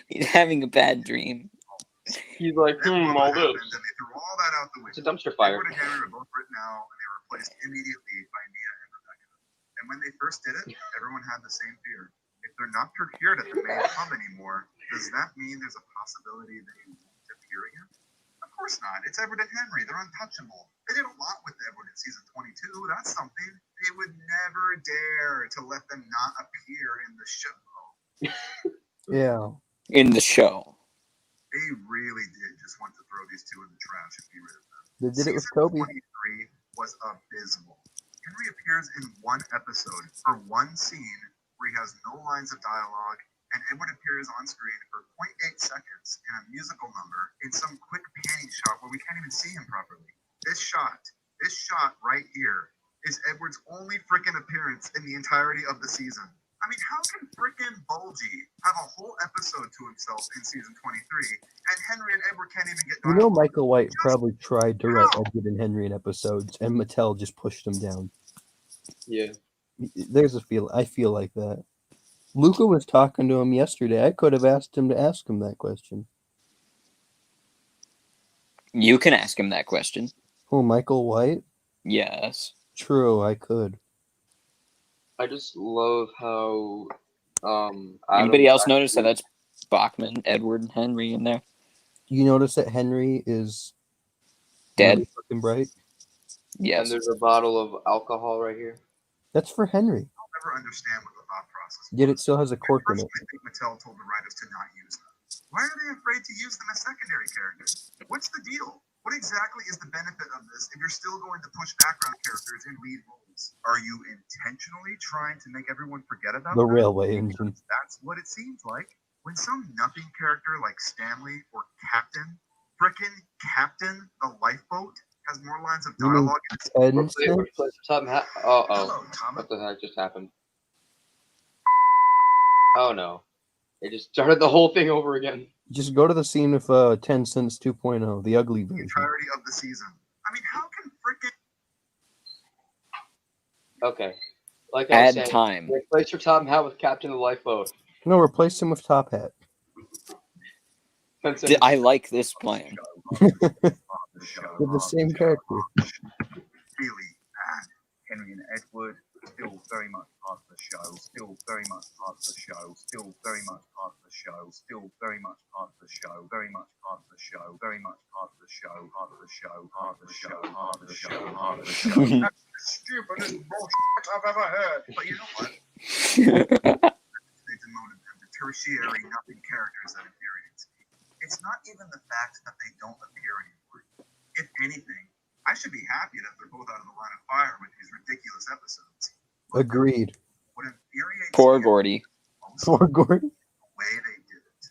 He's having a bad dream. He's like, Then all what happened, this. and they threw all that out the It's a window. dumpster fire. Edward and Henry were both written out, and they were replaced immediately by Mia and Rebecca. And when they first did it, everyone had the same fear. If they're not procured at the main hub anymore, does that mean there's a possibility they won't appear again? Of course not. It's Edward and Henry. They're untouchable. They did a lot with Edward in season 22. That's something. They would never dare to let them not appear in the show. Yeah. In the show. They really did just want to throw these two in the trash and be rid of them. They did it with Season Toby. 23 was abysmal. Henry appears in one episode for one scene where he has no lines of dialogue, and Edward appears on screen for 0.8 seconds in a musical number in some quick panning shot where we can't even see him properly. This shot right here, is Edward's only freaking appearance in the entirety of the season. I mean, how can frickin' Bulgy have a whole episode to himself in season 23, and Henry and Edward can't even get You know, dialogue? Michael White probably tried to write Edward and Henry in episodes, and Mattel just pushed him down. Yeah. There's a feel. I feel like that. Luca was talking to him yesterday. I could have asked him to ask him that question. You can ask him that question. Oh, Michael White? Yes. True, I could. I just love how Anybody Adam else notice that actually- that's Bachman, Edward, and Henry in there? You notice that Henry is Dead? really fucking bright? And Yes. there's a bottle of alcohol right here. That's for Henry. I'll never understand what the thought process was. Yet it still has a I cork in it. personally think Mattel told the writers to not use them. Why are they afraid to use them as secondary characters? What's the deal? What exactly is the benefit of this if you're still going to push background characters in lead roles? Are you intentionally trying to make everyone forget about The them? railway engine. That's what it seems like. When some nothing character like Stanley or Captain, frickin' Captain, the lifeboat, has more lines of You mean dialogue in his Ken? Replace your top hat. Oh, Hello, Thomas. what the heck just happened? Oh no. They just started the whole thing over again. Just go to the scene with 10 Cents 2.0, the ugly The version. entirety of the season. I mean, how can frickin' Okay. Like I was Add saying, time. replace your top hat with Captain of the Lifeboat. No, replace him with Top Hat. I like this plan. With the same character. really bad. Henry and Edward, still very much part of the show, still very much part of the show, still very much part of the show, still very much part of the show, very much part of the show. show, very much part of the show, part of the show, part of the show, part of the show, part of the show. That's the stupidest bullshit I've ever heard. But you know what? They demoted them to tertiary nothing characters that infuriates me. It's not even the fact that they don't appear anymore. If anything, I should be happy that they're both out of the line of fire with these ridiculous episodes. Agreed. What infuriates Poor me Gordy. most Poor Gordon. the way they did it.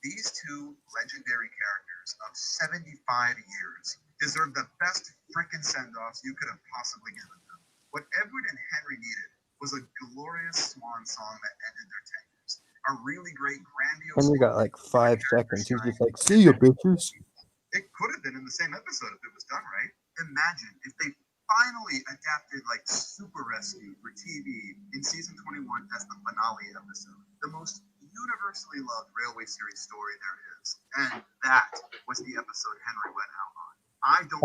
These two legendary characters of 75 years deserve the best frickin' send-offs you could have possibly given them. What Edward and Henry needed was a glorious swan song that ended their tenures. A really great, grandiose. Henry got like 5 seconds. He's just like, see you, bitches. It could have been in the same episode if it was done right. Imagine if they finally adapted like Super Rescue for TV in season 21 as the finale episode. The most universally loved railway series story there is. And that was the episode Henry went out on.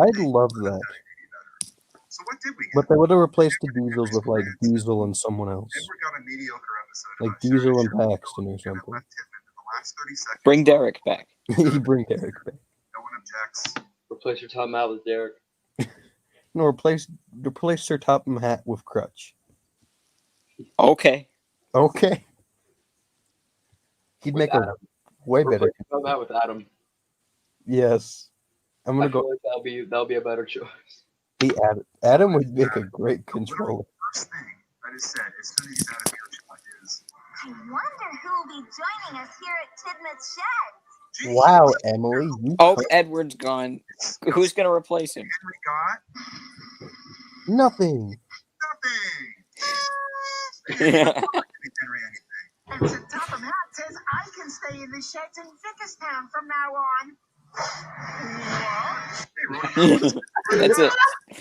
I'd love that. Any better. So what did we get? But they would have replaced the Diesels with like Diesel and someone else. Edward got a mediocre episode. Like about Diesel and Sheridan Paxton or and it something. left him in the last 30 seconds. Bring Derek back. You bring Derek back. No one objects. Replace your top Matt with Derek. No, replace Sir Topham Hatt with Crutch. Okay. Okay. He'd With make Adam. a way better. Replace your top Matt with Adam. Yes. I'm I gonna feel go. like that'll be a better choice. Adam would make a great controller. First thing that is said as soon as he's out of earshot is, I wonder who will be joining us here at Tidmouth Shed. "Gee, Wow, Emily, you Oh, Edward's gone. Who's gonna replace him? Henry got nothing. nothing." Henry anything. And Sir Topham Hatt says I can stay in the sheds in Vickerstown from now on. What? They wrote about That's it.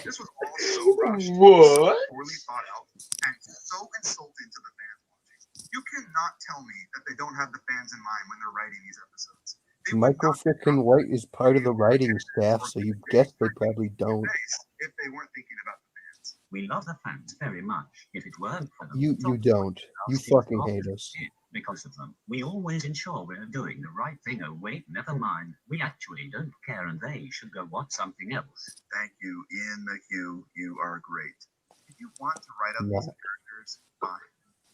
This was all so rushed, What? poorly thought out, and so insulting to the fans watching. You cannot tell me that they don't have the fans in mind when they're writing these episodes. They would Michael not frickin' White is part of the writing staff, so you guess they probably don't. if they weren't thinking about the fans. We love the fans very much. If it weren't for them, You don't. You fucking hate us. Because of them, we always ensure we're doing the right thing. Oh wait, never mind. We actually don't care, and they should go watch something else. Thank you, Ian McHugh. You are great. If you want to write up Yeah. these characters, fine.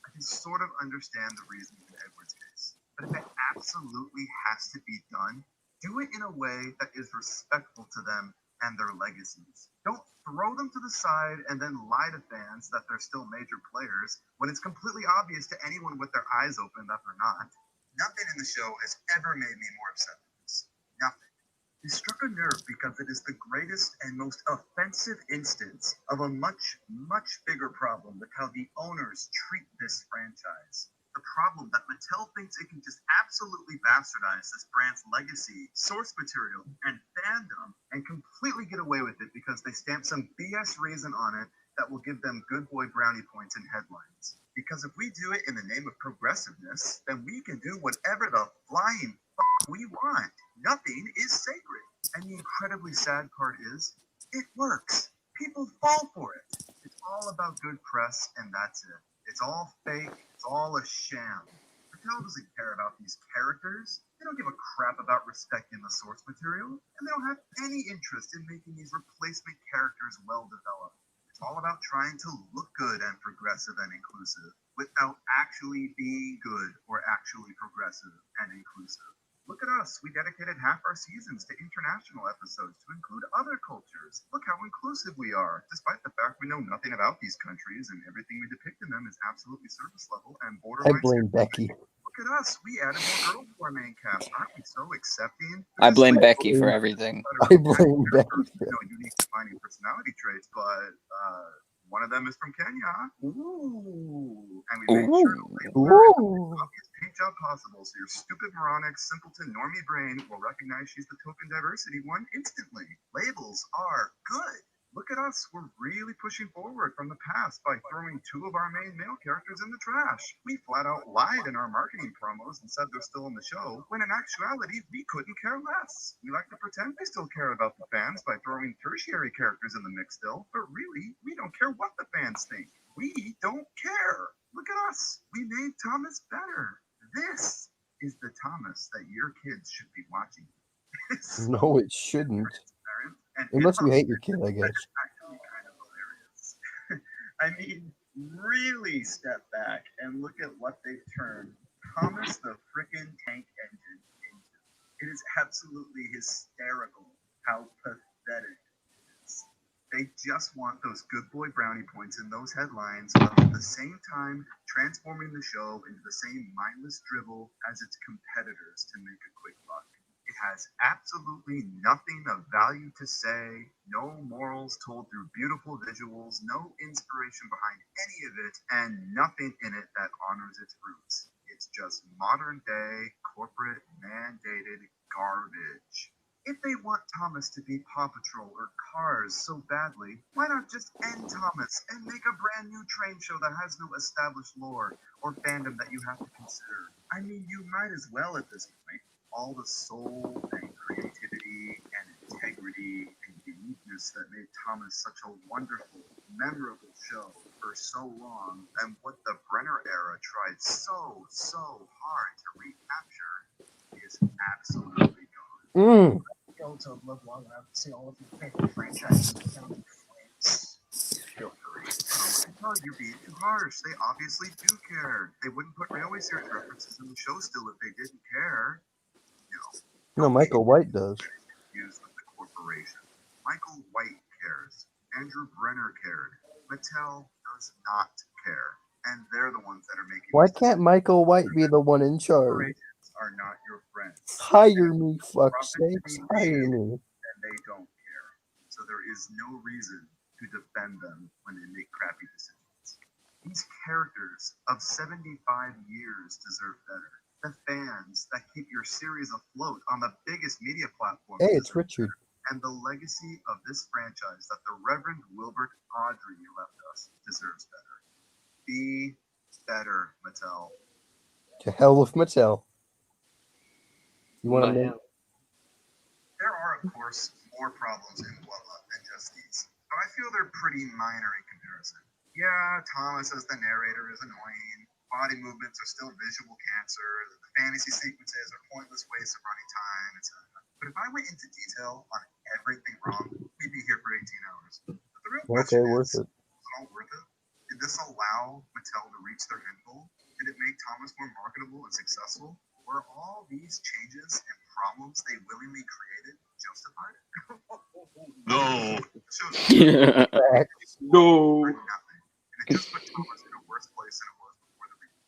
I can sort of understand the reasoning in Edward's case. But if it absolutely has to be done, do it in a way that is respectful to them and their legacies. Don't throw them to the side and then lie to fans that they're still major players when it's completely obvious to anyone with their eyes open that they're not. Nothing in the show has ever made me more upset than this. Nothing. It struck a nerve because it is the greatest and most offensive instance of a much, much bigger problem with how the owners treat this franchise. The problem that Mattel thinks it can just absolutely bastardize this brand's legacy, source material, and fandom, and completely get away with it because they stamp some BS reason on it that will give them good boy brownie points and headlines. Because if we do it in the name of progressiveness, then we can do whatever the flying f we want. Nothing is sacred. And the incredibly sad part is, it works. People fall for it. It's all about good press, and that's it. It's all fake. It's all a sham. Mattel doesn't care about these characters. They don't give a crap about respecting the source material, and they don't have any interest in making these replacement characters well developed. It's all about trying to look good and progressive and inclusive without actually being good or actually progressive and inclusive. Look at us. We dedicated half our seasons to international episodes to include other cultures. Look how inclusive we are, despite the fact we know nothing about these countries and everything we depict in them is absolutely surface level and I borderline. blame Becky. Look at us. We added more girls to our main cast. Aren't we so accepting? I blame Becky for everything. I blame Becky for No unique defining personality traits, but one of them is from Kenya. Ooh. And we made sure to label her as the obvious paint job possible, so your stupid, moronic, simpleton, normie brain will recognize she's the token diversity one instantly. Labels are good. Look at us. We're really pushing forward from the past by throwing two of our main male characters in the trash. We flat out lied in our marketing promos and said they're still in the show, when in actuality, we couldn't care less. We like to pretend we still care about the fans by throwing tertiary characters in the mix still, but really, we don't care what the fans think. We don't care. Look at us. We made Thomas better. This is the Thomas that your kids should be watching. It's so No, it shouldn't. transparent, and Unless you hip-hop hate your kid, I guess. is actually kind of hilarious. I mean, really step back and look at what they've turned Thomas the frickin' Tank Engine into. It is absolutely hysterical how pathetic it is. They just want those good boy brownie points in those headlines, while at the same time transforming the show into the same mindless drivel as its competitors to make a quick buck. It has absolutely nothing of value to say, no morals told through beautiful visuals, no inspiration behind any of it, and nothing in it that honors its roots. It's just modern day, corporate, mandated garbage. If they want Thomas to be Paw Patrol or Cars so badly, why not just end Thomas and make a brand new train show that has no established lore or fandom that you have to consider? I mean, you might as well at this point. All the soul and creativity and integrity and uniqueness that made Thomas such a wonderful, memorable show for so long, and what the Brenner era tried so hard to recapture, is absolutely gone. To live long enough to see all of your favorite franchises down in flames. Feel free. Oh, you're being too harsh. They obviously do care. They wouldn't put Railway Series references in the show still if they didn't care. No, Michael White does. Confused with the corporation. Michael White cares. Andrew Brenner cared. Mattel does not care. And they're the ones that are making Why these can't Michael White be the one in charge? Corporations are not your friends. Hire me, fuck Profits sakes. to be Hire made, me. and they don't care. So there is no reason to defend them when they make crappy decisions. These characters of 75 years deserve better. The fans that keep your series afloat on the biggest media platform. Hey, it's Richard. And the legacy of this franchise that the Reverend Wilbert Audrey left us deserves better. Be better, Mattel. To hell with Mattel. You want to But- know? There are, of course, more problems in Wubba than just these, but I feel they're pretty minor in comparison. Yeah, Thomas as the narrator is annoying. Body movements are still visual cancer. The fantasy sequences are pointless waste of running time, etc. But if I went into detail on everything wrong, we'd be here for 18 hours. But the real question Okay, worth is it. it all worth it? Did this allow Mattel to reach their end goal? Did it make Thomas more marketable and successful? Were all these changes and problems they willingly created justified? No. No. Nothing. And it just put Thomas in a worse place than it was before the reboot.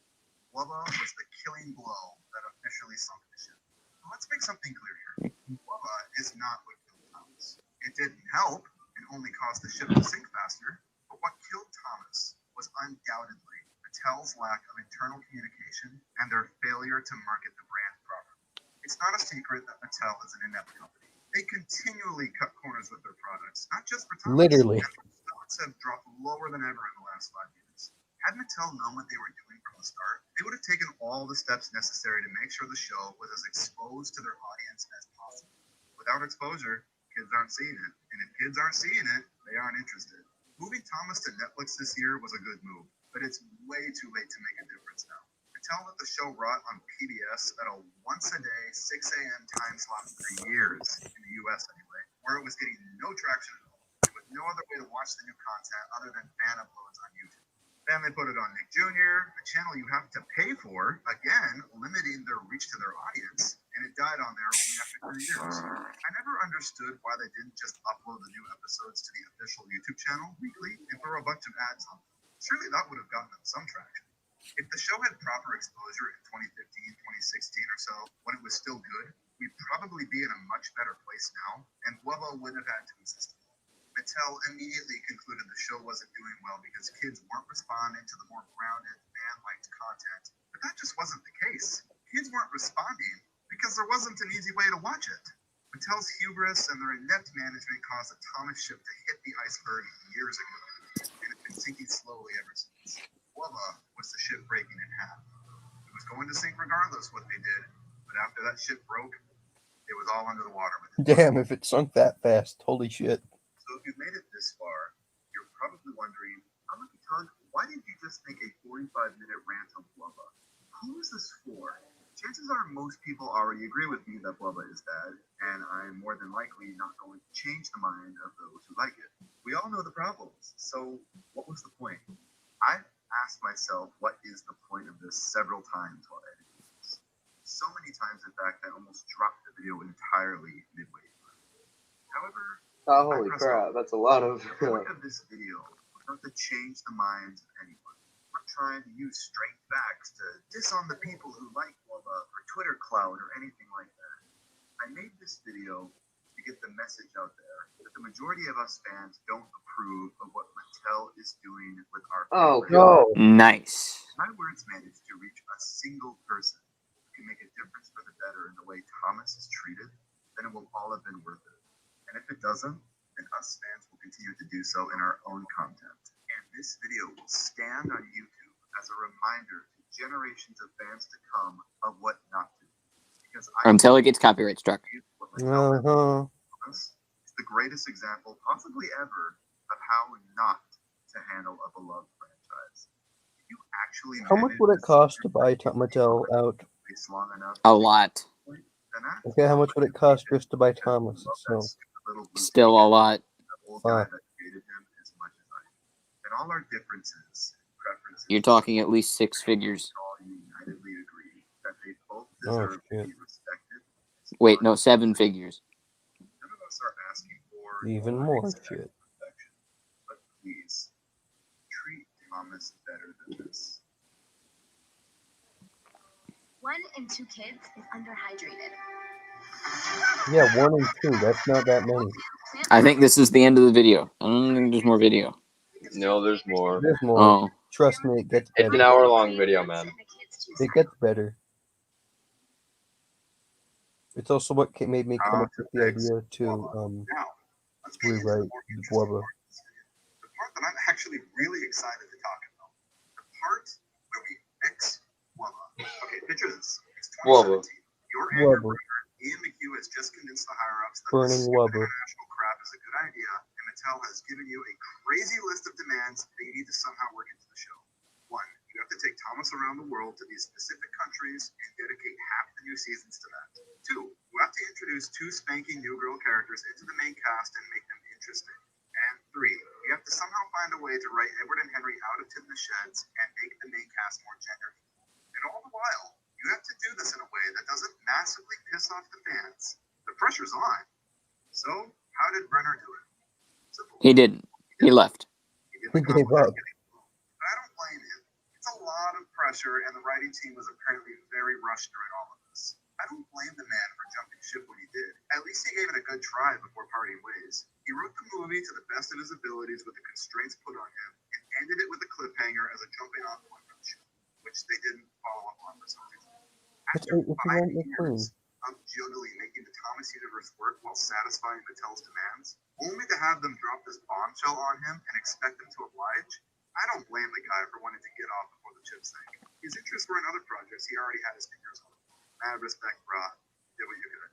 Wubba was the killing blow that officially sunk the ship. But let's make something clear here. Wubba is not what killed Thomas. It didn't help and only caused the ship to sink faster. But what killed Thomas was undoubtedly Mattel's lack of internal communication and their failure to market the brand properly. It's not a secret that Mattel is an inept company. They continually cut corners with their products, not just for Thomas. Literally. And stocks have dropped lower than ever in the last 5 years. Had Mattel known what they were doing from the start, they would have taken all the steps necessary to make sure the show was as exposed to their audience as possible. Without exposure, kids aren't seeing it. And if kids aren't seeing it, they aren't interested. Moving Thomas to Netflix this year was a good move, but it's way too late to make a difference now. Mattel let the show rot on PBS at a once-a-day, 6 a.m. time slot for years, in the US anyway, where it was getting no traction at all, with no other way to watch the new content other than fan uploads on YouTube. Then they put it on Nick Jr., a channel you have to pay for, again, limiting their reach to their audience, and it died on there only after 3 years. I never understood why they didn't just upload the new episodes to the official YouTube channel weekly and throw a bunch of ads on them. Surely that would have gotten them some traction. If the show had proper exposure in 2015, 2016 or so, when it was still good, we'd probably be in a much better place now, and Wubba wouldn't have had to exist. Mattel immediately concluded the show wasn't doing well because kids weren't responding to the more grounded, fan-liked content. But that just wasn't the case. Kids weren't responding because there wasn't an easy way to watch it. Mattel's hubris and their inept management caused the Thomas ship to hit the iceberg years ago, and it's been sinking slowly ever since. Wubba was the ship breaking in half. It was going to sink regardless what they did, but after that ship broke, it was all under the water with it. Damn, if it sunk that fast. Holy shit. So if you've made it this far, you're probably wondering, Tug, why did you just make a 45-minute rant on Wubba? Who is this for? Chances are most people already agree with me that Wubba is bad, and I'm more than likely not going to change the mind of those who like it. We all know the problems, so what was the point? I've asked myself what is the point of this several times while editing this. So many times, in fact, I almost dropped the video entirely midway through. However, Oh, holy crap, that's a lot of... the point of this video was not to change the minds of anyone. I'm not trying to use straight facts to diss on the people who like Wubba or Twitter clout or anything like that. I made this video to get the message out there that the majority of us fans don't approve of what Mattel is doing with our Oh, favorite. Nice. My words managed to reach a single person who can make a difference for the better in the way Thomas is treated, then it will all have been worth it. And if it doesn't, then us fans will continue to do so in our own content. And this video will stand on YouTube as a reminder to generations of fans to come of what not to do. Because Until it gets copyright struck. Uh-huh. It's the greatest example possibly ever of how not to handle a beloved franchise. If you actually How much would it cost to buy Mattel out? long enough, A lot. then that's Okay, how much would it cost just to buy Thomas? So, little blue Still a lot. the old guy Fuck. that created him as much as I do. And all our differences and preferences You're talking at least 6 figures. all unitedly agree that they both Oh, deserve to shit. be respected. Wait, no, 7 figures. None of us are asking for even or more expect shit. perfection, but please treat Thomas better than this. 1 in 2 kids is underhydrated. Yeah, 1 and 2. That's not that many. I think this is the end of the video. I don't think there's more video. No, there's more. There's more. Oh. Trust me, it gets It's better. an hour-long video, man. It gets better. It's also what made me come up with the idea to Now, let's get into the rewrite more interesting Wubba. part of this video. The part that I'm actually really excited to talk about. The part where we fix Wubba. Okay, picture this. It's 2017. Your anger Wubba. burner, Ian McHugh, has just convinced the higher-ups that Burning this stupid Wubba. international crap is a good idea, and Mattel has given you a crazy list of demands that you need to somehow work into the show. 1, you have to take Thomas around the world to these specific countries and dedicate half the new seasons to that. 2, you have to introduce 2 spanking new girl characters into the main cast and make them interesting. And 3, you have to somehow find a way to write Edward and Henry out of Tim the Sheds and make the main cast more gender equal. And all the while, you have to do this in a way that doesn't massively piss off the fans. The pressure's on. So, how did Brenner do it? Simple. He didn't. He left. He did He the gave up. But I don't blame him. It's a lot of pressure, and the writing team was apparently very rushed during all of this. I don't blame the man for jumping ship when he did. At least he gave it a good try before parting ways. He wrote the movie to the best of his abilities with the constraints put on him, and ended it with a cliffhanger as a jumping off point for the show, which they didn't follow up on for some reason. After If you 5 want the years of juggling making the Thomas universe work while satisfying Mattel's demands, only to have them drop this bombshell on him and expect him to oblige, I don't blame the guy for wanting to get off before the chips sank. His interests were in other projects he already had his fingers on. Mad respect, brah. Did what you could.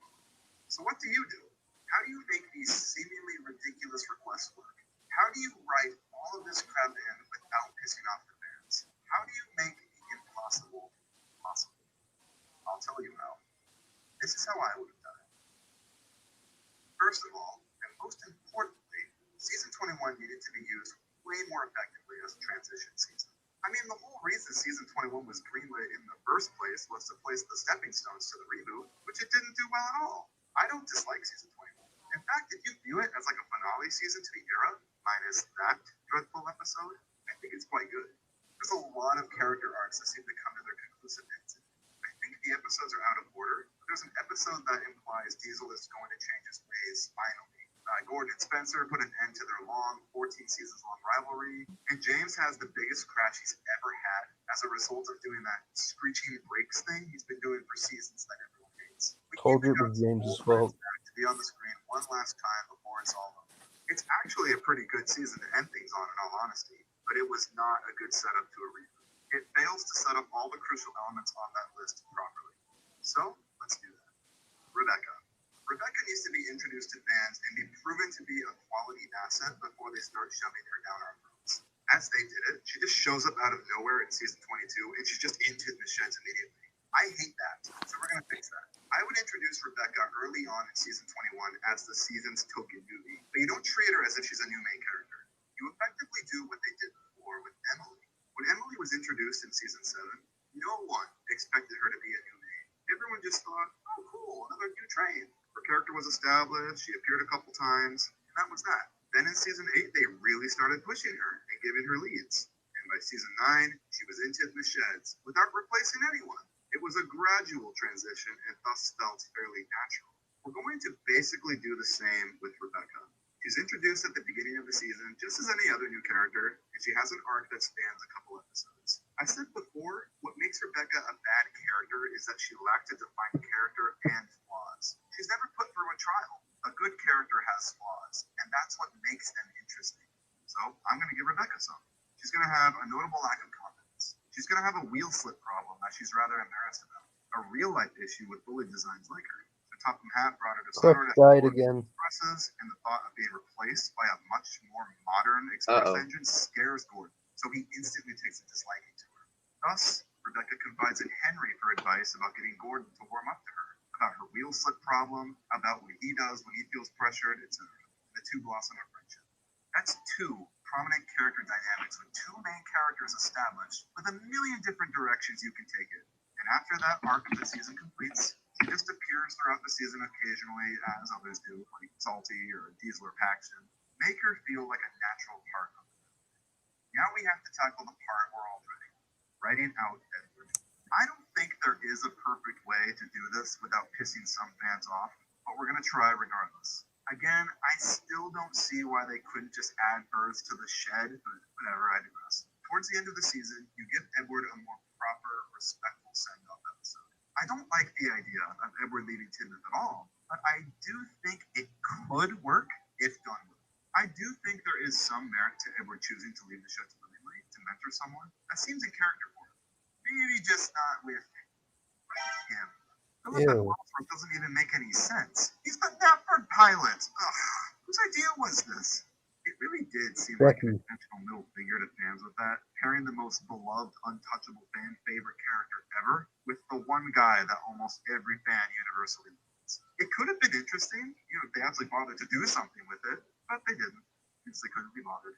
So what do you do? How do you make these seemingly ridiculous requests work? How do you write all of this crap in without pissing off the fans? How do you make the impossible possible? I'll tell you how. This is how I would have done it. First of all, and most importantly, season 21 needed to be used way more effectively as a transition season. I mean, the whole reason season 21 was greenlit in the first place was to place the stepping stones to the reboot, which it didn't do well at all. I don't dislike season 21. In fact, if you view it as like a finale season to the era, minus that dreadful episode, I think it's quite good. There's a lot of character arcs that seem to come to their conclusive ends. I think the episodes are out of order. There's an episode that implies Diesel is going to change his ways finally. Gordon and Spencer put an end to their long, 14 seasons long rivalry, and James has the biggest crash he's ever had as a result of doing that screeching brakes thing he's been doing for seasons that everyone hates. Told you it was James's fault. To be on the screen one last time before it's all over. It's actually a pretty good season to end things on, in all honesty, but it was not a good setup to a reboot. It fails to set up all the crucial elements on that list properly. So, let's do that. Rebecca. Rebecca needs to be introduced to fans and be proven to be a quality asset before they start shoving her down our throats. As they did it, she just shows up out of nowhere in season 22, and she's just into the sheds immediately. I hate that, so we're gonna fix that. I would introduce Rebecca early on in season 21 as the season's token newbie, but you don't treat her as if she's a new main character. You effectively do what they did before with Emily. When Emily was introduced in season 7, no one expected her to be a new main. Everyone just thought, oh cool, another new train. Her character was established, she appeared a couple times, and that was that. Then in season 8, they really started pushing her and giving her leads. And by season 9, she was in Tithma Sheds without replacing anyone. It was a gradual transition and thus felt fairly natural. We're going to basically do the same with Rebecca. She's introduced at the beginning of the season just as any other new character, and she has an arc that spans a couple episodes. I said before, what makes Rebecca a bad character is that she lacked a defined character and flaws. She's never put through a trial. A good character has flaws, and that's what makes them interesting. So I'm going to give Rebecca some. She's going to have a notable lack of confidence. She's going to have a wheel slip problem that she's rather embarrassed about. A real life issue with bully designs like her. So Topham Hatt brought her to Cliff Sword died again. expresses, and the thought of being replaced by a much more modern express engine scares Gordon. So he instantly takes a disliking to her. Thus, Rebecca confides in Henry for advice about getting Gordon to warm up to her, about her wheel slip problem, about what he does when he feels pressured, etc. The two blossom a friendship. That's two prominent character dynamics with two main characters established with a million different directions you can take it. And after that arc of the season completes, she just appears throughout the season occasionally, as others do, like Salty or Diesel or Paxton. Make her feel like a natural part of it. Now we have to tackle the part we're all dreading, writing out Edward. I don't think there is a perfect way to do this without pissing some fans off, but we're going to try regardless. Again, I still don't see why they couldn't just add birds to the shed, but whatever, I digress. Towards the end of the season, you give Edward a more proper, respectful send-off episode. I don't like the idea of Edward leaving Tidmouth at all, but I do think it could work if done well. I do think there is some merit to Edward choosing to leave the show willingly to mentor someone. That seems in character for him. Maybe just not with him. Philip Ellsworth doesn't even make any sense. He's the Knapford pilot. Ugh, whose idea was this? It really did seem like an intentional middle finger to fans with that, pairing the most beloved, untouchable fan favorite character ever with the one guy that almost every fan universally loves. It could have been interesting, if they actually bothered to do something with it, but they didn't, because they couldn't be bothered.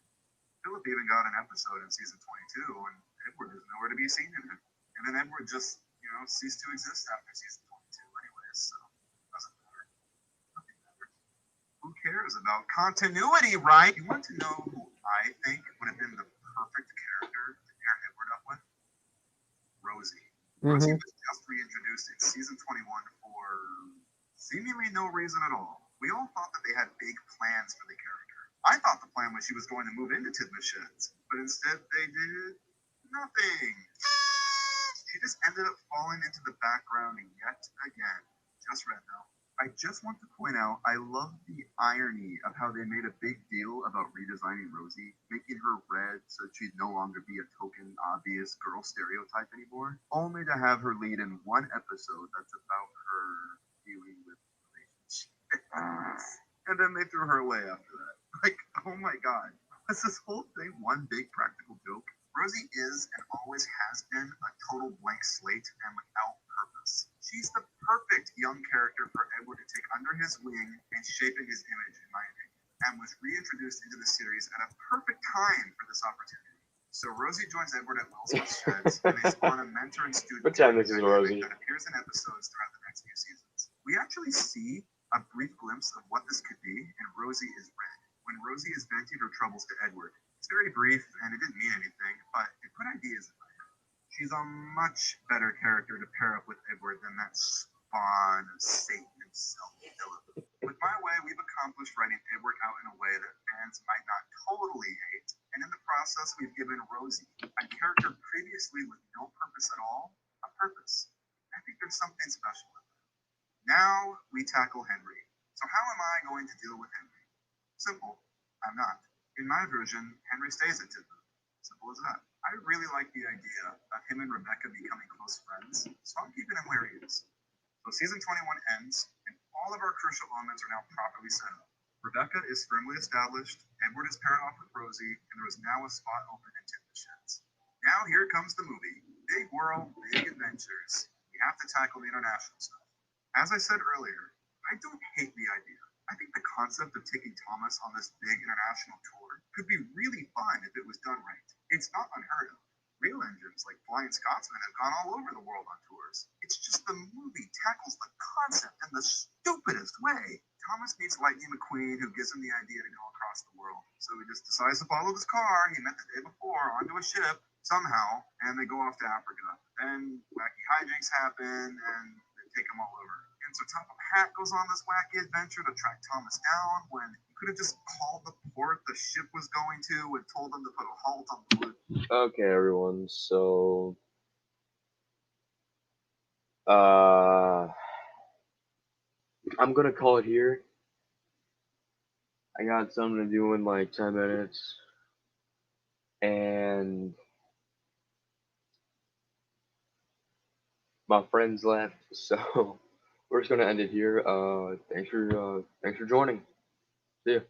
Philip even got an episode in season 22, and Edward is nowhere to be seen in it. And then Edward just, ceased to exist after season 22 anyways, so it doesn't matter. Nothing matters. Who cares about continuity, right? You want to know who I think would have been the perfect character to pair Edward up with? Rosie. Rosie was just reintroduced in season 21 for seemingly no reason at all. We all thought that they had big plans for the character. I thought the plan was she was going to move into Tithma Sheds, but instead they did nothing. She just ended up falling into the background yet again. Just red though. I just want to point out, I love the irony of how they made a big deal about redesigning Rosie, making her red so she'd no longer be a token, obvious girl stereotype anymore, only to have her lead in one episode that's about her dealing with relationships. And then they threw her away after that. Like, oh my god. Was this whole thing one big practical joke? Rosie is and always has been a total blank slate and without purpose. She's the perfect young character for Edward to take under his wing and shape in his image, in my opinion, and was reintroduced into the series at a perfect time for this opportunity. So Rosie joins Edward at Wilson's Sheds and is on a mentor and student Pretend this is Rosie. that appears in episodes throughout the next few seasons. We actually see a brief glimpse of what this could be, and Rosie is red. When Rosie is venting her troubles to Edward. It's very brief, and it didn't mean anything, but it put ideas in my head. She's a much better character to pair up with Edward than that spawn of Satan himself, Philip. With My Way, we've accomplished writing Edward out in a way that fans might not totally hate, and in the process, we've given Rosie, a character previously with no purpose at all, a purpose. I think there's something special with it. Now, we tackle Henry. So how am I going to deal with Henry? Simple. I'm not. In my version, Henry stays at Tidmouth. Simple as that. I really like the idea of him and Rebecca becoming close friends, so I'm keeping him where he is. So season 21 ends, and all of our crucial elements are now properly set up. Rebecca is firmly established, Edward is paired off with Rosie, and there is now a spot open in Tithma Sheds. Now here comes the movie. Big world, big adventures. We have to tackle the international stuff. As I said earlier, I don't hate the idea. I think the concept of taking Thomas on this big international tour could be really fun if it was done right. It's not unheard of. Real engines like Flying Scotsman have gone all over the world on tours. It's just the movie tackles the concept in the stupidest way. Thomas meets Lightning McQueen, who gives him the idea to go across the world. So he just decides to follow this car he met the day before onto a ship somehow, and they go off to Africa. Then wacky hijinks happen, and they take him all over. And so Top of Hat goes on this wacky adventure to track Thomas down when he could have just called the port the ship was going to and told them to put a halt on the wood. Okay, everyone. So, I'm gonna call it here. I got something to do in like 10 minutes, and my friends left, so we're just gonna end it here. Thanks for joining. See ya.